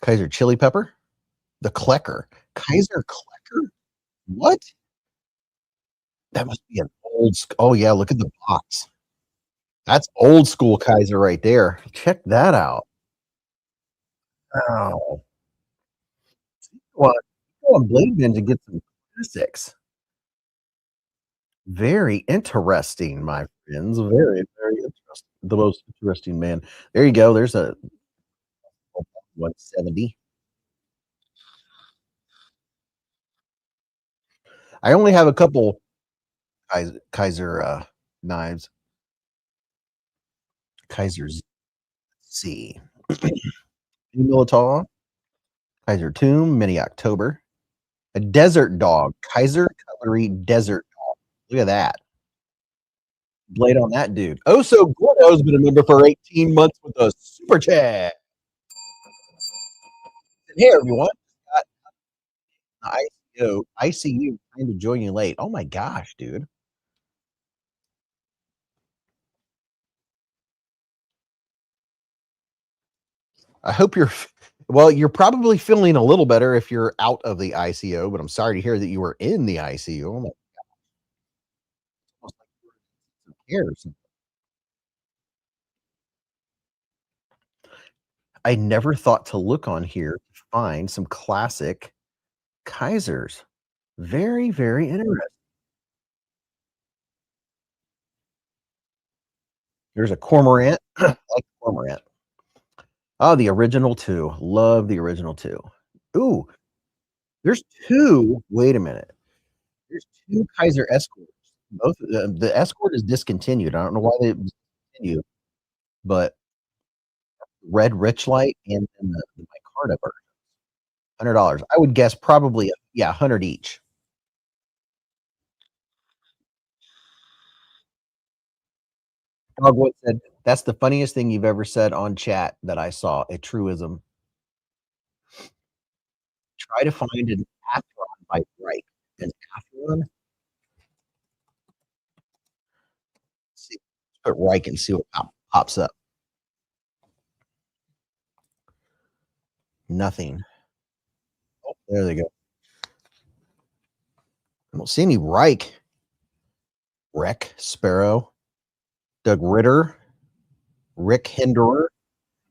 Kaiser chili pepper. The Klecker. Kaiser Klecker? What? That must be an old. Oh yeah, look at the box. That's old school Kaiser right there. Check that out. Wow. Well, go on Blade Bin to get some classics. Very interesting, my friends. Very, very interesting. The most interesting man. There you go. There's a 170. I only have a couple Kaiser knives. Kaiser's C. Militar. Kaiser Tomb, Mini October. A desert dog. Kaiser Cutlery Desert Dog. Look at that. Blade on that dude. Oh, so Gordo's been a member for 18 months with a super chat. Hey, everyone. ICU kind of joining you late. Oh my gosh, dude. I hope you're well, you're probably feeling a little better if you're out of the ICU, but I'm sorry to hear that you were in the ICU. Oh my gosh. I never thought to look on here to find some classic Kaisers. Very, very interesting. There's a cormorant. I like cormorant. Oh, the original two. Love the original two. Ooh, there's two. Wait a minute. There's two Kaiser Escorts. Both the Escort is discontinued. I don't know why they discontinued, but red rich light and then the micarta version. $100. I would guess probably yeah, 100 each. Dogwood said that's the funniest thing you've ever said on chat that I saw. A truism. Try to find an Atheron by Bright. An Atheron? See, put Reich and see what pops up. Nothing. Oh, there they go. I don't see any Reich. Wreck, Sparrow, Doug Ritter, Rick Hinderer.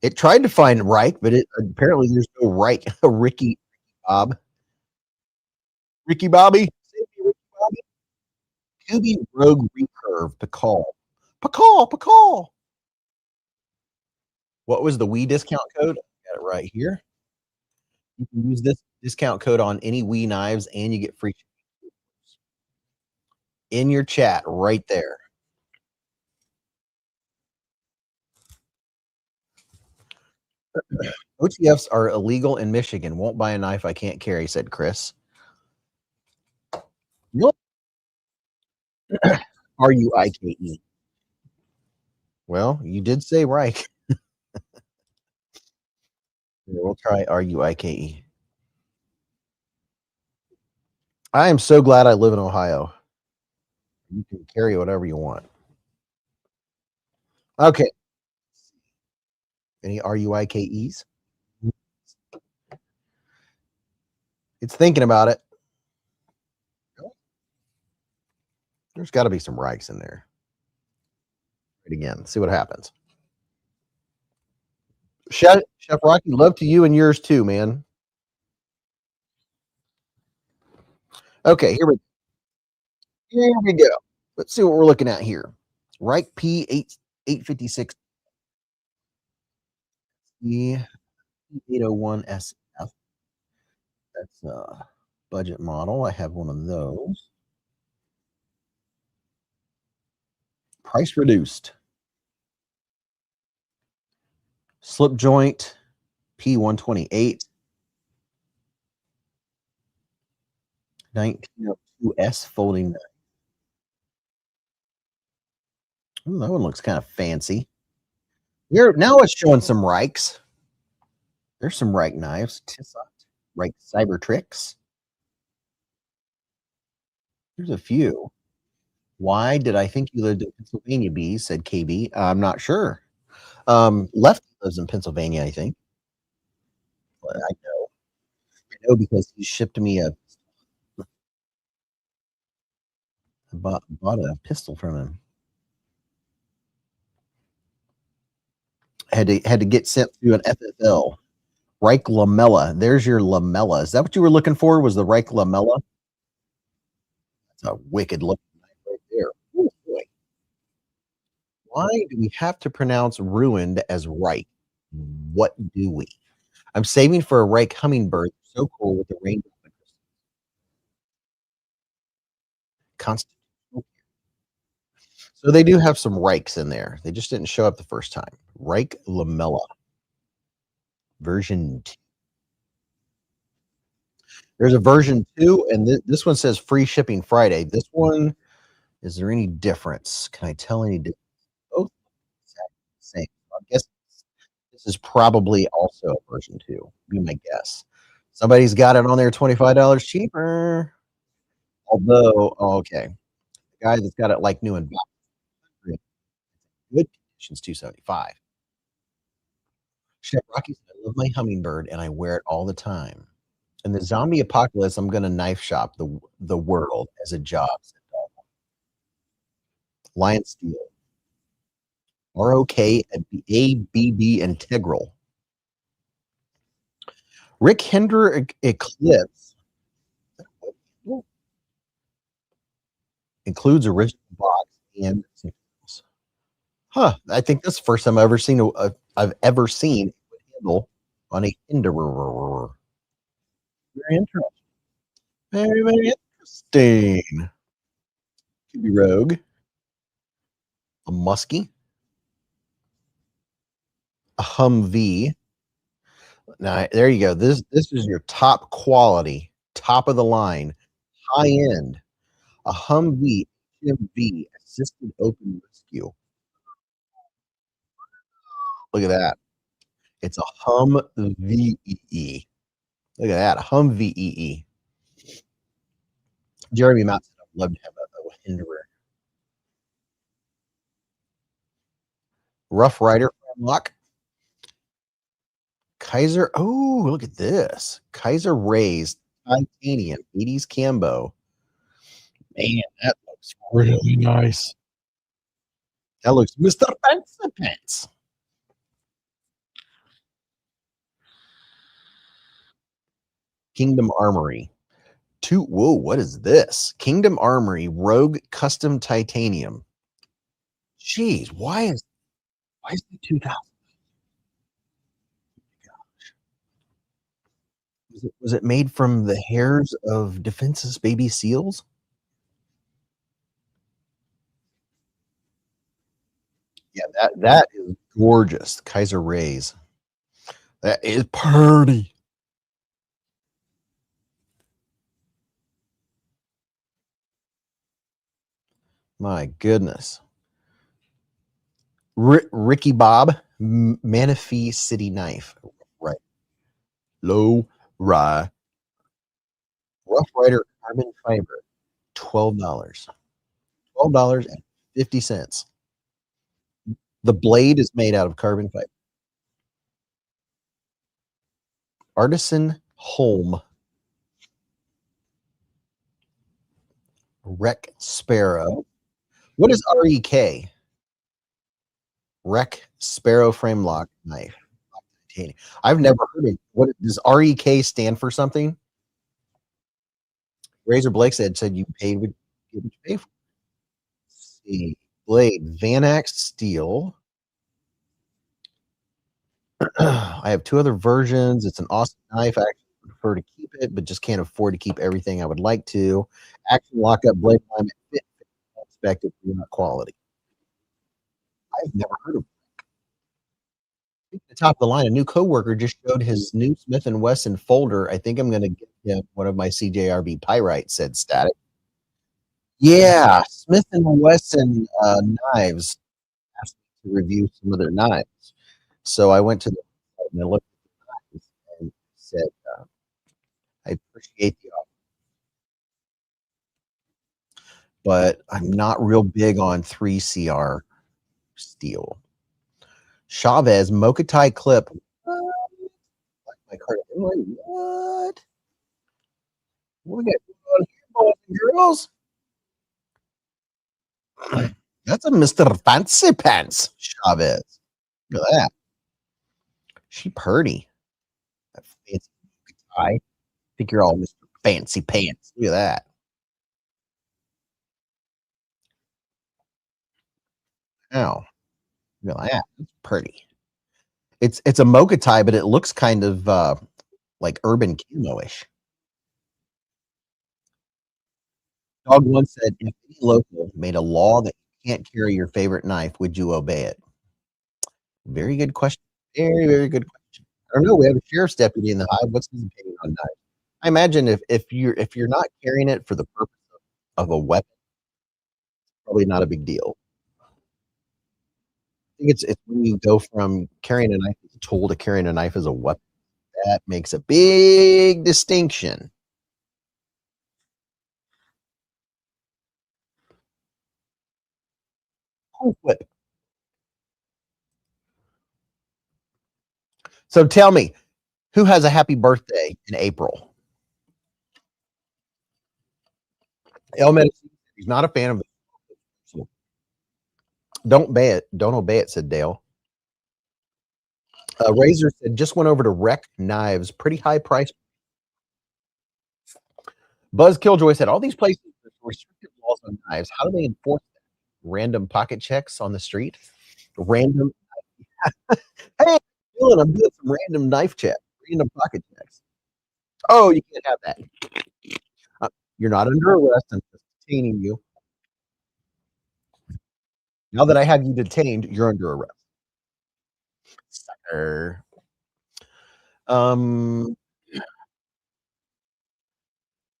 It tried to find Reich, but it apparently there's no Reich. Ricky Bob. Ricky Bobby. Ricky Bobby. Kubi Rogue Recurve. Pakal. Pakal. Pakal. What was the Wii discount code? Got it right here. You can use this discount code on any Wii knives and you get free in your chat right there. OTFs are illegal in Michigan. Won't buy a knife I can't carry, said Chris. Really? R-U-I-K-E. Well, you did say right. We'll try R-U-I-K-E. I am so glad I live in Ohio. You can carry whatever you want. Okay. Any R-U-I-K-Es? It's thinking about it. There's got to be some Reichs in there. Right again. See what happens. Chef Rocky, love to you and yours too, man. Okay, here we go. Let's see what we're looking at here. Reich P856 E801 SF. That's a budget model. I have one of those. Price reduced. Slip joint P128. 1902S folding knife. Ooh, that one looks kind of fancy. Here now it's showing some Reichs. There's some Reich knives. Tissot, Reich Cyber Tricks. There's a few. Why did I think you lived in Pennsylvania, Beez? Said KB. I'm not sure. Lefty lives in Pennsylvania, I think. But I know because he shipped me I bought a pistol from him. Had to get sent through an FFL. Reich Lamella. There's your Lamella. Is that what you were looking for? Was the Reich Lamella? That's a wicked looking knife right there. Ooh, boy. Why do we have to pronounce ruined as Reich? What do we? I'm saving for a Reich hummingbird. So cool with the rainbow. Constitutional. So they do have some Reichs in there. They just didn't show up the first time. Reich Lamella. Version 2. There's a version 2, and this one says free shipping Friday. This one, is there any difference? Can I tell any difference? Both exactly the same. I guess this is probably also a version 2, be my guess. Somebody's got it on there $25 cheaper. Although, okay. The guy that's got it like new and good conditions, $275. Chef Rocky said, I love my hummingbird and I wear it all the time. In the zombie apocalypse, I'm going to knife shop the world as a job. Lion Steel. ROK ABB Integral. Rick Hender Eclipse includes original box and huh. I think that's the first time I've ever seen a handle on a Hinderer. Very interesting. Very, very interesting. Could be Rogue. A Muskie. A Humvee. Now there you go. This is your top quality, top of the line, high end. A Humvee HMV assisted open rescue. Look at that. It's a Humvee. Look at that. A Humvee. Jeremy Mott said, I'd love to have a Hinderer. Rough Rider lock. Kaiser. Oh, look at this. Kaiser raised titanium 80s Cambo. Man, that looks really nice. That looks Mr. Fancy Pants. Kingdom Armory. Whoa, what is this? Kingdom Armory Rogue Custom Titanium. Jeez, why is it 2000? Was it made from the hairs of defenseless baby seals? Yeah, that is gorgeous. Kaiser Rays. That is pretty. My goodness. Ricky Bob Manistee City knife. Right. Low rye. Rough Rider carbon fiber. $12. $12.50. The blade is made out of carbon fiber. Artisan Holm. Rec Sparrow. What is REK? Rec Sparrow Frame Lock Knife. I've never heard of what does REK stand for something? Razor Blake said you paid what you pay for. Let's see. Blade, Vanax Steel. I have 2 other versions. It's an awesome knife. I actually prefer to keep it, but just can't afford to keep everything I would like to. Action lockup blade alignment fit expected quality. I've never heard of it. At the top of the line, a new coworker just showed his new Smith & Wesson folder. I think I'm going to get him one of my CJRB Pyrite, said Static. Yeah, Smith & Wesson knives asked me to review some of their knives. So I went to the website and I looked at the knives and said, I appreciate the offer, but I'm not real big on 3CR steel. Chavez Mokatai clip. My card. What? What we got going on here, boys and girls? That's a Mr. Fancy Pants, Chavez. Look at that. She purty. That fancy tie. I think you're all Mr. Fancy Pants. Look at that. Ow. Look at that. That's pretty. It's a mocha tie, but it looks kind of like urban camo-ish. Dog once said, if any local made a law that you can't carry your favorite knife, would you obey it? Very good question. Very, very good question. I don't know. We have a sheriff's deputy in the hive. What's his opinion on knives? I imagine if you're not carrying it for the purpose of a weapon, probably not a big deal. I think it's when you go from carrying a knife as a tool to carrying a knife as a weapon. That makes a big distinction. Cool whip. So tell me, who has a happy birthday in April? El Medicine, he's not a fan of it. Don't obey it. Don't obey it, said Dale. Razor said, just went over to Rec Knives. Pretty high price. Buzz Killjoy said, all these places with restrictive laws on knives, how do they enforce that? Random pocket checks on the street? Random. Hey, Dylan, I'm doing some random knife checks, random pocket checks. Oh, you can't have that. You're not under arrest. I'm just detaining you. Now that I have you detained, you're under arrest. Sucker.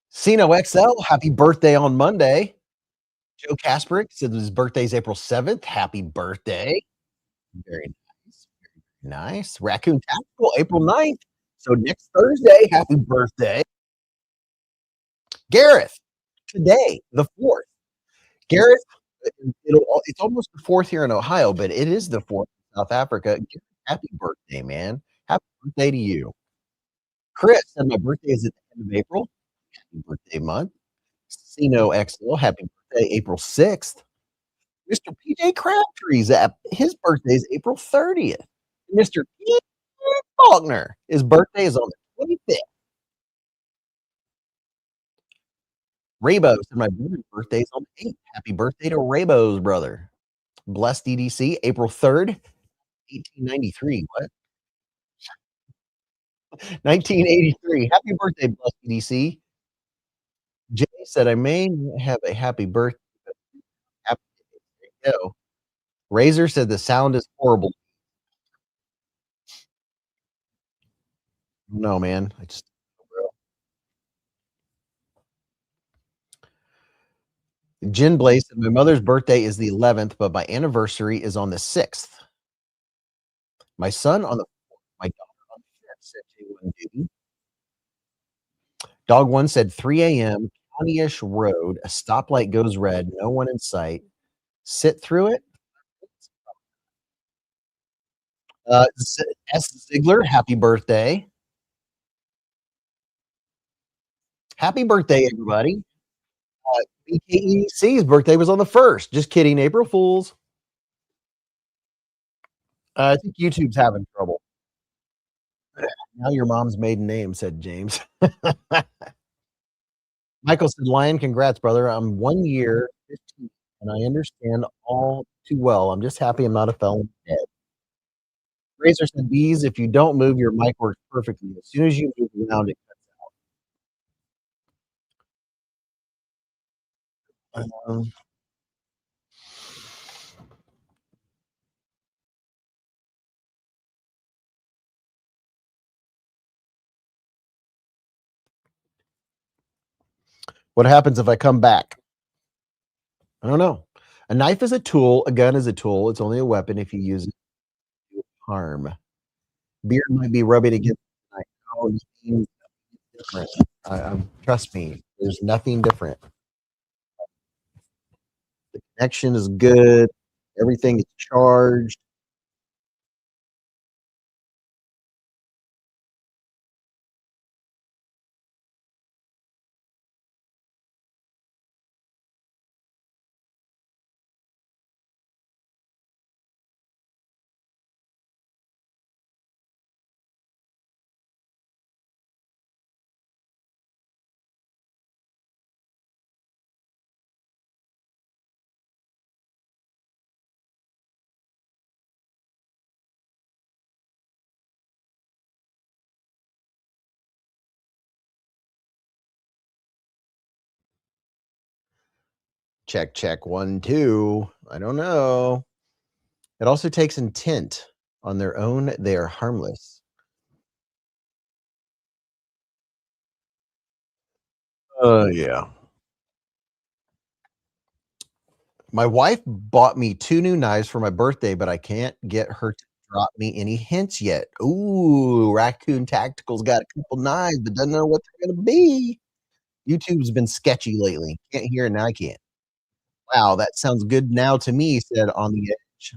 Sino XL, happy birthday on Monday. Joe Kasperick said his birthday's April 7th. Happy birthday. Very nice. Very nice. Raccoon Tactical, April 9th. So next Thursday, happy birthday. Gareth, today, the 4th. Gareth, it's almost the 4th here in Ohio, but it is the 4th in South Africa. Gareth, happy birthday, man. Happy birthday to you. Chris said my birthday is at the end of April. Happy birthday month. Sino XL, happy birthday, April 6th. Mr. PJ Crabtree's his birthday is April 30th. Mr. P. Faulkner, his birthday is on the 25th. Rabo said my brother's birthday is on the 8th. Happy birthday to Rabo's brother. Blessed DDC, April 3rd, 1893. What? 1983. Happy birthday, Blessed DDC. Jay said I may have a happy birthday. Happy birthday. There you go. Razor said the sound is horrible. No, man. I just Jen Blaze said my mother's birthday is the 11th, but my anniversary is on the 6th. My son on the 4th, my daughter on the 5th, said J1 Duty. Dog 1 said 3 a.m., County-ish road, a stoplight goes red, no one in sight. Sit through it. S. Ziegler, happy birthday. Happy birthday, everybody. BKEC's birthday was on the 1st. Just kidding. April Fools. I think YouTube's having trouble. Now your mom's maiden name, said James. Michael said, Lion, congrats, brother. I'm 1 year, 15, and I understand all too well. I'm just happy I'm not a felon dead. Razor said, Beez, if you don't move, your mic works perfectly. As soon as you move around, it cuts out. What happens if I come back? I don't know. A knife is a tool. A gun is a tool. It's only a weapon if you use it to harm. Beard might be rubbing against the knife. Oh, nothing different. Trust me, there's nothing different. The connection is good. Everything is charged. Check, check. 1, 2. I don't know. It also takes intent. On their own, they are harmless. Yeah. My wife bought me 2 new knives for my birthday, but I can't get her to drop me any hints yet. Ooh, Raccoon Tactical's got a couple knives, but doesn't know what they're gonna be. YouTube's been sketchy lately. Can't hear it, now I can't. Wow, that sounds good now to me, said On the Edge.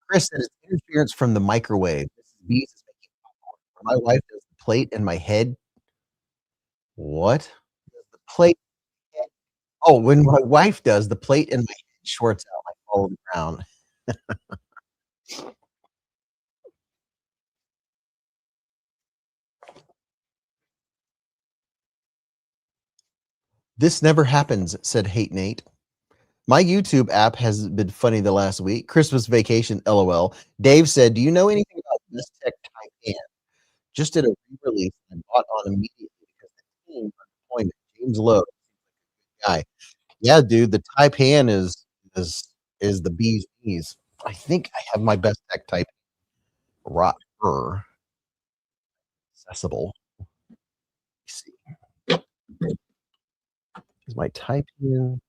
Chris said it's interference from the microwave. This is Beez is making popcorn. My wife does the plate in my head. What? Does the plate Oh, when my wife does, the plate in my head shorts out, I fall to the ground. This never happens, said Hate Nate. My YouTube app has been funny the last week. Christmas vacation, LOL. Dave said, do you know anything about this tech type pan? Just did a re-release and bought on immediately because the team on deployment, James Lowe, guy. Yeah, dude, the type pan is the bee's knees. I think I have my best tech type rock fur accessible. Let's see. Is my type pan?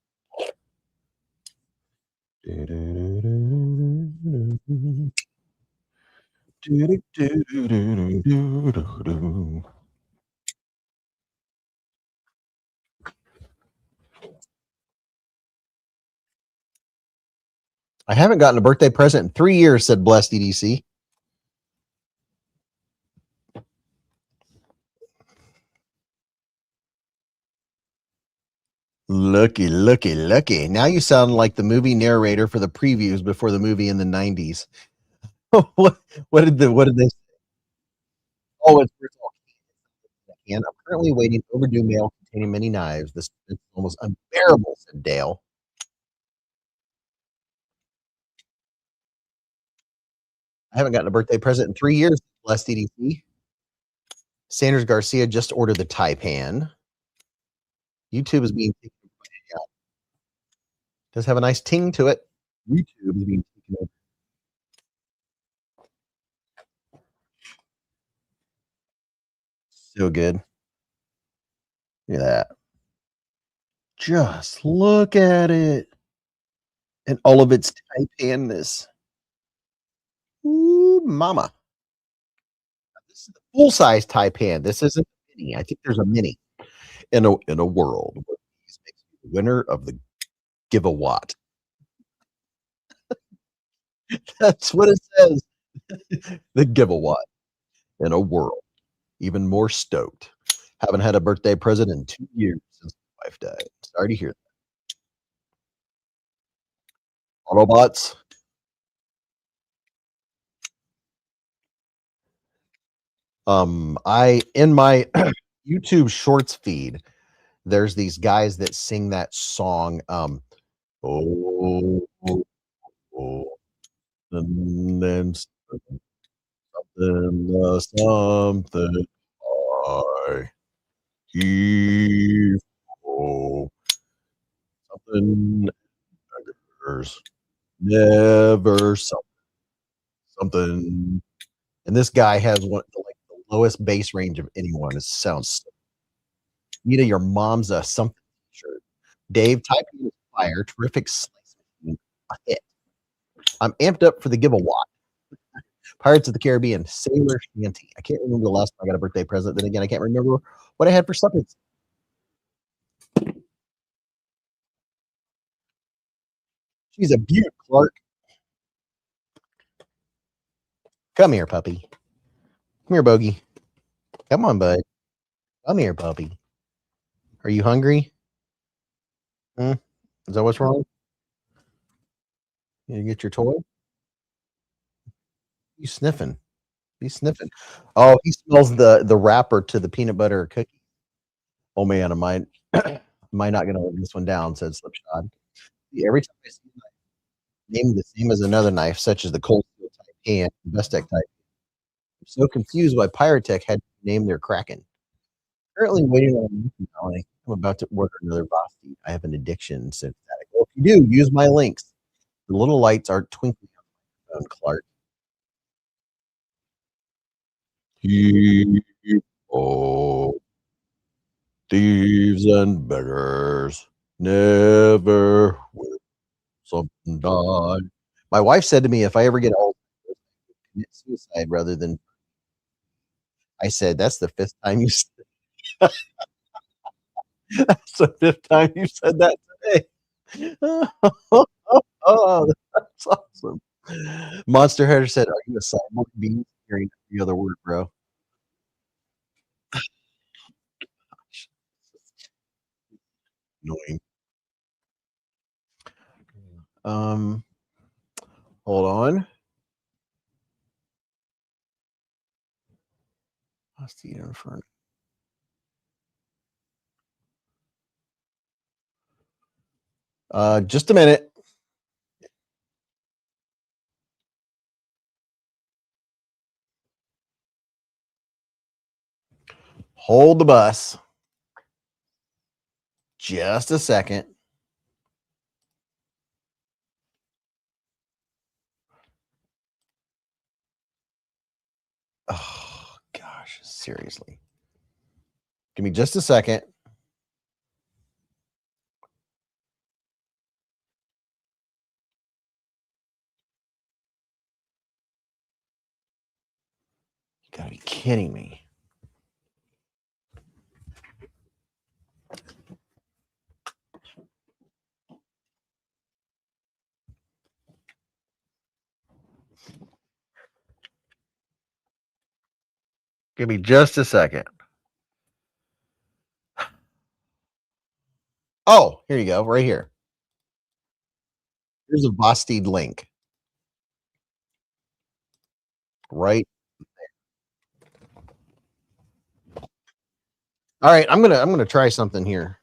I haven't gotten a birthday present in 3 years, said Blessed EDC. Looky, looky, looky. Now you sound like the movie narrator for the previews before the movie in the 90s. what did they say? Oh, it's and I'm currently waiting overdue mail containing many knives. This is almost unbearable, said Dale. I haven't gotten a birthday present in 3 years, Blessed EDC. Sanders Garcia just ordered the Taipan. YouTube is being taken over. Does have a nice ting to it. YouTube is being taken over. So good. Look at that. Just look at it. And all of its Taipanness. Ooh, mama. This is the full-size Taipan. This isn't a mini. I think there's a mini. In a world where Beez makes you the winner of the give a watt. That's what it says. The give a watt in a world. Even more stoked. Haven't had a birthday present in 2 years since my wife died. Sorry to hear that. Autobots. I in my YouTube Shorts feed, there's these guys that sing that song. Oh, oh, oh, and then something, something. I heave, oh, something. There's never something. And this guy has one like the lowest bass range of anyone. It sounds Nita, your mom's a something shirt. Dave, typing is fire. Terrific slice machine. A hit. I'm amped up for the give a watt. Pirates of the Caribbean, Sailor Shanty. I can't remember the last time I got a birthday present. Then again, I can't remember what I had for supper. She's a beaut, Clark. Come here, puppy. Come here, Bogey. Come on, bud. Come here, puppy. Are you hungry? Hmm? Is that what's wrong? You get your toy? You sniffing? He's sniffing. Oh, he smells the wrapper to the peanut butter cookie. Oh man, am I not going to live this one down? Said Slipshod. Every time I see a knife named the same as another knife, such as the Cold Steel type and Vastid type, I'm so confused why Pyrotech had to name their Kraken. Currently waiting on a I'm about to order another Vastid. I have an addiction synthetic. Well, if you do, use my links. The little lights are twinkling on Clark. Oh, thieves and beggars never will something die. My wife said to me, if I ever get old, commit suicide rather than. I said, that's the fifth time you said that's the fifth time you said that today. Oh, that's awesome. Monster Hatter said, are you a cyborg being hearing every other word, bro? Annoying. Um, hold on. I'll see you in front. Just a minute. Hold the bus. Just a second. Oh gosh, seriously. Give me just a second. You gotta be kidding me. Give me just a second. Oh, here you go, right here. Here's a Vastid link. Right. All right, I'm gonna try something here.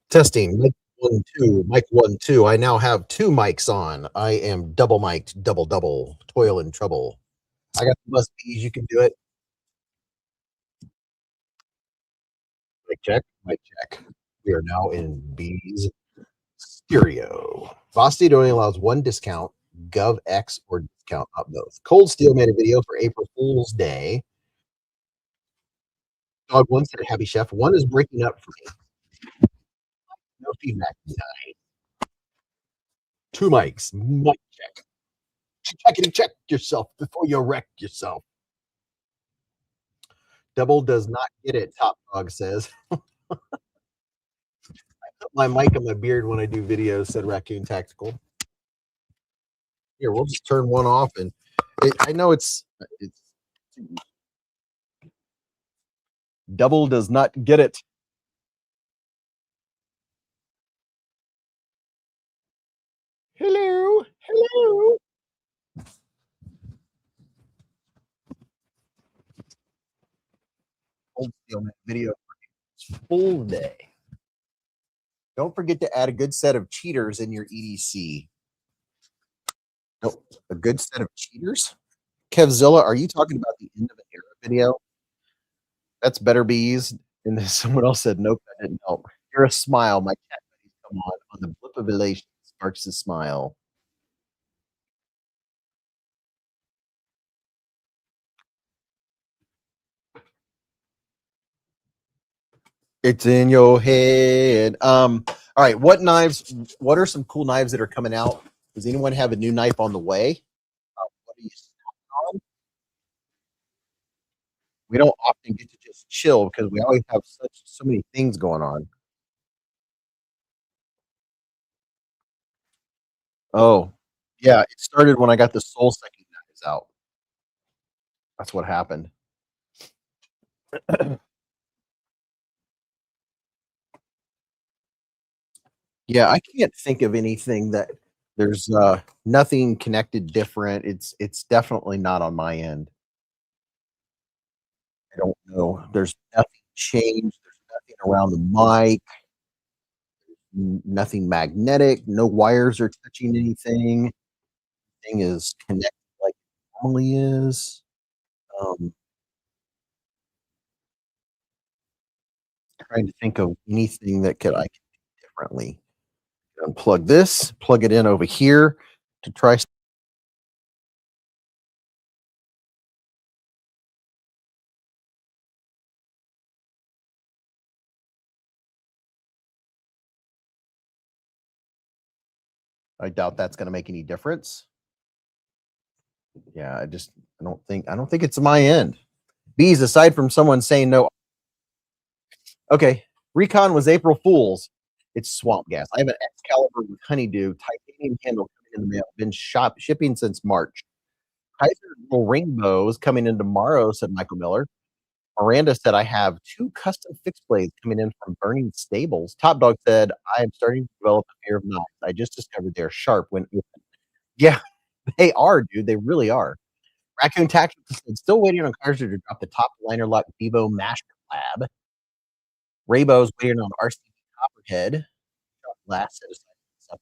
Testing. Mic 1, 2. Mic 1, 2. I now have 2 mics on. I am double mic'd, double. Toil and trouble. I got the bus Beez. You can do it. Mic check. Mic check. We are now in Beez stereo. Vastid only allows one discount, GovX or discount, not both. Cold Steel made a video for April Fool's Day. Dog one said, happy chef. One is breaking up for me. No feedback. 9. 2 mics. Mic check. Check yourself before you wreck yourself. Double does not get it, Top Dog says. I put my mic on my beard when I do videos, said Raccoon Tactical. Here, we'll just turn one off and I know it's double does not get it. Hello, hello. Old Steel Man video full day. Don't forget to add a good set of cheaters in your EDC. Nope, a good set of cheaters. Kevzilla, are you talking about the end of an era video? That's better Beez. And then someone else said, nope, that didn't help. You're a smile. My cat buddies come on the blip of elation sparks a smile. It's in your head. All right, what knives? What are some cool knives that are coming out? Does anyone have a new knife on the way? What are you on? We don't often get to just chill because we always have so many things going on. Oh, yeah, it started when I got the soul sucking knives out. That's what happened. Yeah, I can't think of anything that there's nothing connected different. It's definitely not on my end. I don't know. There's nothing changed. There's nothing around the mic. Nothing magnetic. No wires are touching anything. Thing is connected like it normally is. Um, trying to think of anything that could I could do differently. Unplug this, plug it in over here to try. I doubt that's going to make any difference. Yeah, I don't think it's my end. Bees, aside from someone saying no. Okay, Recon was April Fools. It's swamp gas. I have an Excalibur with honeydew titanium handle coming in the mail. Been shipping since March. Kaiser little rainbows coming in tomorrow, said Michael Miller. Miranda said, I have two custom fixed blades coming in from Burning Stables. Top Dog said, I am starting to develop a fear of knives. I just discovered they're sharp when open. Yeah, they are, dude. They really are. Raccoon Tactics said, still waiting on Kaiser to drop the top liner lock Vivo Master Lab. Raybo's waiting on RCB Copperhead. Last set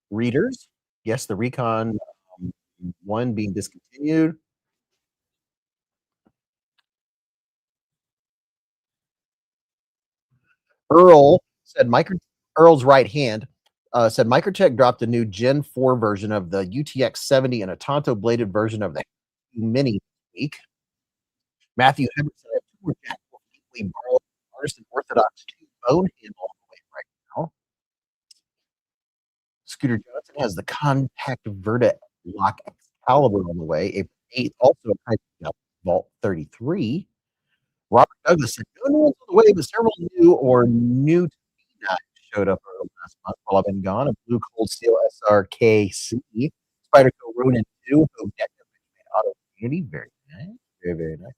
readers. Yes, the Recon one being discontinued. Earl said Earl's right hand said Microtech dropped a new Gen 4 version of the UTX 70 and a Tonto bladed version of the Mini this week. Matthew Hibbert said, I have two more Jackal deeply borrowed Artisan Orthodox 2 bone handle on the way right now. Scooter Johnson has the Contact Verta Lock Excalibur on the way. April 8th, also a kind of Vault 33. Robert Douglas said, no new ones on the way, but several new or new to me knives showed up early last month while I've been gone. A blue cold steel SRKC, Spyderco Ronin 2, Auto Community. Very nice. Very, very nice.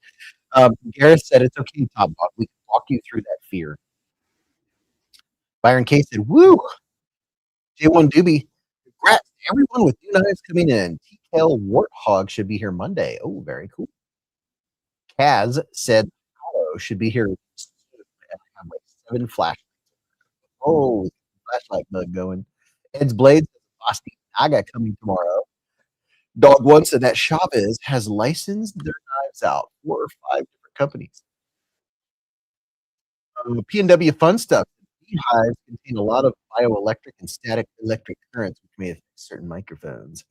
Gareth said, it's okay, Top Bob. We can walk you through that fear. Byron K said, woo. J1 Doobie, congrats to everyone with new knives coming in. TKL Warthog should be here Monday. Oh, very cool. Kaz said, Milo should be here soon. And I have like 7 flashlights. Oh, flashlight bug going. Ed's Blades, Vastid Naga coming tomorrow. Dog One said that Chavez has licensed their knives out 4 or 5 different companies. P&W Fun Stuff. Hives contain a lot of bioelectric and static electric currents, which may affect certain microphones.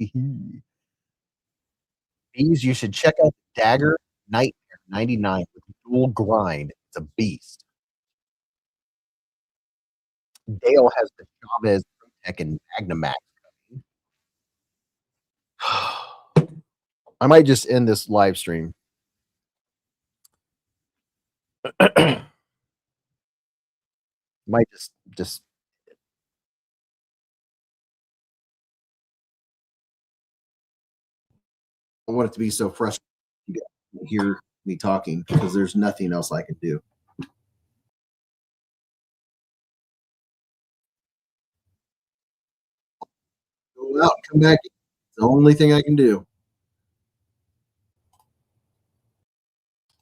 Beez, you should check out the Dagger Nightmare 99 with dual grind. It's a beast. Dale has the Chavez Protec and Magnamax. I might just end this live stream. Might just I want it to be so frustrating. You guys can hear me talking because there's nothing else I can do. Go out and come back. It's the only thing I can do.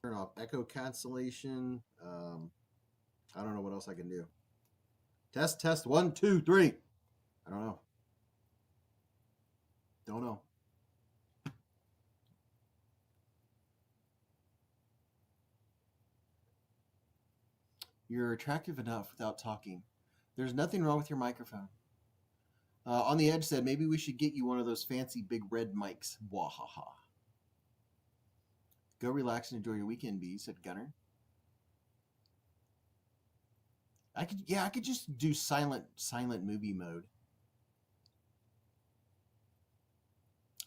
Turn off echo cancellation. I don't know what else I can do. Test 1, 2, 3. I don't know. Don't know. You're attractive enough without talking. There's nothing wrong with your microphone. On the Edge said, maybe we should get you one of those fancy big red mics. Wahaha. Go relax and enjoy your weekend, Beez, said Gunner. I could just do silent movie mode.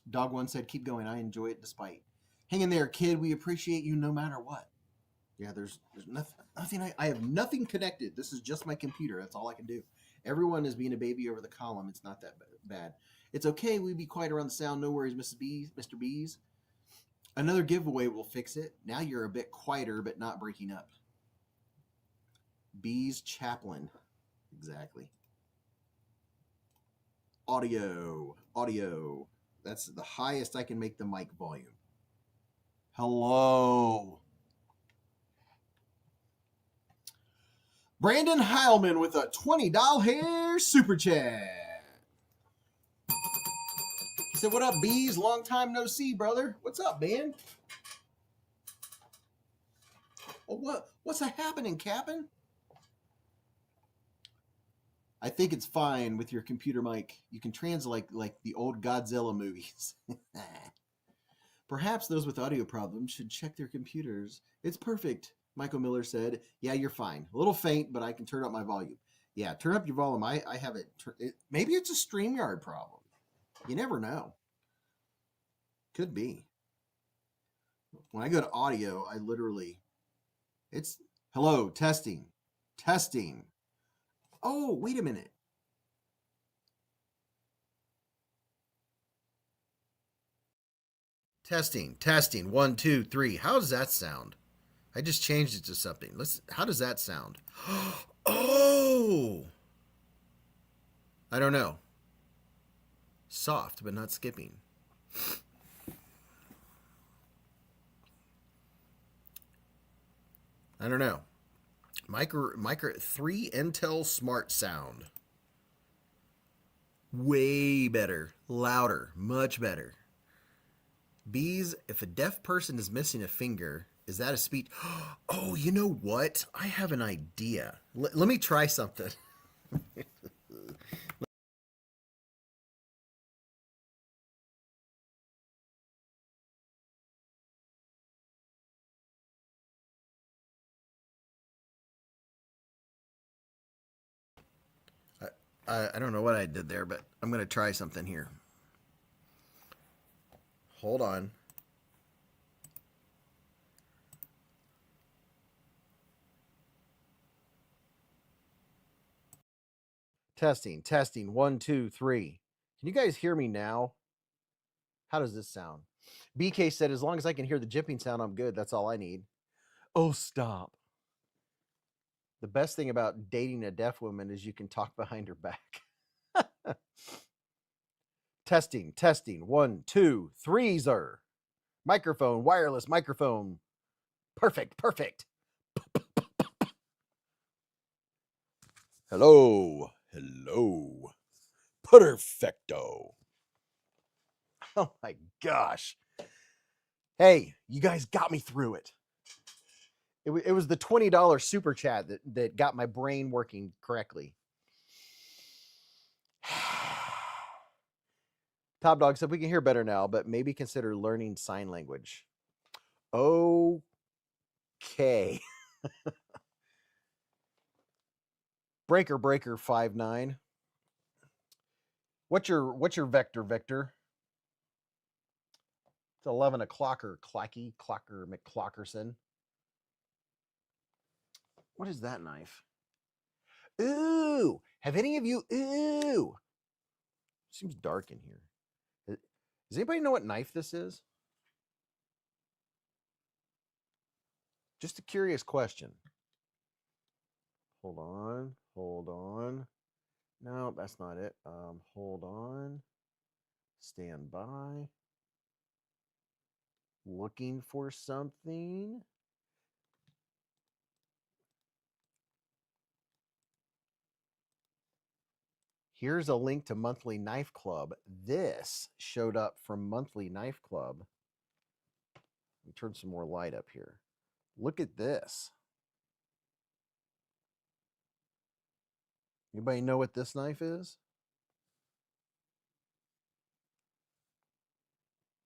Dog One said, keep going. I enjoy it despite. Hang in there, kid. We appreciate you no matter what. Yeah, there's nothing. I have nothing connected. This is just my computer. That's all I can do. Everyone is being a baby over the column. It's not that bad. It's okay. We be quiet around the sound. No worries, Mrs. Beez, Mr. Beez. Another giveaway will fix it. Now you're a bit quieter, but not breaking up. Beez Chaplain. Exactly. Audio. That's the highest I can make the mic volume. Hello. Brandon Heilman with a $20 hair super chat. He said, what up, Beez? Long time no see, brother. What's up, man? Oh, what's happening, Captain? I think it's fine with your computer mic. You can translate like the old Godzilla movies. Perhaps those with audio problems should check their computers. It's perfect, Michael Miller said. Yeah, you're fine. A little faint, but I can turn up my volume. Yeah, turn up your volume. I have it. Maybe it's a StreamYard problem. You never know. Could be. When I go to audio, I literally, it's hello, testing. Oh, wait a minute. Testing. 1, 2, 3. How does that sound? I just changed it to something. How does that sound? Oh! I don't know. Soft, but not skipping. I don't know. Micro 3 Intel Smart Sound. Way better. Louder. Much better. Beez, if a deaf person is missing a finger, is that a speech? Oh, you know what? I have an idea. Let me try something. I don't know what I did there, but I'm going to try something here. Hold on. Testing. 1, 2, 3. Can you guys hear me now? How does this sound? BK said, as long as I can hear the jipping sound, I'm good. That's all I need. Oh, stop. The best thing about dating a deaf woman is you can talk behind her back. Testing. 1, 2, 3, sir. Microphone, wireless microphone. Perfect. Hello. Perfecto. Oh my gosh. Hey, you guys got me through it. It was the $20 super chat that got my brain working correctly. Top Dog said we can hear better now, but maybe consider learning sign language. Okay. Breaker 59. What's your vector, Victor? It's 11 o'clocker, Clocker McClockerson. What is that knife? Ooh, have any of you? Ooh, seems dark in here. Does anybody know what knife this is? Just a curious question. Hold on. Hold on. No, that's not it. Hold on. Stand by. Looking for something. Here's a link to Monthly Knife Club. This showed up from Monthly Knife Club. Let me turn some more light up here. Look at this. Anybody know what this knife is?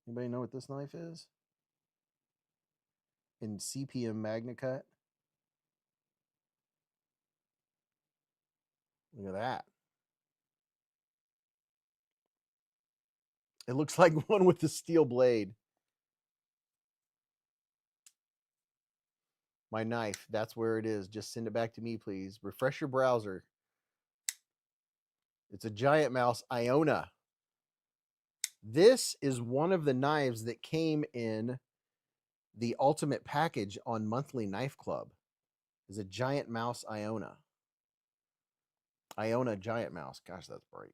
Anybody know what this knife is? In CPM Magna Cut. Look at that. It looks like one with the steel blade. My knife, that's where it is. Just send it back to me, please. Refresh your browser. It's a Giant Mouse Iona. This is one of the knives that came in the ultimate package on Monthly Knife Club. Is a Giant Mouse Iona. Iona Giant Mouse. Gosh, that's bright.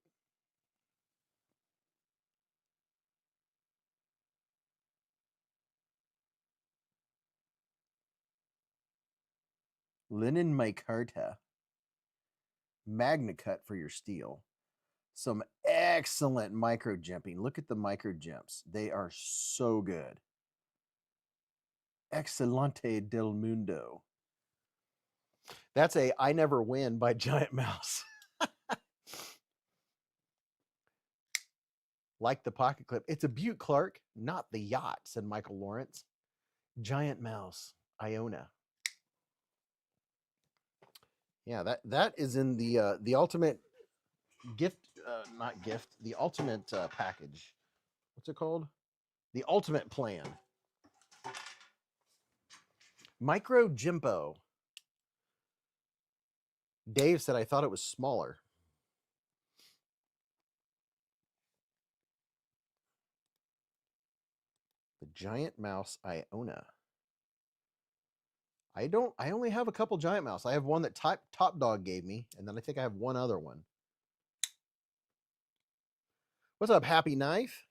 Linen micarta. Magna Cut for your steel. Some excellent micro jimping. Look at the micro jimps. They are so good. Excelente del mundo. That's a I Never Win by Giant Mouse. Like the pocket clip. It's a Butte Clark, not the yacht, said Michael Lawrence. Giant Mouse, Iona. Yeah, that is in the ultimate gift, not gift, the ultimate package. What's it called? The ultimate plan. Micro Jimpo. Dave said I thought it was smaller. The Giant Mouse Iona. I only have a couple Giant Mouse. I have one that Top Dog gave me, and then I think I have one other one. What's up, Happy Knife?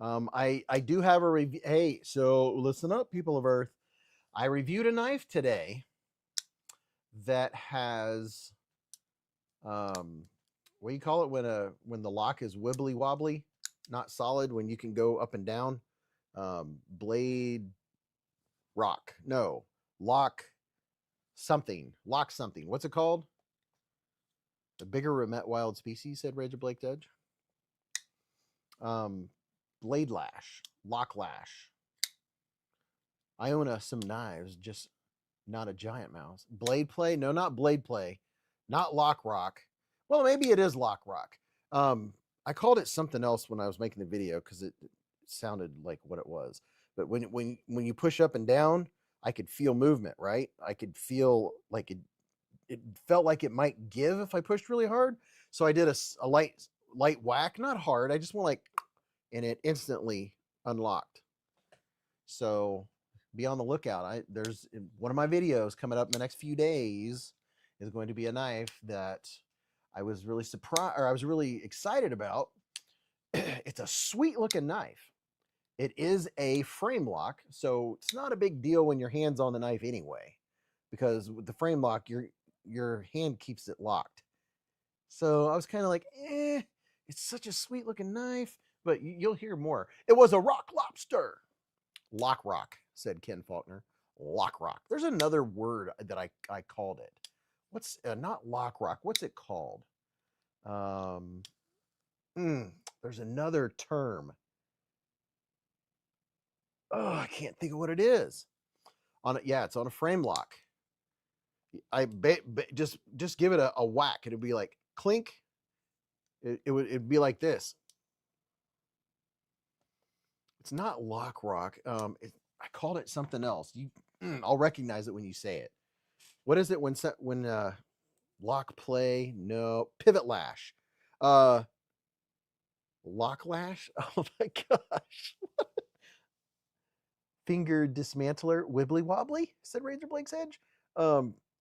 I do have a review. Hey, so listen up, people of Earth. I reviewed a knife today that has what do you call it when the lock is wibbly wobbly, not solid, when you can go up and down. Blade rock. No, lock something. Lock something. What's it called? The bigger Remet wild species, said Reggie Blake Dudge. Blade lash, lock lash. I own some knives, just not a Giant Mouse. Blade play? No, not blade play. Not lock rock. Well, maybe it is lock rock. I called it something else when I was making the video because it sounded like what it was. But when you push up and down, I could feel movement, right? I could feel like it felt like it might give if I pushed really hard. So I did a light whack, not hard. I just went like, and it instantly unlocked. So be on the lookout. There's one of my videos coming up in the next few days is going to be a knife that I was really surprised, or I was really excited about. It's a sweet looking knife. It is a frame lock, so it's not a big deal when your hand's on the knife anyway, because with the frame lock, your hand keeps it locked. So I was kind of like, it's such a sweet looking knife, but you'll hear more. It was a rock lobster. Lock rock, said Ken Faulkner. Lock rock. There's another word that I called it. What's not lock rock? What's it called? There's another term. Oh, I can't think of what it is. It's on a frame lock. Just give it a whack. It'd be like clink. It'd be like this. It's not lock rock. I called it something else. I'll recognize it when you say it. What is it when lock play? No, pivot lash. Lock lash? Oh my gosh. Finger dismantler wibbly wobbly, said Razor Blake's Edge.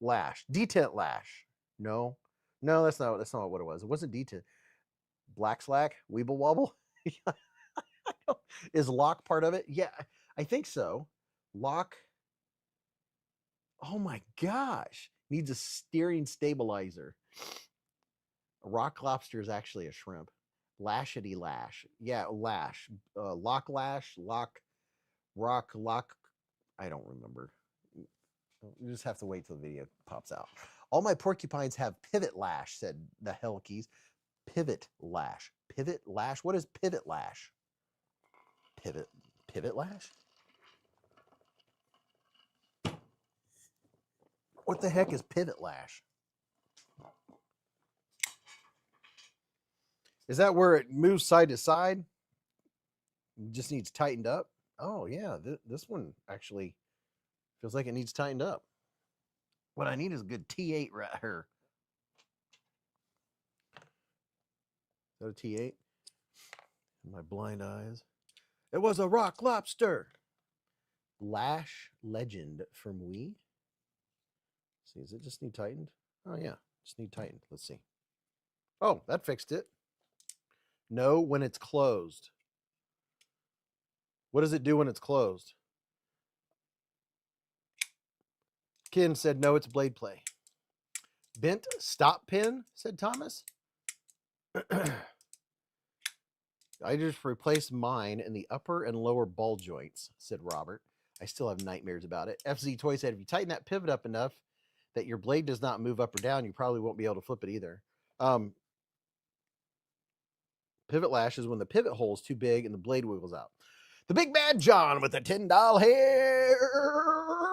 Lash. Detent lash. No. No, that's not what it was. It wasn't detent. Black slack, weeble wobble. Is lock part of it? Yeah, I think so. Lock. Oh my gosh. Needs a steering stabilizer. A rock lobster is actually a shrimp. Lashity lash. Yeah, lash. Lock lash, lock, rock, lock. I don't remember. You just have to wait till the video pops out. All my porcupines have pivot lash, said the Hellkeys. Pivot lash. Pivot lash? What is pivot lash? Pivot lash? What the heck is pivot lash? Is that where it moves side to side? It just needs tightened up? Oh, yeah. This one actually feels like it needs tightened up. What I need is a good T8 right here. Is that a T8? My blind eyes. It was a rock lobster. Lash Legend from Wii. See, does it just need tightened? Oh, yeah. Just need tightened. Let's see. Oh, that fixed it. No, when it's closed. What does it do when it's closed? Ken said, no, it's blade play. Bent stop pin, said Thomas. I just replaced mine in the upper and lower ball joints, said Robert. I still have nightmares about it. FZ Toy said, if you tighten that pivot up enough that your blade does not move up or down, you probably won't be able to flip it either. Pivot lash is when the pivot hole is too big and the blade wiggles out. The Big Bad John with a $10 hair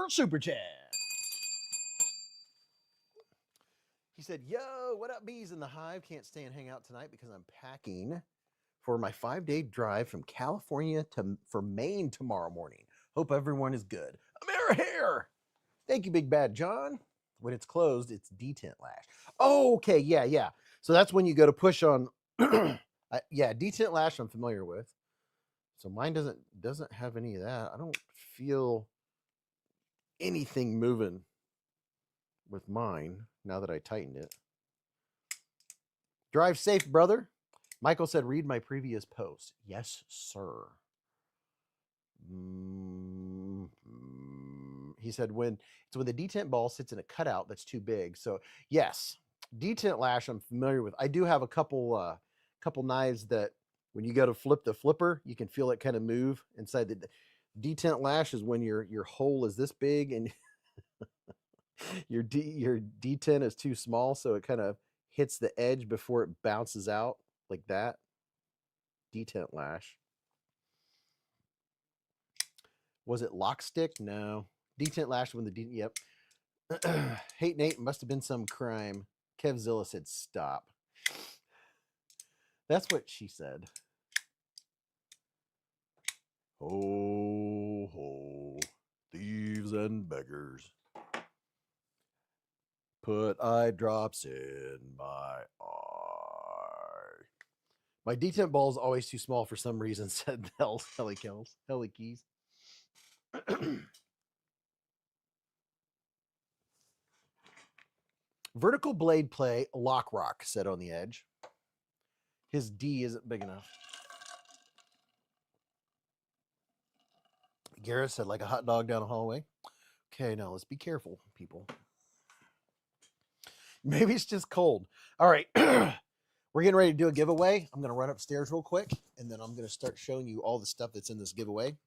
super chat. He said, yo, what up, Beez in the Hive? Can't stay and hang out tonight because I'm packing for my 5-day drive from California for Maine tomorrow morning. Hope everyone is good. Amara Hair. Thank you, Big Bad John. When it's closed, it's detent lash. Oh, okay. Yeah. So that's when you go to push on. Yeah, detent lash I'm familiar with. So mine doesn't have any of that. I don't feel anything moving with mine now that I tightened it. Drive safe, brother. Michael said, read my previous post. Yes, sir. He said, when the detent ball sits in a cutout that's too big. So yes, detent lash I'm familiar with. I do have a couple knives that when you go to flip the flipper, you can feel it kind of move inside. The detent lash is when your hole is this big and your detent is too small, so it kind of hits the edge before it bounces out like that. Detent lash. Was it lock stick? No. Detent lash when the yep. Hate Nate, must have been some crime. Kevzilla said stop. That's what she said. Ho, ho, thieves and beggars. Put eye drops in my eye. My detent ball is always too small for some reason, said Helly Keys. Vertical blade play, lock rock, said on the edge. His D isn't big enough. Garrett said, like a hot dog down a hallway. Okay, now let's be careful, people. Maybe it's just cold. All right. We're getting ready to do a giveaway. I'm going to run upstairs real quick, and then I'm going to start showing you all the stuff that's in this giveaway.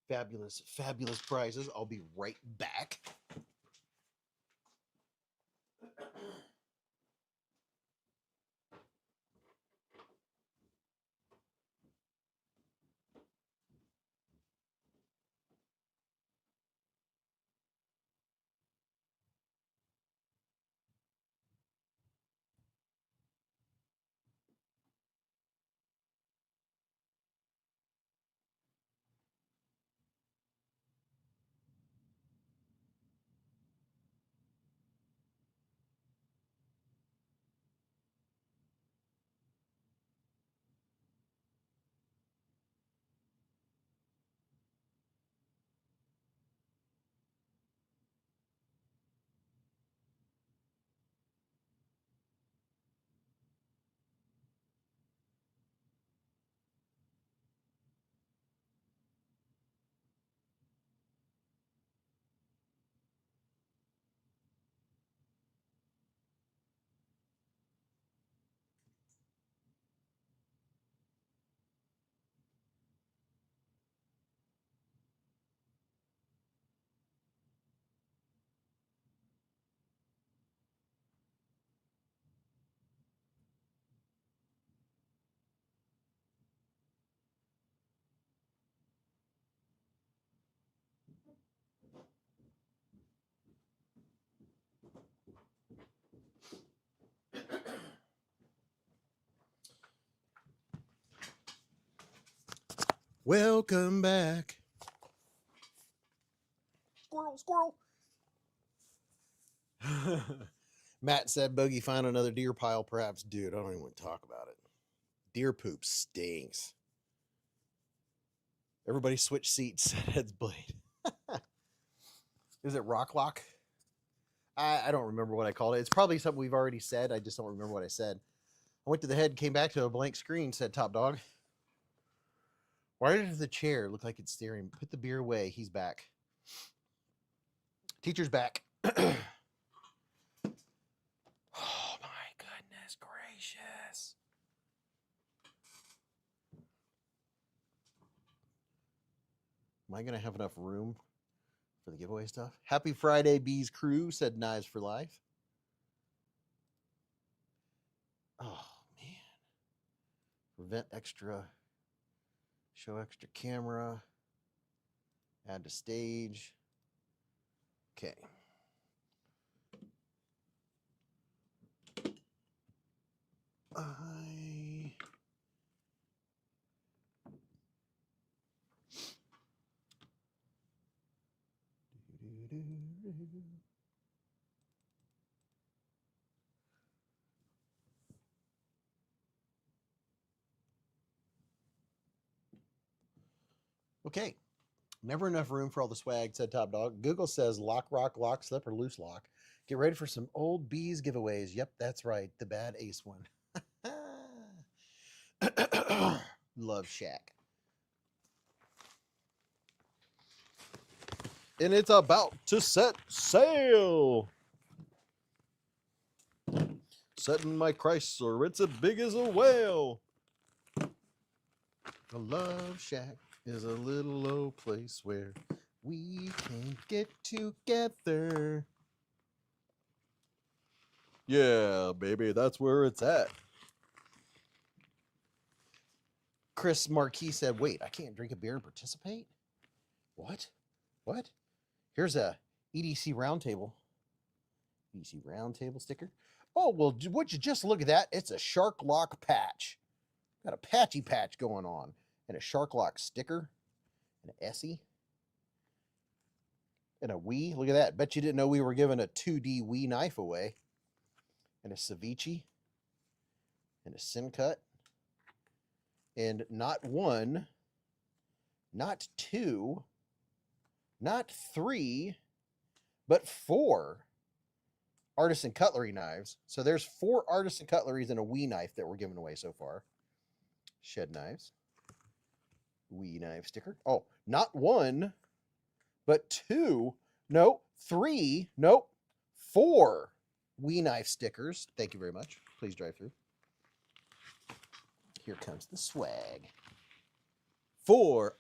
Fabulous, fabulous prizes. I'll be right back. Welcome back. Squirrel, squirrel. Matt said, Bogey, find another deer pile, perhaps. Dude, I don't even want to talk about it. Deer poop stinks. Everybody switch seats. Heads blade. Is it rock lock? I don't remember what I called it. It's probably something we've already said. I just don't remember what I said. I went to the head, came back to a blank screen, said Top Dog. Why does the chair look like it's staring? Put the beer away. He's back. Teacher's back. Oh my goodness gracious. Am I going to have enough room for the giveaway stuff? Happy Friday, Beez crew, said Knives for Life. Oh, man. Prevent extra. Show extra camera. Add to stage. Okay. Okay. Never enough room for all the swag, said Top Dog. Google says lock, rock, lock, slip, or loose lock. Get ready for some old Beez giveaways. Yep, that's right. The bad ace one. Love Shack. And it's about to set sail. Setting my Chrysler. It's as big as a whale. The Love Shack is a little old place where we can get together. Yeah, baby, that's where it's at. Chris Marquis said, wait, I can't drink a beer and participate? What? What? Here's a EDC Roundtable. EDC Roundtable sticker. Oh, well, would you just look at that? It's a Shark Lock patch. Got a patchy patch going on. And a Shark Lock sticker. And an Essie. And a Wii. Look at that. Bet you didn't know we were giving a 2D Wii knife away. And a Cevivi. And a Sin Cut. And not one, not two, not three, but 4 Artisan Cutlery knives. So there's 4 Artisan Cutleries and a Wii knife that we're giving away so far. Shed knives. Wii knife sticker. Oh, not 1, but 2. No, 3. Nope. 4 Wii knife stickers. Thank you very much. Please drive through. Here comes the swag. 4.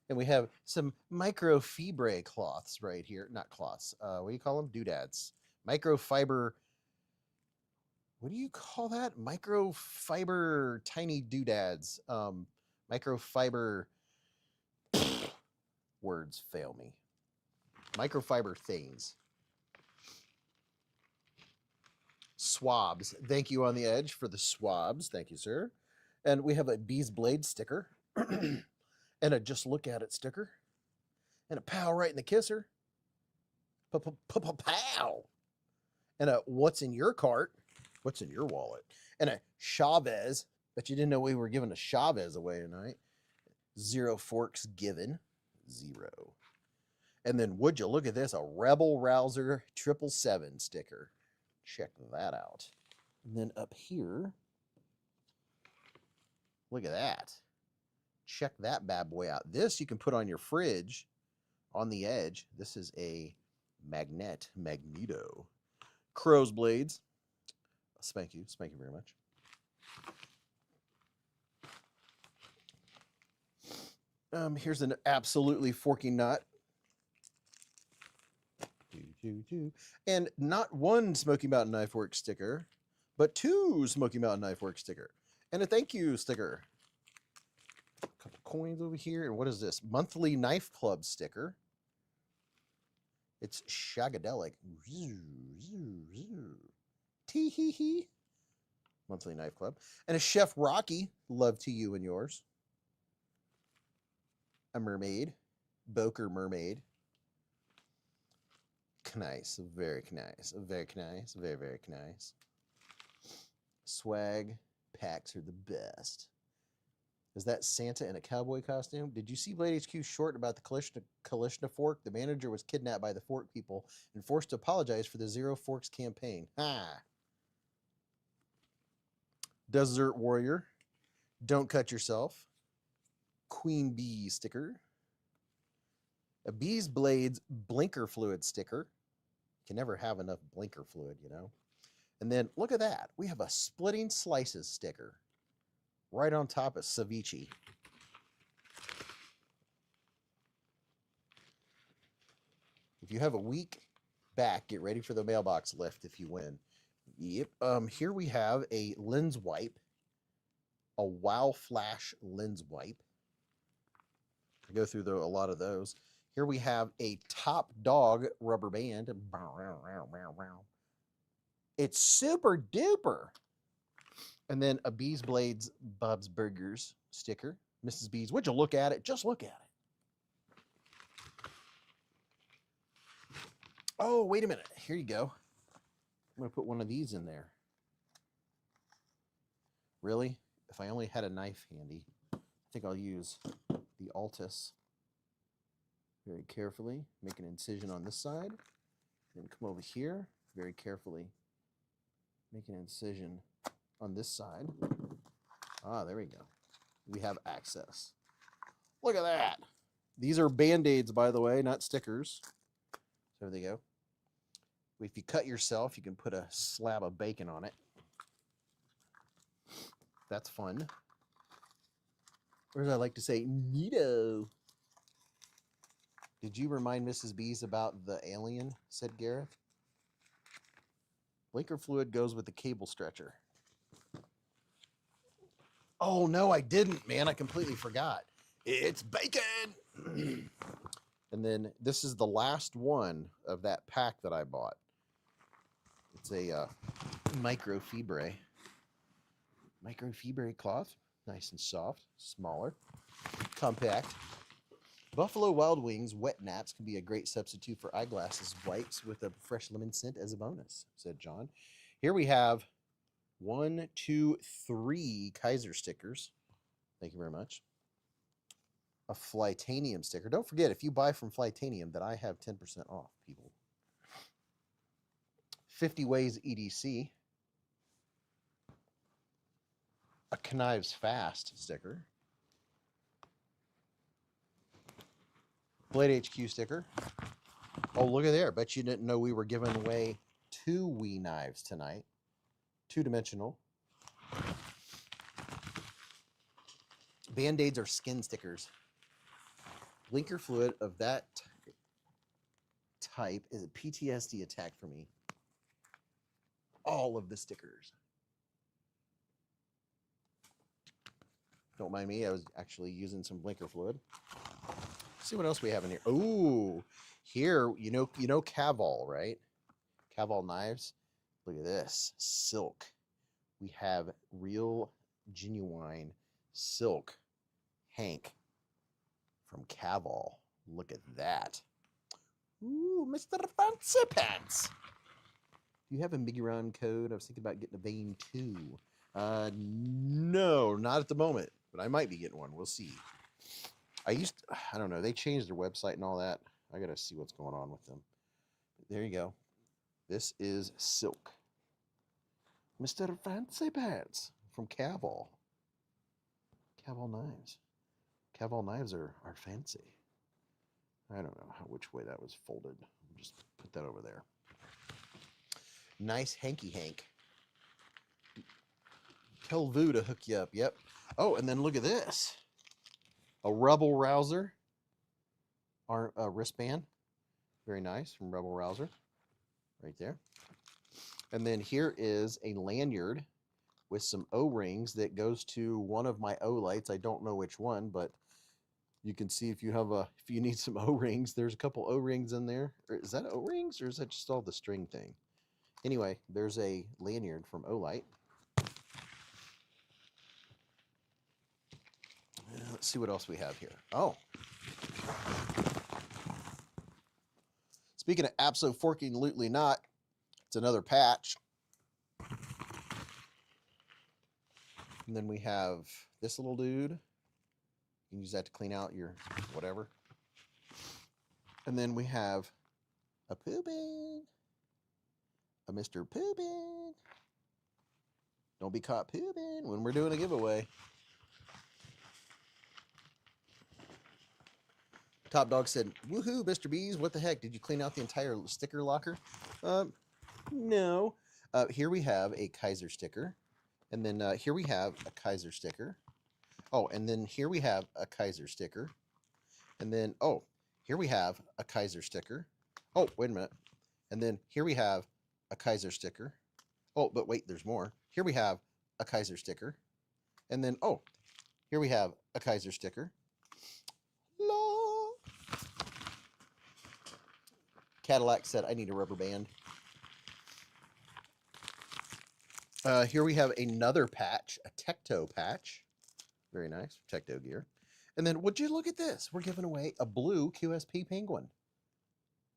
And we have some microfibre cloths right here. Not cloths. What do you call them? Doodads. Microfiber. What do you call that? Microfiber tiny doodads. Microfiber. Words fail me. Microfiber things. Swabs. Thank you on the edge for the swabs. Thank you, sir. And we have a Beez blade sticker. And a just look at it sticker. And a pow right in the kisser. Pow. And a what's in your cart? What's in your wallet? And a Chavez. Bet you didn't know we were giving a Chavez away tonight. 0 forks given. 0. And then would you look at this? A Rebel Rouser 777 sticker. Check that out. And then up here. Look at that. Check that bad boy out. This you can put on your fridge on the edge. This is a Magneto. Crow's blades. Spank you very much. Here's an absolutely forking nut. And not 1 Smoky Mountain Knife Work sticker, but 2 Smoky Mountain Knife Work sticker. And a thank you sticker. A couple coins over here. And what is this? Monthly Knife Club sticker. It's shagadelic. Tee-hee-hee. Monthly Knife Club. And a Chef Rocky. Love to you and yours. a mermaid, Boker mermaid. Nice, very nice, very nice, very, very nice. Swag packs are the best. Is that Santa in a cowboy costume? Did you see Blade HQ's short about the Kalishna fork? The manager was kidnapped by the fork people and forced to apologize for the Zero Forks campaign. Ha! Desert Warrior. Don't cut yourself. Queen Bee sticker. A Beez Blades blinker fluid sticker. You can never have enough blinker fluid, you know. And then look at that. We have a splitting slices sticker right on top of Cevivi. If you have a week back, get ready for the mailbox lift if you win. Yep. Here we have a lens wipe, a Wow Flash lens wipe. I go through a lot of those. Here we have a Top Dog rubber band. It's super duper. And then a Beez Blades Bob's Burgers sticker. Mrs. Beez, would you look at it? Just look at it. Oh, wait a minute. Here you go. I'm going to put one of these in there. Really? If I only had a knife handy, I think I'll use the Altus. Very carefully. Make an incision on this side. Then come over here. Very carefully. Make an incision on this side. Ah, there we go. We have access. Look at that. These are Band-Aids, by the way, not stickers. So there they go. If you cut yourself, you can put a slab of bacon on it. That's fun. Or as I like to say, neato. Did you remind Mrs. Beez about the alien, said Gareth. Blinker fluid goes with the cable stretcher. Oh, no, I didn't, man. I completely forgot. It's bacon. And then this is the last one of that pack that I bought. It's a microfibre. Microfibre cloth. Nice and soft. Smaller. Compact. Buffalo Wild Wings wet naps can be a great substitute for eyeglasses wipes with a fresh lemon scent as a bonus, said John. Here we have 1, 2, 3 Kaiser stickers. Thank you very much. A Flytanium sticker. Don't forget, if you buy from Flytanium, that I have 10% off, people. 50 Ways EDC. A Knives Fast sticker. Blade HQ sticker. Oh, look at there. Bet you didn't know we were giving away 2 Wii knives tonight. 2-dimensional. Band-Aids are skin stickers. Blinker fluid of that type is a PTSD attack for me. All of the stickers. Don't mind me. I was actually using some blinker fluid. Let's see what else we have in here. Oh, here, you know Kaval, right? Kaval knives. Look at this. Silk. We have real, genuine silk Hank from Kaval. Look at that. Ooh, Mr. Fancy Pants. Do you have a Miguron code? I was thinking about getting a Vein 2. No, not at the moment, but I might be getting one. We'll see. I don't know. They changed their website and all that. I got to see what's going on with them. There you go. This is silk. Mr. Fancy Pants from Kaval. Kaval knives. Kaval knives are fancy. I don't know which way that was folded. I'll just put that over there. Nice hanky hank. Tell Vu to hook you up. Yep. Oh, and then look at this. A Rebel Rouser. A wristband. Very nice from Rebel Rouser. Right there. And then here is a lanyard with some O-rings that goes to one of my O-lights. I don't know which one, but you can see if you need some O-rings, there's a couple O-rings in there. Is that O-rings or is that just all the string thing? Anyway, there's a lanyard from O-light. Let's see what else we have here. Oh, Speaking of abso-forking-lutely not, it's another patch. And then we have this little dude. You can use that to clean out your whatever. And then we have a pooping. A Mr. Pooping. Don't be caught pooping when we're doing a giveaway. Top Dog said, woohoo, Mr. Beez, what the heck? Did you clean out the entire sticker locker? No. Here we have a Kaiser sticker. And then here we have a Kaiser sticker. Oh, and then here we have a Kaiser sticker. And then, oh, here we have a Kaiser sticker. Oh, wait a minute. And then here we have a Kaiser sticker. Oh, but wait, there's more. Here we have a Kaiser sticker. And then, oh, here we have a Kaiser sticker. Cadillac said, I need a rubber band. Here we have another patch, a Tecto patch. Very nice, Tecto gear. And then, would you look at this? We're giving away a blue QSP penguin.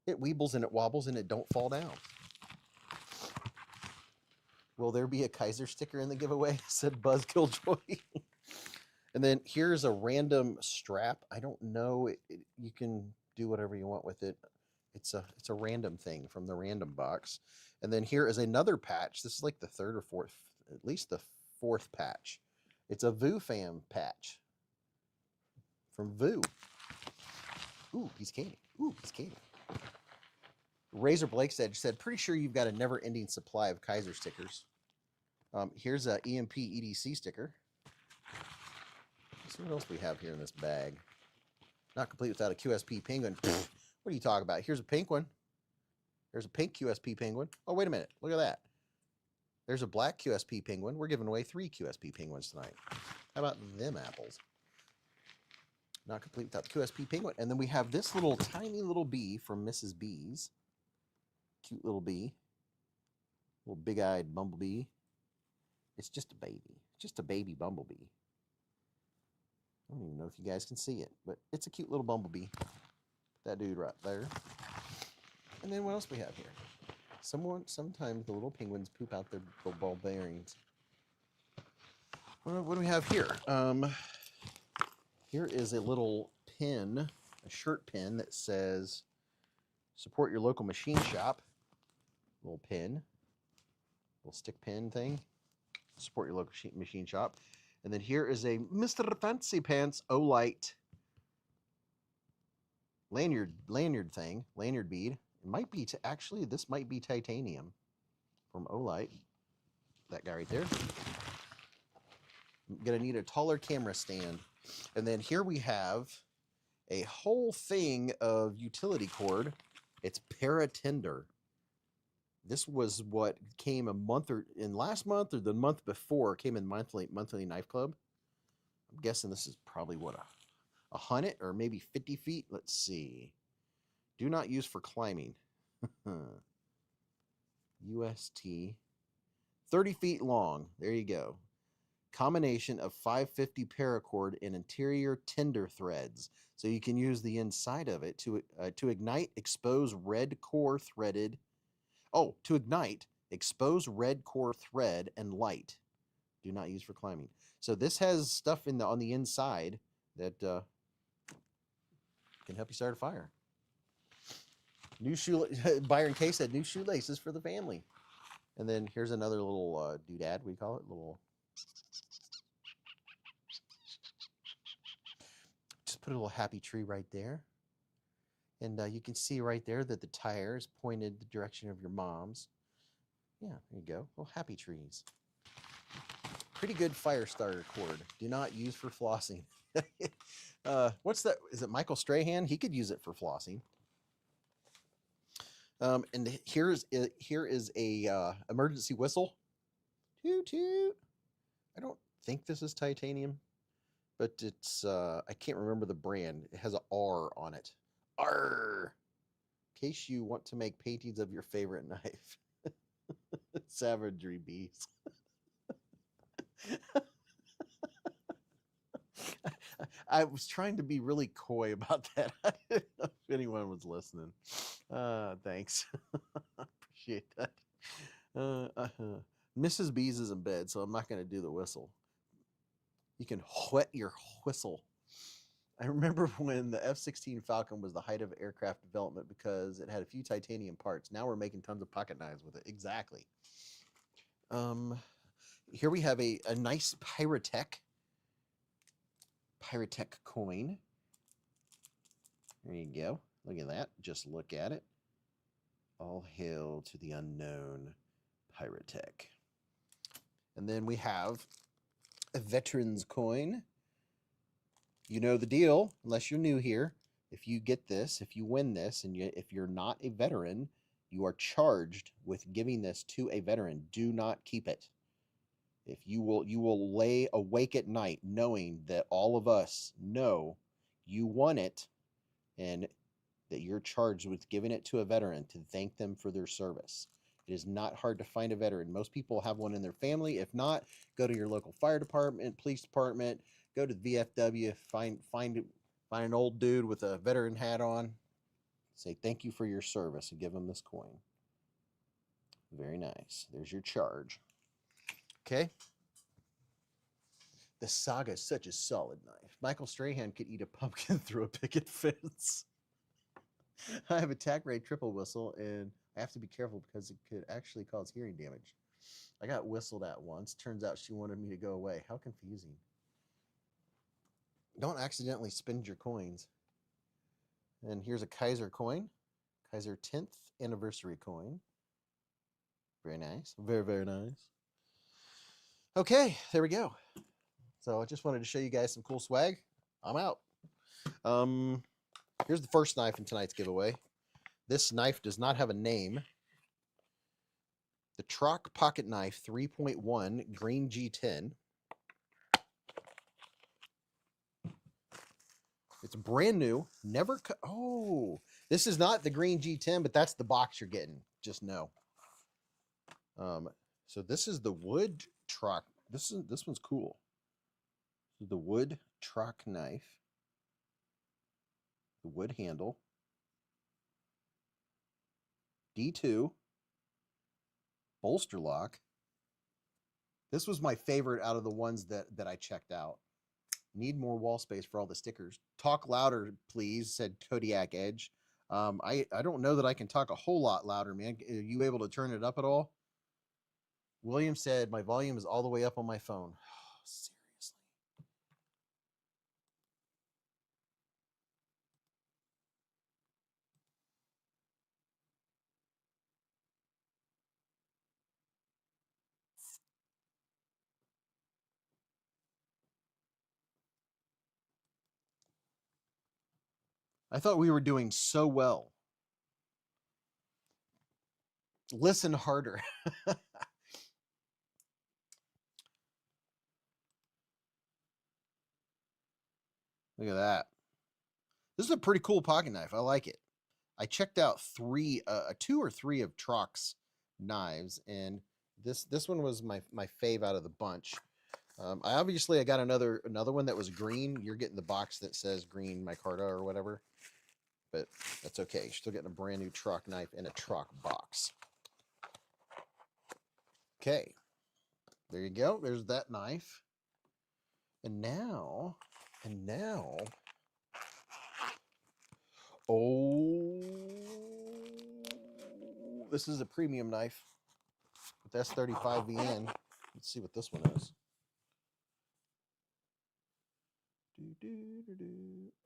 It weebles and it wobbles and it don't fall down. Will there be a Kaiser sticker in the giveaway? Said Buzz Killjoy. And then here's a random strap. I don't know. You can do whatever you want with it. It's a random thing from the random box. And then here is another patch. This is like the third or fourth, at least the fourth patch. It's a Voo Fam patch from Voo. Ooh, piece of candy. Ooh, piece of candy. Razor Blake said, pretty sure you've got a never-ending supply of Kaiser stickers. Here's a EMP EDC sticker. Let's see what else we have here in this bag. Not complete without a QSP penguin. What are you talking about? Here's a pink one. There's a pink QSP penguin. Oh, wait a minute. Look at that. There's a black QSP penguin. We're giving away 3 QSP penguins tonight. How about them apples? Not complete without the QSP penguin. And then we have this little tiny little bee from Mrs. Beez. Cute little bee. Little big-eyed bumblebee. It's just a baby. Just a baby bumblebee. I don't even know if you guys can see it, but it's a cute little bumblebee. That dude right there. And then what else we have here? Sometimes the little penguins poop out their ball bearings. What do we have here? Here is a little pin, a shirt pin that says, support your local machine shop. Little pin, little stick pin thing. Support your local machine shop. And then here is a Mr. Fancy Pants Olight lanyard thing, lanyard bead. It might be, actually, this might be titanium from Olight. That guy right there. I'm going to need a taller camera stand. And then here we have a whole thing of utility cord. It's Paratender. This was what came last month or the month before, came in monthly Knife Club. I'm guessing this is probably what, 100 or maybe 50 feet. Let's see. Do not use for climbing. UST. 30 feet long. There you go. Combination of 550 paracord and interior tender threads. So you can use the inside of it to ignite, expose red core threaded. Oh, to ignite, expose red core thread and light. Do not use for climbing. So this has stuff on the inside that can help you start a fire. New shoe. Byron K said new shoelaces for the family. And then here's another little doodad. We call it little. Just put a little happy tree right there. And you can see right there that the tire is pointed the direction of your mom's. Yeah, there you go. Little happy trees. Pretty good fire starter cord. Do not use for flossing. What's that? Is it Michael Strahan? He could use it for flossing. And here is a emergency whistle. Toot toot. I don't think this is titanium, but it's I can't remember the brand. It has an R on it. R. In case you want to make paintings of your favorite knife. Savagery Beez. I was trying to be really coy about that. I didn't know if anyone was listening. Thanks. Appreciate that. Mrs. Beez is in bed, so I'm not going to do the whistle. You can whet your whistle. I remember when the F-16 Falcon was the height of aircraft development because it had a few titanium parts. Now we're making tons of pocket knives with it. Exactly. Here we have a nice Pyrotech coin. There you go. Look at that. Just look at it. All hail to the unknown Pyrotech. And then we have a veteran's coin. You know the deal, unless you're new here. If you get this, if you win this, and if you're not a veteran, you are charged with giving this to a veteran. Do not keep it. If you will lay awake at night knowing that all of us know you won it and that you're charged with giving it to a veteran to thank them for their service. It is not hard to find a veteran. Most people have one in their family. If not, go to your local fire department, police department, go to the VFW, find an old dude with a veteran hat on, say thank you for your service, and give them this coin. Very nice. There's your charge. Okay. The Saga is such a solid knife. Michael Strahan could eat a pumpkin through a picket fence. I have a Tac Ray triple whistle, and I have to be careful because it could actually cause hearing damage. I got whistled at once. Turns out she wanted me to go away. How confusing. Don't accidentally spend your coins. And here's a Kaiser coin. Kaiser 10th anniversary coin. Very nice. Very, very nice. Okay, there we go. So I just wanted to show you guys some cool swag. I'm out. Here's the first knife in tonight's giveaway. This knife does not have a name. The Tac Pocket Knife 3.1 Green G10. It's brand new. Never cut. Oh, this is not the Green G10, but that's the box you're getting. Just know. So this is the wood Tac. This one's cool. This is the wood Tac knife. The wood handle. D2. Bolster lock. This was my favorite out of the ones that I checked out. Need more wall space for all the stickers. Talk louder, please, said Kodiak Edge. I don't know that I can talk a whole lot louder, man. Are you able to turn it up at all? William said, my volume is all the way up on my phone. Seriously. I thought we were doing so well. Listen harder. Look at that. This is a pretty cool pocket knife. I like it. I checked out two or three of Trac's knives, and this one was my fave out of the bunch. I got another one that was green. You're getting the box that says green micarta or whatever, but that's okay. You're still getting a brand new Tac knife in a Tac box. Okay, there you go. There's that knife, and now, oh, this is a premium knife with S35 VN. Let's see what this one is.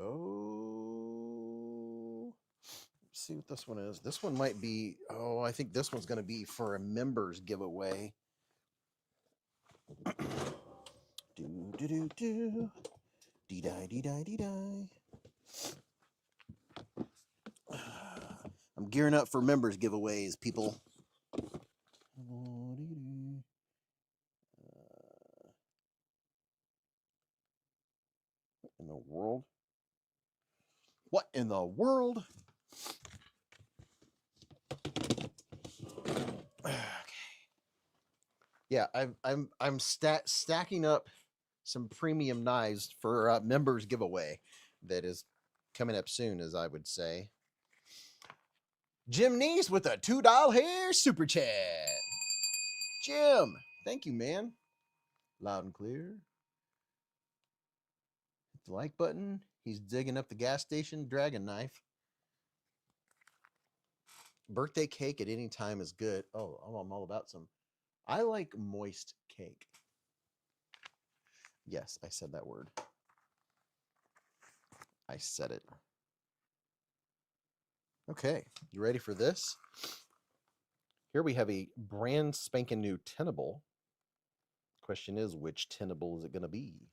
Oh, let's see what this one is. This one might be, I think this one's going to be for a members giveaway. Dee-die. I'm gearing up for members giveaways, people. What in the world? What in the world? Okay. Yeah, I'm stacking up some premium knives for members giveaway that is coming up soon, as I would say. Jim Neese with a $2 hair super chat. Jim, thank you, man. Loud and clear. Hit the like button. He's digging up the gas station dragon knife. Birthday cake at any time is good. Oh, I'm all about some. I like moist cake. Yes, I said that word. I said it. Okay, you ready for this? Here we have a brand spanking new tenable. Question is, which tenable is it going to be?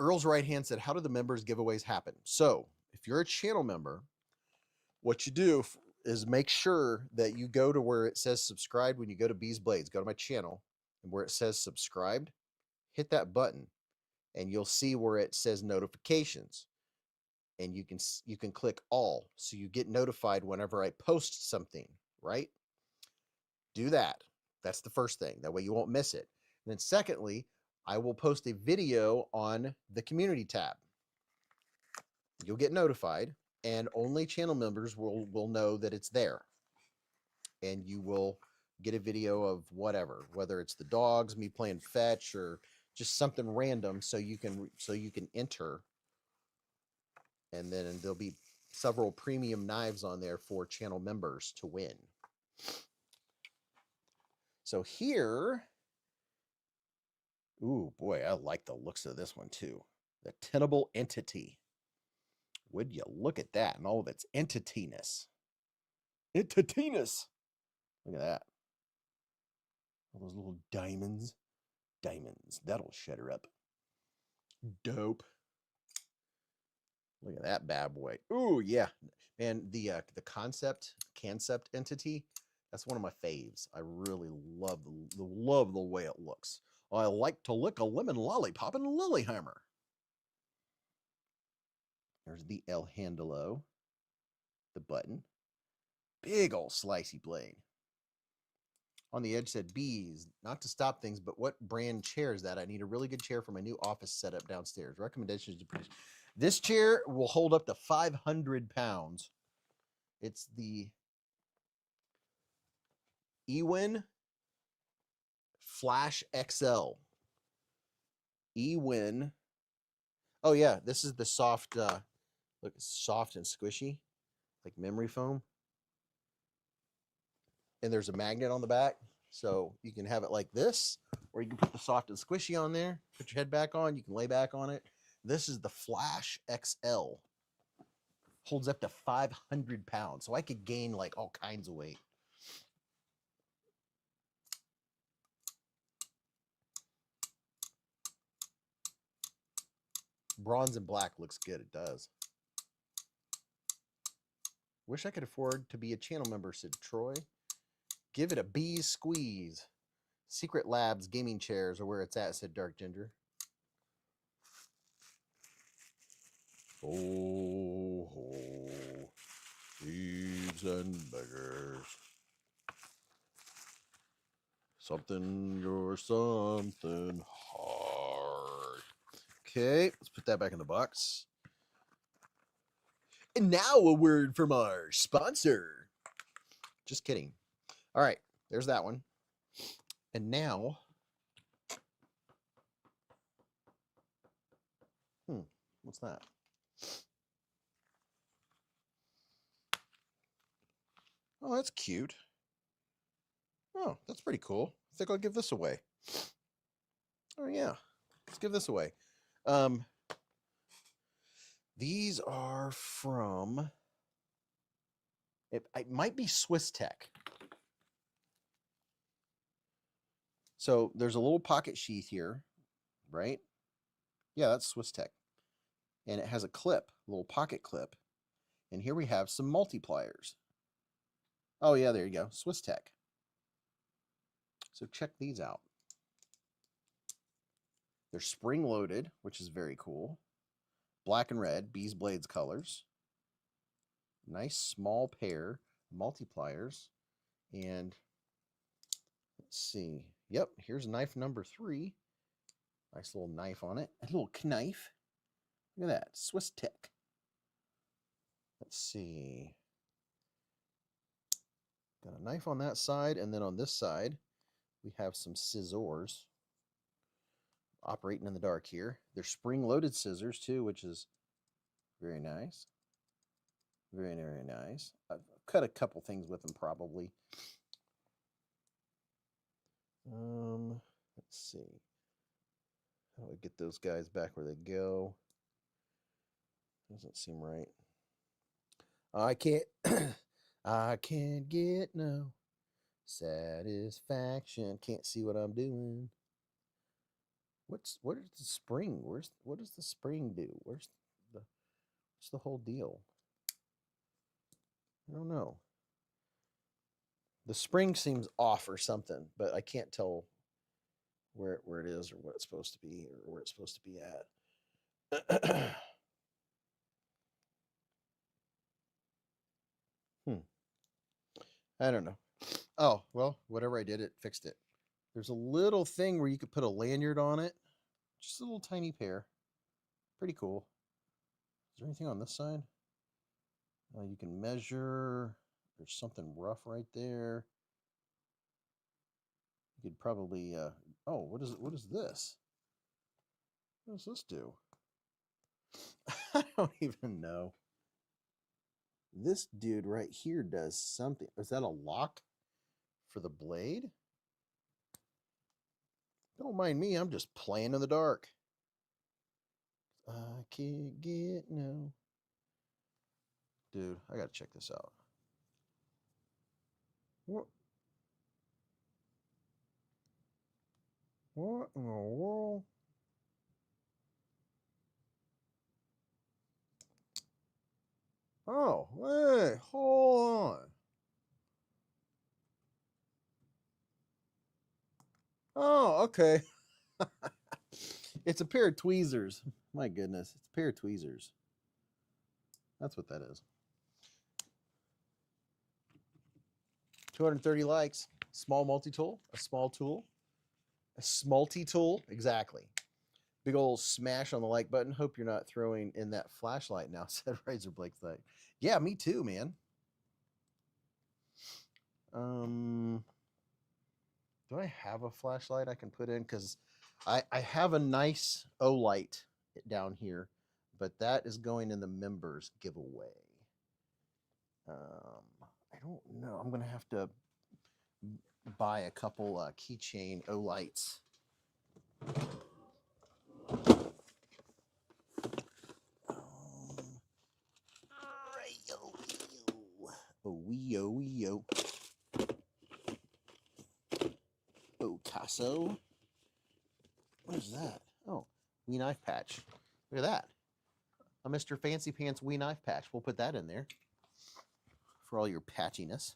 Earl's right hand said, how do the members giveaways happen? So if you're a channel member, what you do is make sure that you go to where it says subscribe. When you go to Beez Blades, go to my channel, and where it says subscribed, hit that button, and you'll see where it says notifications. And you can click all, so you get notified whenever I post something, right? Do that. That's the first thing. That way you won't miss it. And then secondly, I will post a video on the community tab. You'll get notified, and only channel members will know that it's there. And you will get a video of whatever, whether it's the dogs, me playing fetch, or just something random, so you can enter. And then there'll be several premium knives on there for channel members to win. So here, ooh boy, I like the looks of this one too. The tenable entity. Would you look at that and all of its entityness? Entityness. Look at that. All those little diamonds. Diamonds. That'll shut her up. Dope. Look at that bad boy. Ooh, yeah. Man, the concept entity, that's one of my faves. I really love the way it looks. I like to lick a lemon lollipop and Lilyhammer. There's the El Handalo. The button. Big old slicey blade. On the edge said, Beez, not to stop things, but what brand chair is that? I need a really good chair for my new office setup downstairs. Recommendations to produce. This chair will hold up to 500 pounds. It's the Ewin Flash XL. Ewin. Oh, yeah, this is the soft, look, it's soft and squishy, like memory foam. And there's a magnet on the back, so you can have it like this, or you can put the soft and squishy on there, put your head back on, you can lay back on it. This is the Flash XL. Holds up to 500 pounds, so I could gain like all kinds of weight. Bronze and black looks good, it does. Wish I could afford to be a channel member, said Troy. Give it a Beez squeeze. Secret Labs gaming chairs are where it's at, said Dark Ginger. Oh, ho, thieves and beggars. Something, you're something hard. Okay, let's put that back in the box. And now a word from our sponsor. Just kidding. All right, there's that one. And now, what's that? Oh, that's cute. Oh, that's pretty cool. I think I'll give this away. Oh, yeah. Let's give this away. These are from, it might be Swiss Tech. So there's a little pocket sheath here, right? Yeah, that's Swiss Tech. And it has a clip, a little pocket clip. And here we have some multipliers. Oh, yeah, there you go. Swiss Tech. So check these out. They're spring-loaded, which is very cool. Black and red, Beez Blades colors. Nice small pair, multipliers. And let's see. Yep, here's knife number 3. Nice little knife on it. A little knife. Look at that. Swiss Tech. Let's see. Got a knife on that side, and then on this side, we have some scissors operating in the dark here. They're spring-loaded scissors too, which is very nice. Very, very nice. I've cut a couple things with them probably. Let's see. How do I get those guys back where they go? Doesn't seem right. I can't I can't get no satisfaction. Can't see what I'm doing. What is the spring? What does the spring do? What's the whole deal? I don't know. The spring seems off or something, but I can't tell where it is or what it's supposed to be or where it's supposed to be at. I don't know. Oh, well, whatever I did, it fixed it. There's a little thing where you could put a lanyard on it. Just a little tiny pair. Pretty cool. Is there anything on this side? You can measure. There's something rough right there. You could probably, oh, what is this? What does this do? I don't even know. This dude right here does something. Is that a lock for the blade? Don't mind me. I'm just playing in the dark. I can't get no. Dude, I gotta check this out. What in the world? Oh, hey, hold on. Oh, okay. It's a pair of tweezers. My goodness, it's a pair of tweezers. That's what that is. 230 likes. Small multi-tool, a small tool, a smalty tool. Exactly. Big old smash on the like button. Hope you're not throwing in that flashlight now, said Razor Blake's like. Yeah, me too, man. Do I have a flashlight I can put in? Because I have a nice O-light down here, but that is going in the members giveaway. I don't know. I'm going to have to buy a couple keychain O-lights. Oh, Ocasso. What is that? Oh, wee knife patch. Look at that. A Mr. Fancy Pants wee knife patch. We'll put that in there for all your patchiness.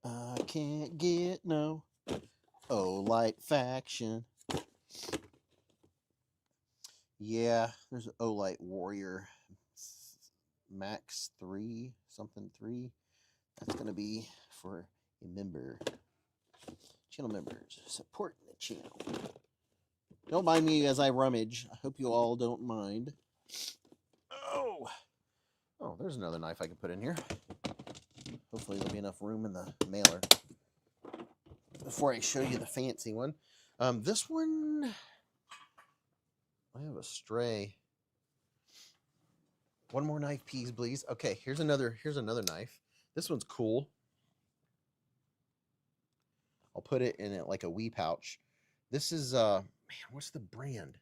I can't get no O-light faction. Yeah, there's an O-light warrior. Max 3, something 3. That's going to be for a member. Channel members, support the channel. Don't mind me as I rummage. I hope you all don't mind. Oh, there's another knife I can put in here. Hopefully there'll be enough room in the mailer before I show you the fancy one. This one, I have a stray. One more knife piece, please. Okay, here's another knife. This one's cool. I'll put it in it like a wee pouch. This is man, what's the brand?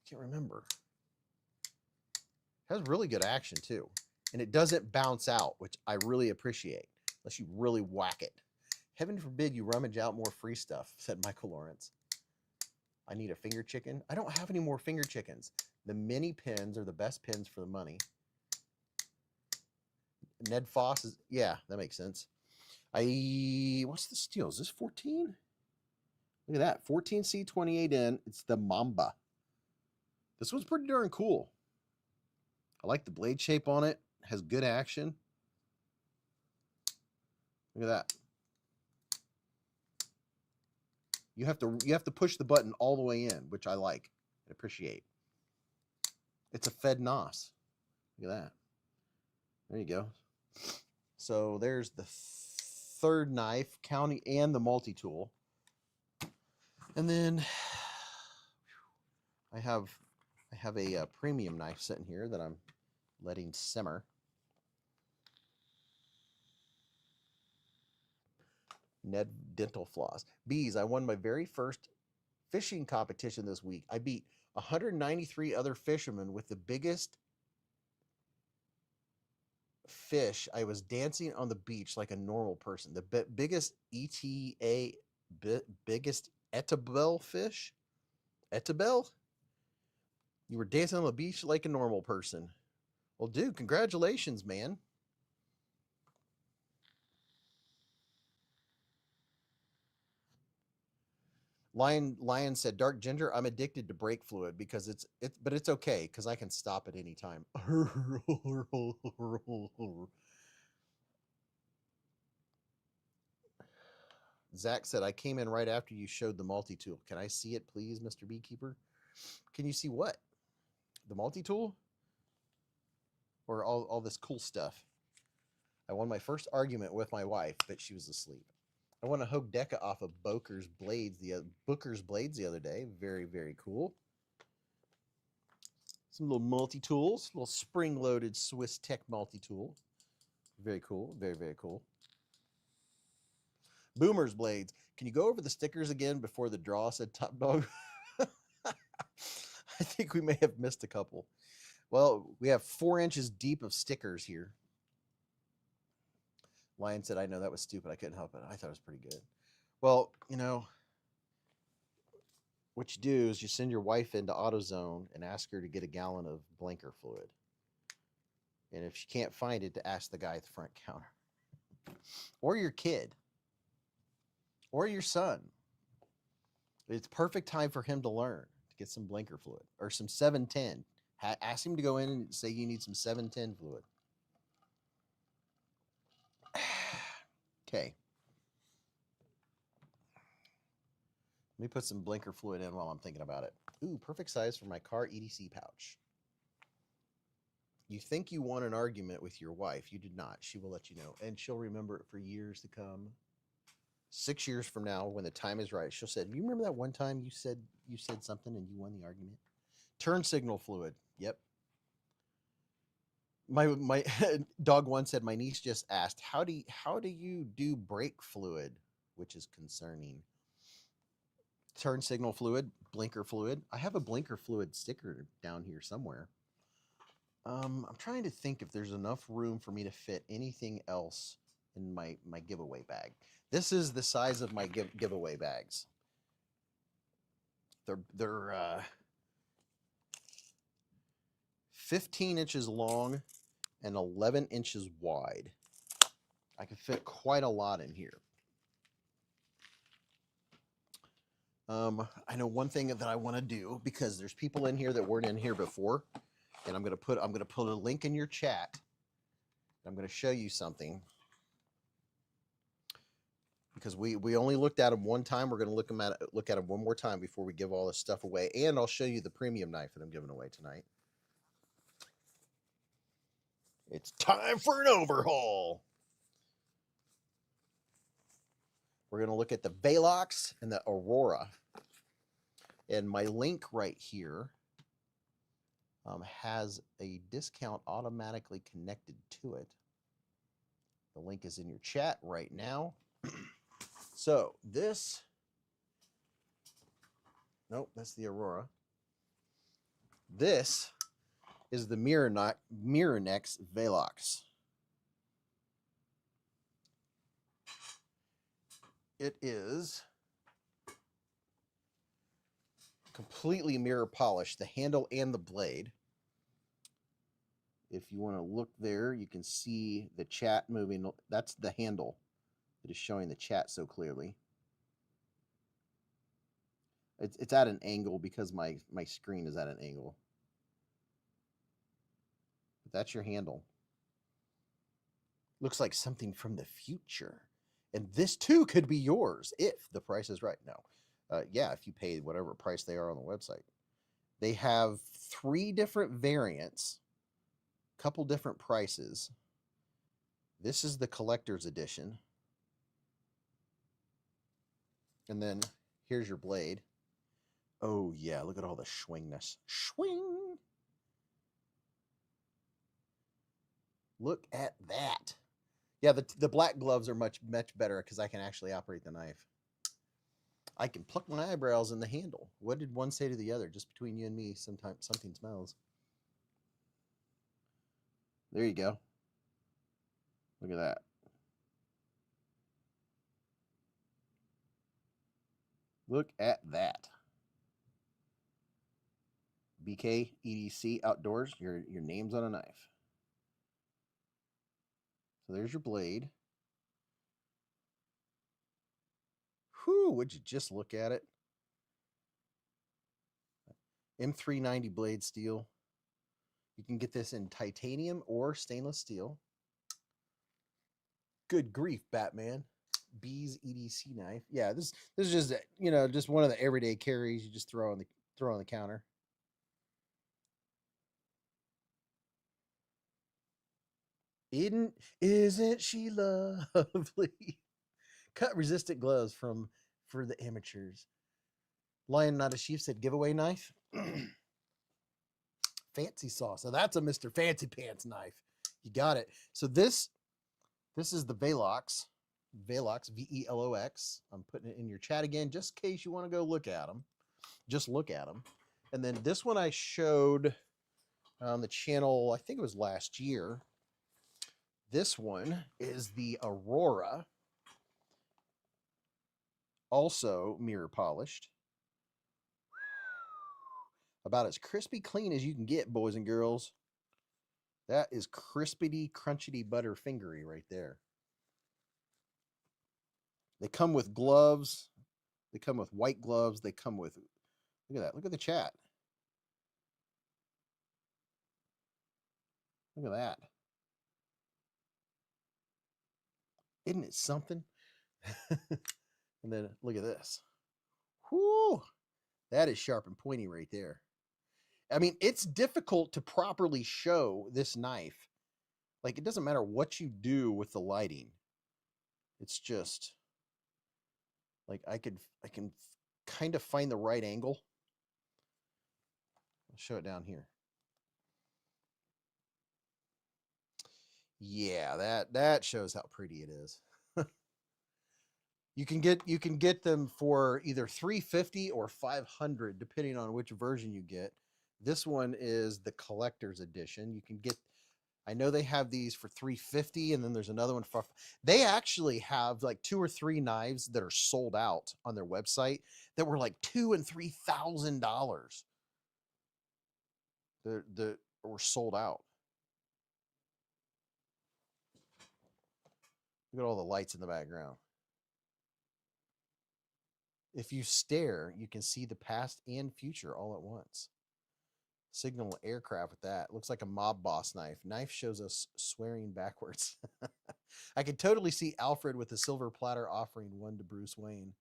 Can't remember. It has really good action too. And it doesn't bounce out, which I really appreciate, unless you really whack it. Heaven forbid you rummage out more free stuff, said Michael Lawrence. I need a finger chicken. I don't have any more finger chickens. The mini pins are the best pins for the money. Ned Foss is, yeah, that makes sense. What's the steel? Is this 14? Look at that, 14C 28N. It's the Mamba. This one's pretty darn cool. I like the blade shape on it. It has good action. Look at that. You have to push the button all the way in, which I like and appreciate. It's a Fed NOS. Look at that. There you go. So there's the third knife, counting and the multi-tool. And then I have a premium knife sitting here that I'm letting simmer. Ned Dental Floss. Beez, I won my very first fishing competition this week. I beat 193 other fishermen with the biggest fish. I was dancing on the beach like a normal person. The biggest biggest Etabel fish? Etabel? You were dancing on the beach like a normal person. Well, dude, congratulations, man. Lion said, Dark Ginger, I'm addicted to brake fluid because but it's okay because I can stop at any time. Zach said, I came in right after you showed the multi-tool. Can I see it, please, Mr. Beekeeper? Can you see what? The multi-tool? Or all this cool stuff? I won my first argument with my wife, but she was asleep. I won a Hogue Deca off of Booker's Blades the other day. Very, very cool. Some little multi-tools, little spring-loaded Swiss Tech multi-tool. Very cool. Very, very cool. Boomer's Blades. Can you go over the stickers again before the draw, said Top Dog? I think we may have missed a couple. Well, we have 4 inches deep of stickers here. Lion said, I know that was stupid. I couldn't help it. I thought it was pretty good. Well, you know, what you do is you send your wife into AutoZone and ask her to get a gallon of blinker fluid. And if she can't find it, to ask the guy at the front counter. Or your kid. Or your son. It's perfect time for him to learn to get some blinker fluid. Or some 710. Ask him to go in and say you need some 710 fluid. Okay. Let me put some blinker fluid in while I'm thinking about it. Ooh, perfect size for my car EDC pouch. You think you won an argument with your wife. You did not. She will let you know. And she'll remember it for years to come. 6 years from now, when the time is right, she'll say, you remember that one time you said something and you won the argument? Turn signal fluid. Yep. My dog one said, my niece just asked, how do you do brake fluid, which is concerning. Turn signal fluid, blinker fluid. I have a blinker fluid sticker down here somewhere. I'm trying to think if there's enough room for me to fit anything else in my giveaway bag. This is the size of my giveaway bags. They're 15 inches long and 11 inches wide. I can fit quite a lot in here. I know one thing that I want to do, because there's people in here that weren't in here before, and I'm gonna put a link in your chat. I'm gonna show you something, because we only looked at them one time. We're gonna look at them one more time before we give all this stuff away, and I'll show you the premium knife that I'm giving away tonight. It's time for an overhaul. We're going to look at the Velox and the Aurora. And my link right here has a discount automatically connected to it. The link is in your chat right now. So this, nope, that's the Aurora. This is the Mirrornex Velox. It is completely mirror polished, the handle and the blade. If you want to look there, you can see the chat moving. That's the handle that is showing the chat so clearly. It's at an angle because my screen is at an angle. But that's your handle. Looks like something from the future. And this too could be yours if the price is right. No. Yeah, if you pay whatever price they are on the website. They have 3 different variants, couple different prices. This is the collector's edition. And then here's your blade. Oh, yeah, look at all the swingness. Swing! Look at that. Yeah, the black gloves are much better because I can actually operate the knife. I can pluck my eyebrows in the handle. What did one say to the other? Just between you and me, sometimes something smells. There you go. Look at that. Look at that. BK EDC Outdoors. Your name's on a knife. So there's your blade. Whew, would you just look at it? M390 blade steel. You can get this in titanium or stainless steel. Good grief, Batman. Beez EDC knife. Yeah, this is just, you know, just one of the everyday carries you just throw on the counter. Isn't she lovely? Cut resistant gloves for the amateurs. Lion Not a Sheep said giveaway knife. Fancy sauce. So that's a Mr. Fancy Pants knife. You got it. So this is the Velox. Velox, Velox. I'm putting it in your chat again just in case you want to go look at them. Just look at them. And then this one I showed on the channel, I think it was last year. This one is the Aurora. Also mirror polished. About as crispy clean as you can get, boys and girls. That is crispity, crunchity butter fingery right there. They come with gloves. They come with white gloves. They come with, look at that. Look at the chat. Look at that. Isn't it something? And then look at this. Whoo! That is sharp and pointy right there. I mean, it's difficult to properly show this knife. Like, it doesn't matter what you do with the lighting. It's just like I can kind of find the right angle. I'll show it down here. Yeah, that shows how pretty it is. You can get them for either $350 or $500 depending on which version you get. This one is the collector's edition. You can get, I know they have these for $350, and then there's another one for, they actually have like 2 or 3 knives that are sold out on their website that were like $2,000 and $3,000. That were sold out. Look at all the lights in the background. If you stare, you can see the past and future all at once. Signal aircraft with that. Looks like a mob boss knife. Knife shows us swearing backwards. I could totally see Alfred with a silver platter offering one to Bruce Wayne.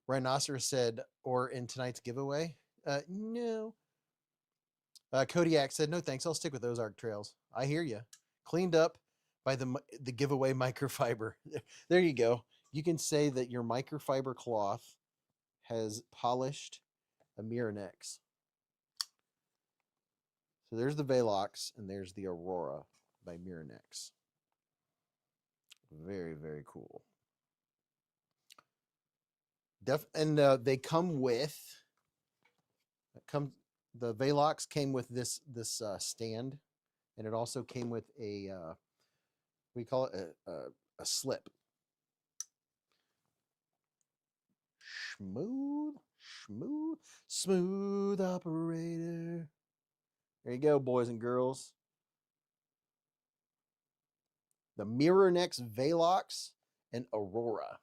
Rhinoceros said, or in tonight's giveaway? No. Kodiak said, no thanks. I'll stick with Ozark Trails. I hear you. Cleaned up by the giveaway microfiber. There you go. You can say that your microfiber cloth has polished a Mirrornex. So there's the Velox, and there's the Aurora by Mirrornex. Very, very cool. And they come with, the Velox came with this stand, and it also came with a, we call it a slip. Smooth operator. There you go, boys and girls. The Mirrornex Velox and Aurora.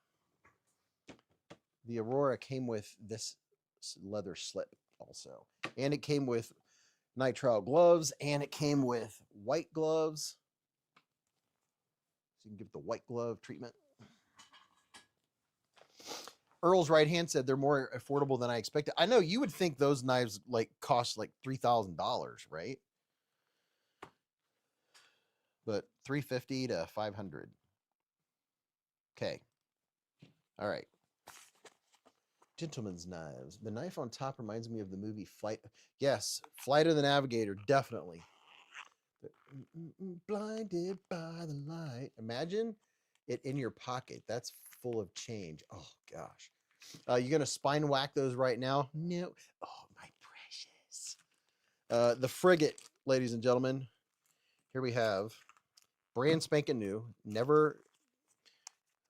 The Aurora came with this leather slip also. And it came with nitrile gloves, and it came with white gloves. So you can give the white glove treatment. Earl's right hand said they're more affordable than I expected. I know you would think those knives like cost like $3,000, right? But 350 to 500. Okay. All right. Gentleman's knives. The knife on top reminds me of the movie Flight. Yes, Flight of the Navigator, definitely. Blinded by the light. Imagine it in your pocket. That's full of change. Oh gosh. You gonna spine whack those right now? No. Oh my precious. The frigate, ladies and gentlemen. Here we have brand spanking new. Never.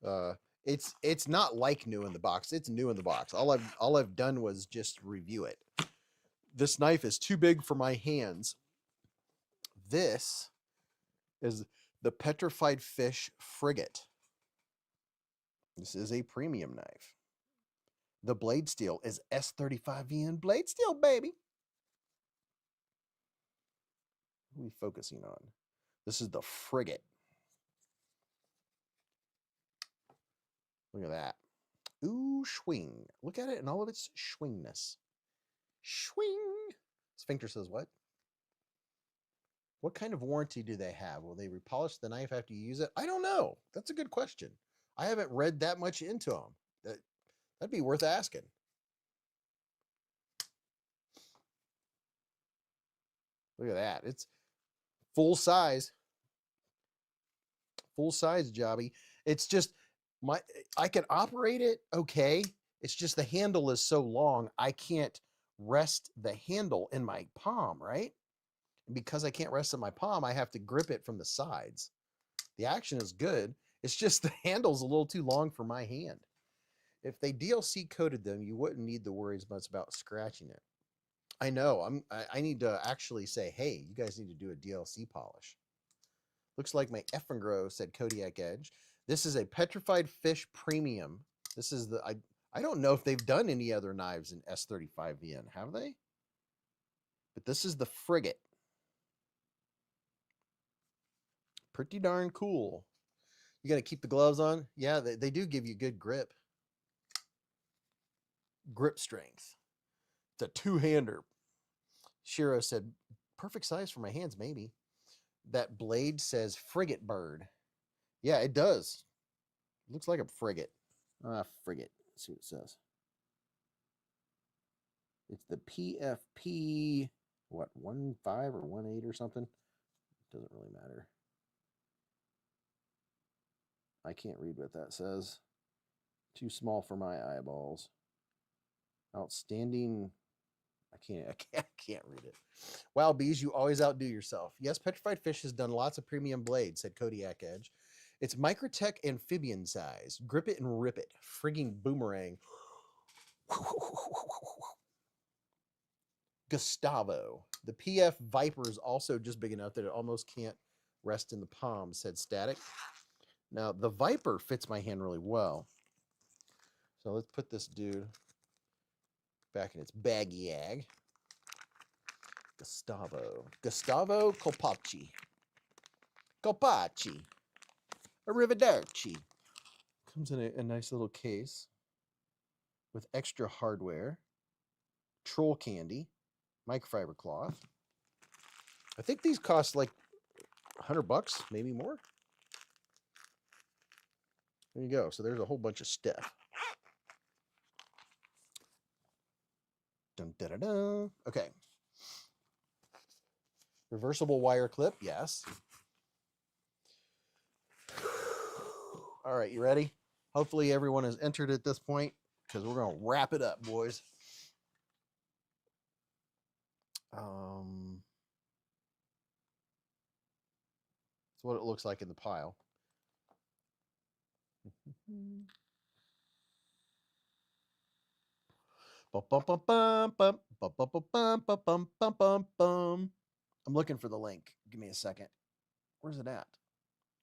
Uh, it's not like new in the box. It's new in the box. All I've done was just review it. This knife is too big for my hands. This is the Petrified Fish Frigate. This is a premium knife. The blade steel is S35VN blade steel, baby. What are we focusing on? This is the Frigate. Look at that. Ooh, swing. Look at it in all of its swingness. Swing. Sphincter says what? What kind of warranty do they have? Will they repolish the knife after you use it? I don't know. That's a good question. I haven't read that much into them. That'd be worth asking. Look at that. It's full size jobby. It's just I can operate it okay. It's just the handle is so long, I can't rest the handle in my palm, right? And because I can't rest in my palm, I have to grip it from the sides. The action is good. It's just the handle's a little too long for my hand. If they DLC coated them, you wouldn't need to worry as much about scratching it. I know. I need to actually say, hey, you guys need to do a DLC polish. Looks like my effing grow, said Kodiak Edge. This is a Petrified Fish Premium. This is the I don't know if they've done any other knives in S35VN, have they? But this is the Frigate. Pretty darn cool. You got to keep the gloves on. Yeah, they do give you good grip strength. It's a two-hander. Shiro said, perfect size for my hands, maybe. That blade says frigate bird. Yeah, it does. It looks like a frigate. Frigate. Let's see what it says. It's the PFP, what, 1.5 or 1.8 or something? It doesn't really matter. I can't read what that says. Too small for my eyeballs. Outstanding. I can't read it. Wow, Beez, you always outdo yourself. Yes, Petrified Fish has done lots of premium blades, said Kodiak Edge. It's Microtech amphibian size. Grip it and rip it. Frigging boomerang. Gustavo. The PF Viper is also just big enough that it almost can't rest in the palm, said Static. Now, the Viper fits my hand really well. So let's put this dude back in its baggy ag. Gustavo Copacci. Arrivederci. Comes in a nice little case with extra hardware, troll candy, microfiber cloth. I think these cost like $100, maybe more. There you go. So there's a whole bunch of stuff. Dun, da, da, da. Okay. Reversible wire clip, yes. All right, you ready? Hopefully everyone has entered at this point because we're going to wrap it up, boys. That's what it looks like in the pile. I'm looking for the link. Give me a second. Where's it at?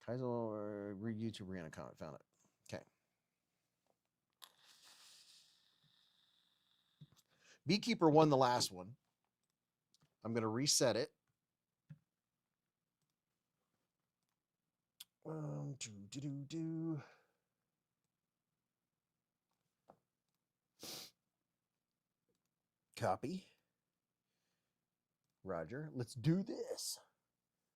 Kaiser or YouTube Rihanna comment. Found it. Okay. Beekeeper won the last one. I'm going to reset it. Copy. Roger. Let's do this.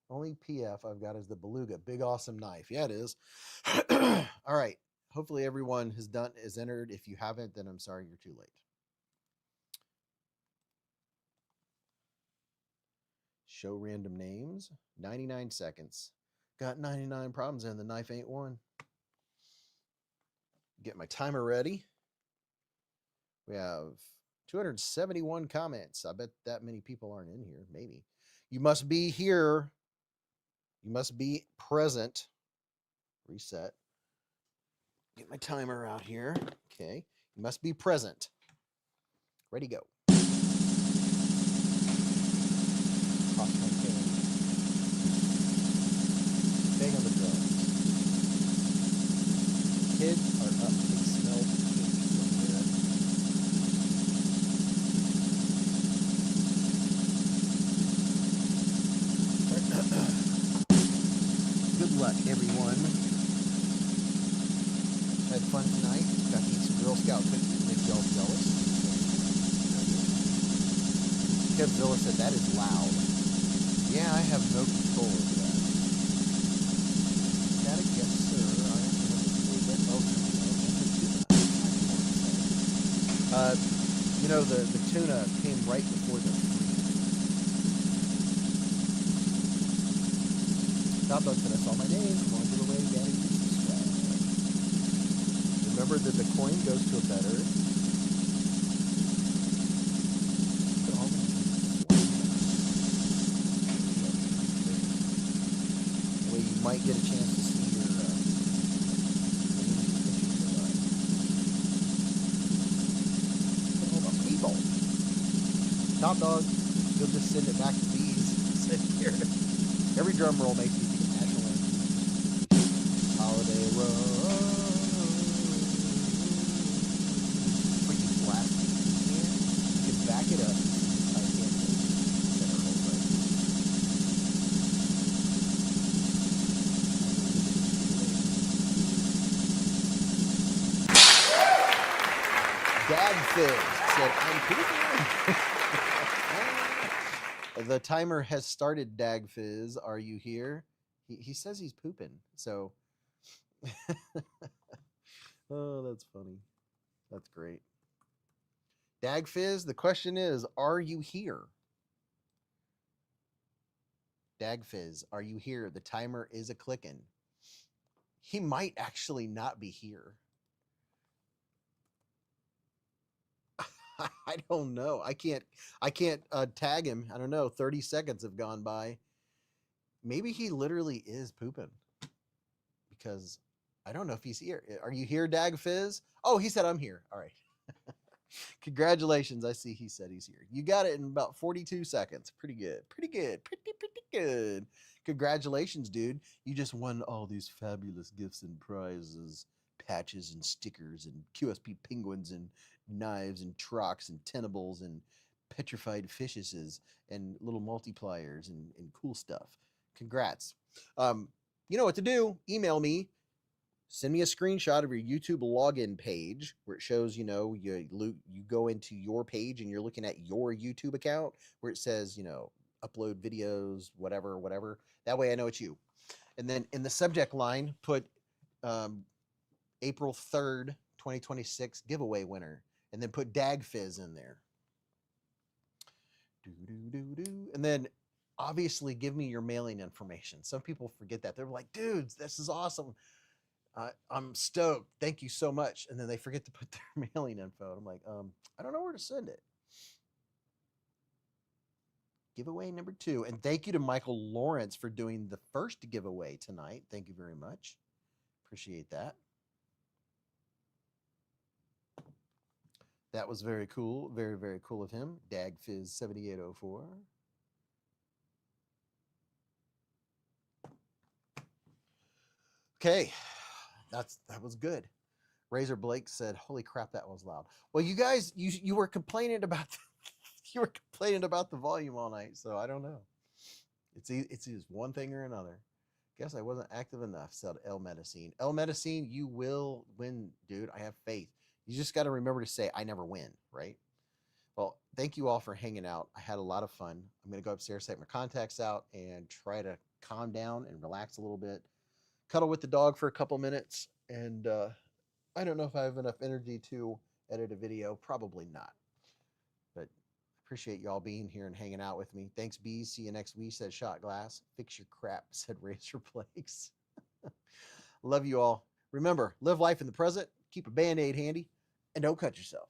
Only PF I've got is the Beluga. Big awesome knife. Yeah, it is. All right. Hopefully everyone is entered. If you haven't, then I'm sorry you're too late. Show random names. 99 seconds. Got 99 problems and the knife ain't one. Get my timer ready. We have 271 comments. I bet that many people aren't in here. Maybe. You must be here. You must be present. Reset. Get my timer out here. Okay. You must be present. Ready, go. Bang on the drums. Kids are up. They smell cake somewhere. Good luck, everyone. Had fun tonight. Got to eat some Girl Scout cookies. Make y'all jealous. Kevzilla said that is loud. Yeah, I have no control over that. Is that a yes, sir? I don't know. You know, the tuna came right before the Top Dog said I saw my name. Come on, give away, daddy. Remember that the coin goes to a better. Well, you might get a chance to see your people. Top Dog, you'll just send it back to Beez. Send here. Every drum roll makes me think of national anthem. Holiday Road. Freaking blast. You can back it up. I can't center hold right. Dad Fizz said, I'm pooping. The timer has started, Dag Fizz. Are you here? He says he's pooping. So, oh, that's funny. That's great. Dag Fizz, the question is, are you here? Dag Fizz, are you here? The timer is a clicking. He might actually not be here. I don't know. I can't tag him. I don't know. 30 seconds have gone by. Maybe he literally is pooping. Because I don't know if he's here. Are you here, Dag Fizz? Oh, he said I'm here. All right. Congratulations. I see he said he's here. You got it in about 42 seconds. Pretty good. Pretty good. Pretty good. Congratulations, dude. You just won all these fabulous gifts and prizes. Patches and stickers and QSP penguins and knives and trucks and tenables and petrified fishes and little multipliers and cool stuff. Congrats. You know what to do. Email me. Send me a screenshot of your YouTube login page where it shows, you know, you go into your page and you're looking at your YouTube account where it says, you know, upload videos, whatever. That way I know it's you. And then in the subject line, put April 3rd, 2026 giveaway winner. And then put Dag Fizz in there. And then obviously give me your mailing information. Some people forget that. They're like, dudes, this is awesome. I'm stoked. Thank you so much. And then they forget to put their mailing info. I'm like, I don't know where to send it. Giveaway number 2. And thank you to Michael Lawrence for doing the first giveaway tonight. Thank you very much. Appreciate that. That was very cool. Very, very cool of him. Dagfizz 7804. Okay. That was good. Razor Blake said, "Holy crap, that was loud." Well, you guys, you were complaining about the volume all night, so I don't know. It's just one thing or another. Guess I wasn't active enough, said El Medicine. El Medicine, you will win, dude. I have faith. You just got to remember to say, "I never win," right? Well, thank you all for hanging out. I had a lot of fun. I'm going to go upstairs, take my contacts out, and try to calm down and relax a little bit. Cuddle with the dog for a couple minutes. And I don't know if I have enough energy to edit a video. Probably not. But appreciate y'all being here and hanging out with me. Thanks, Beez. See you next week, said Shot Glass. Fix your crap, said Razor Flakes. Love you all. Remember, live life in the present, keep a Band-Aid handy, and don't cut yourself.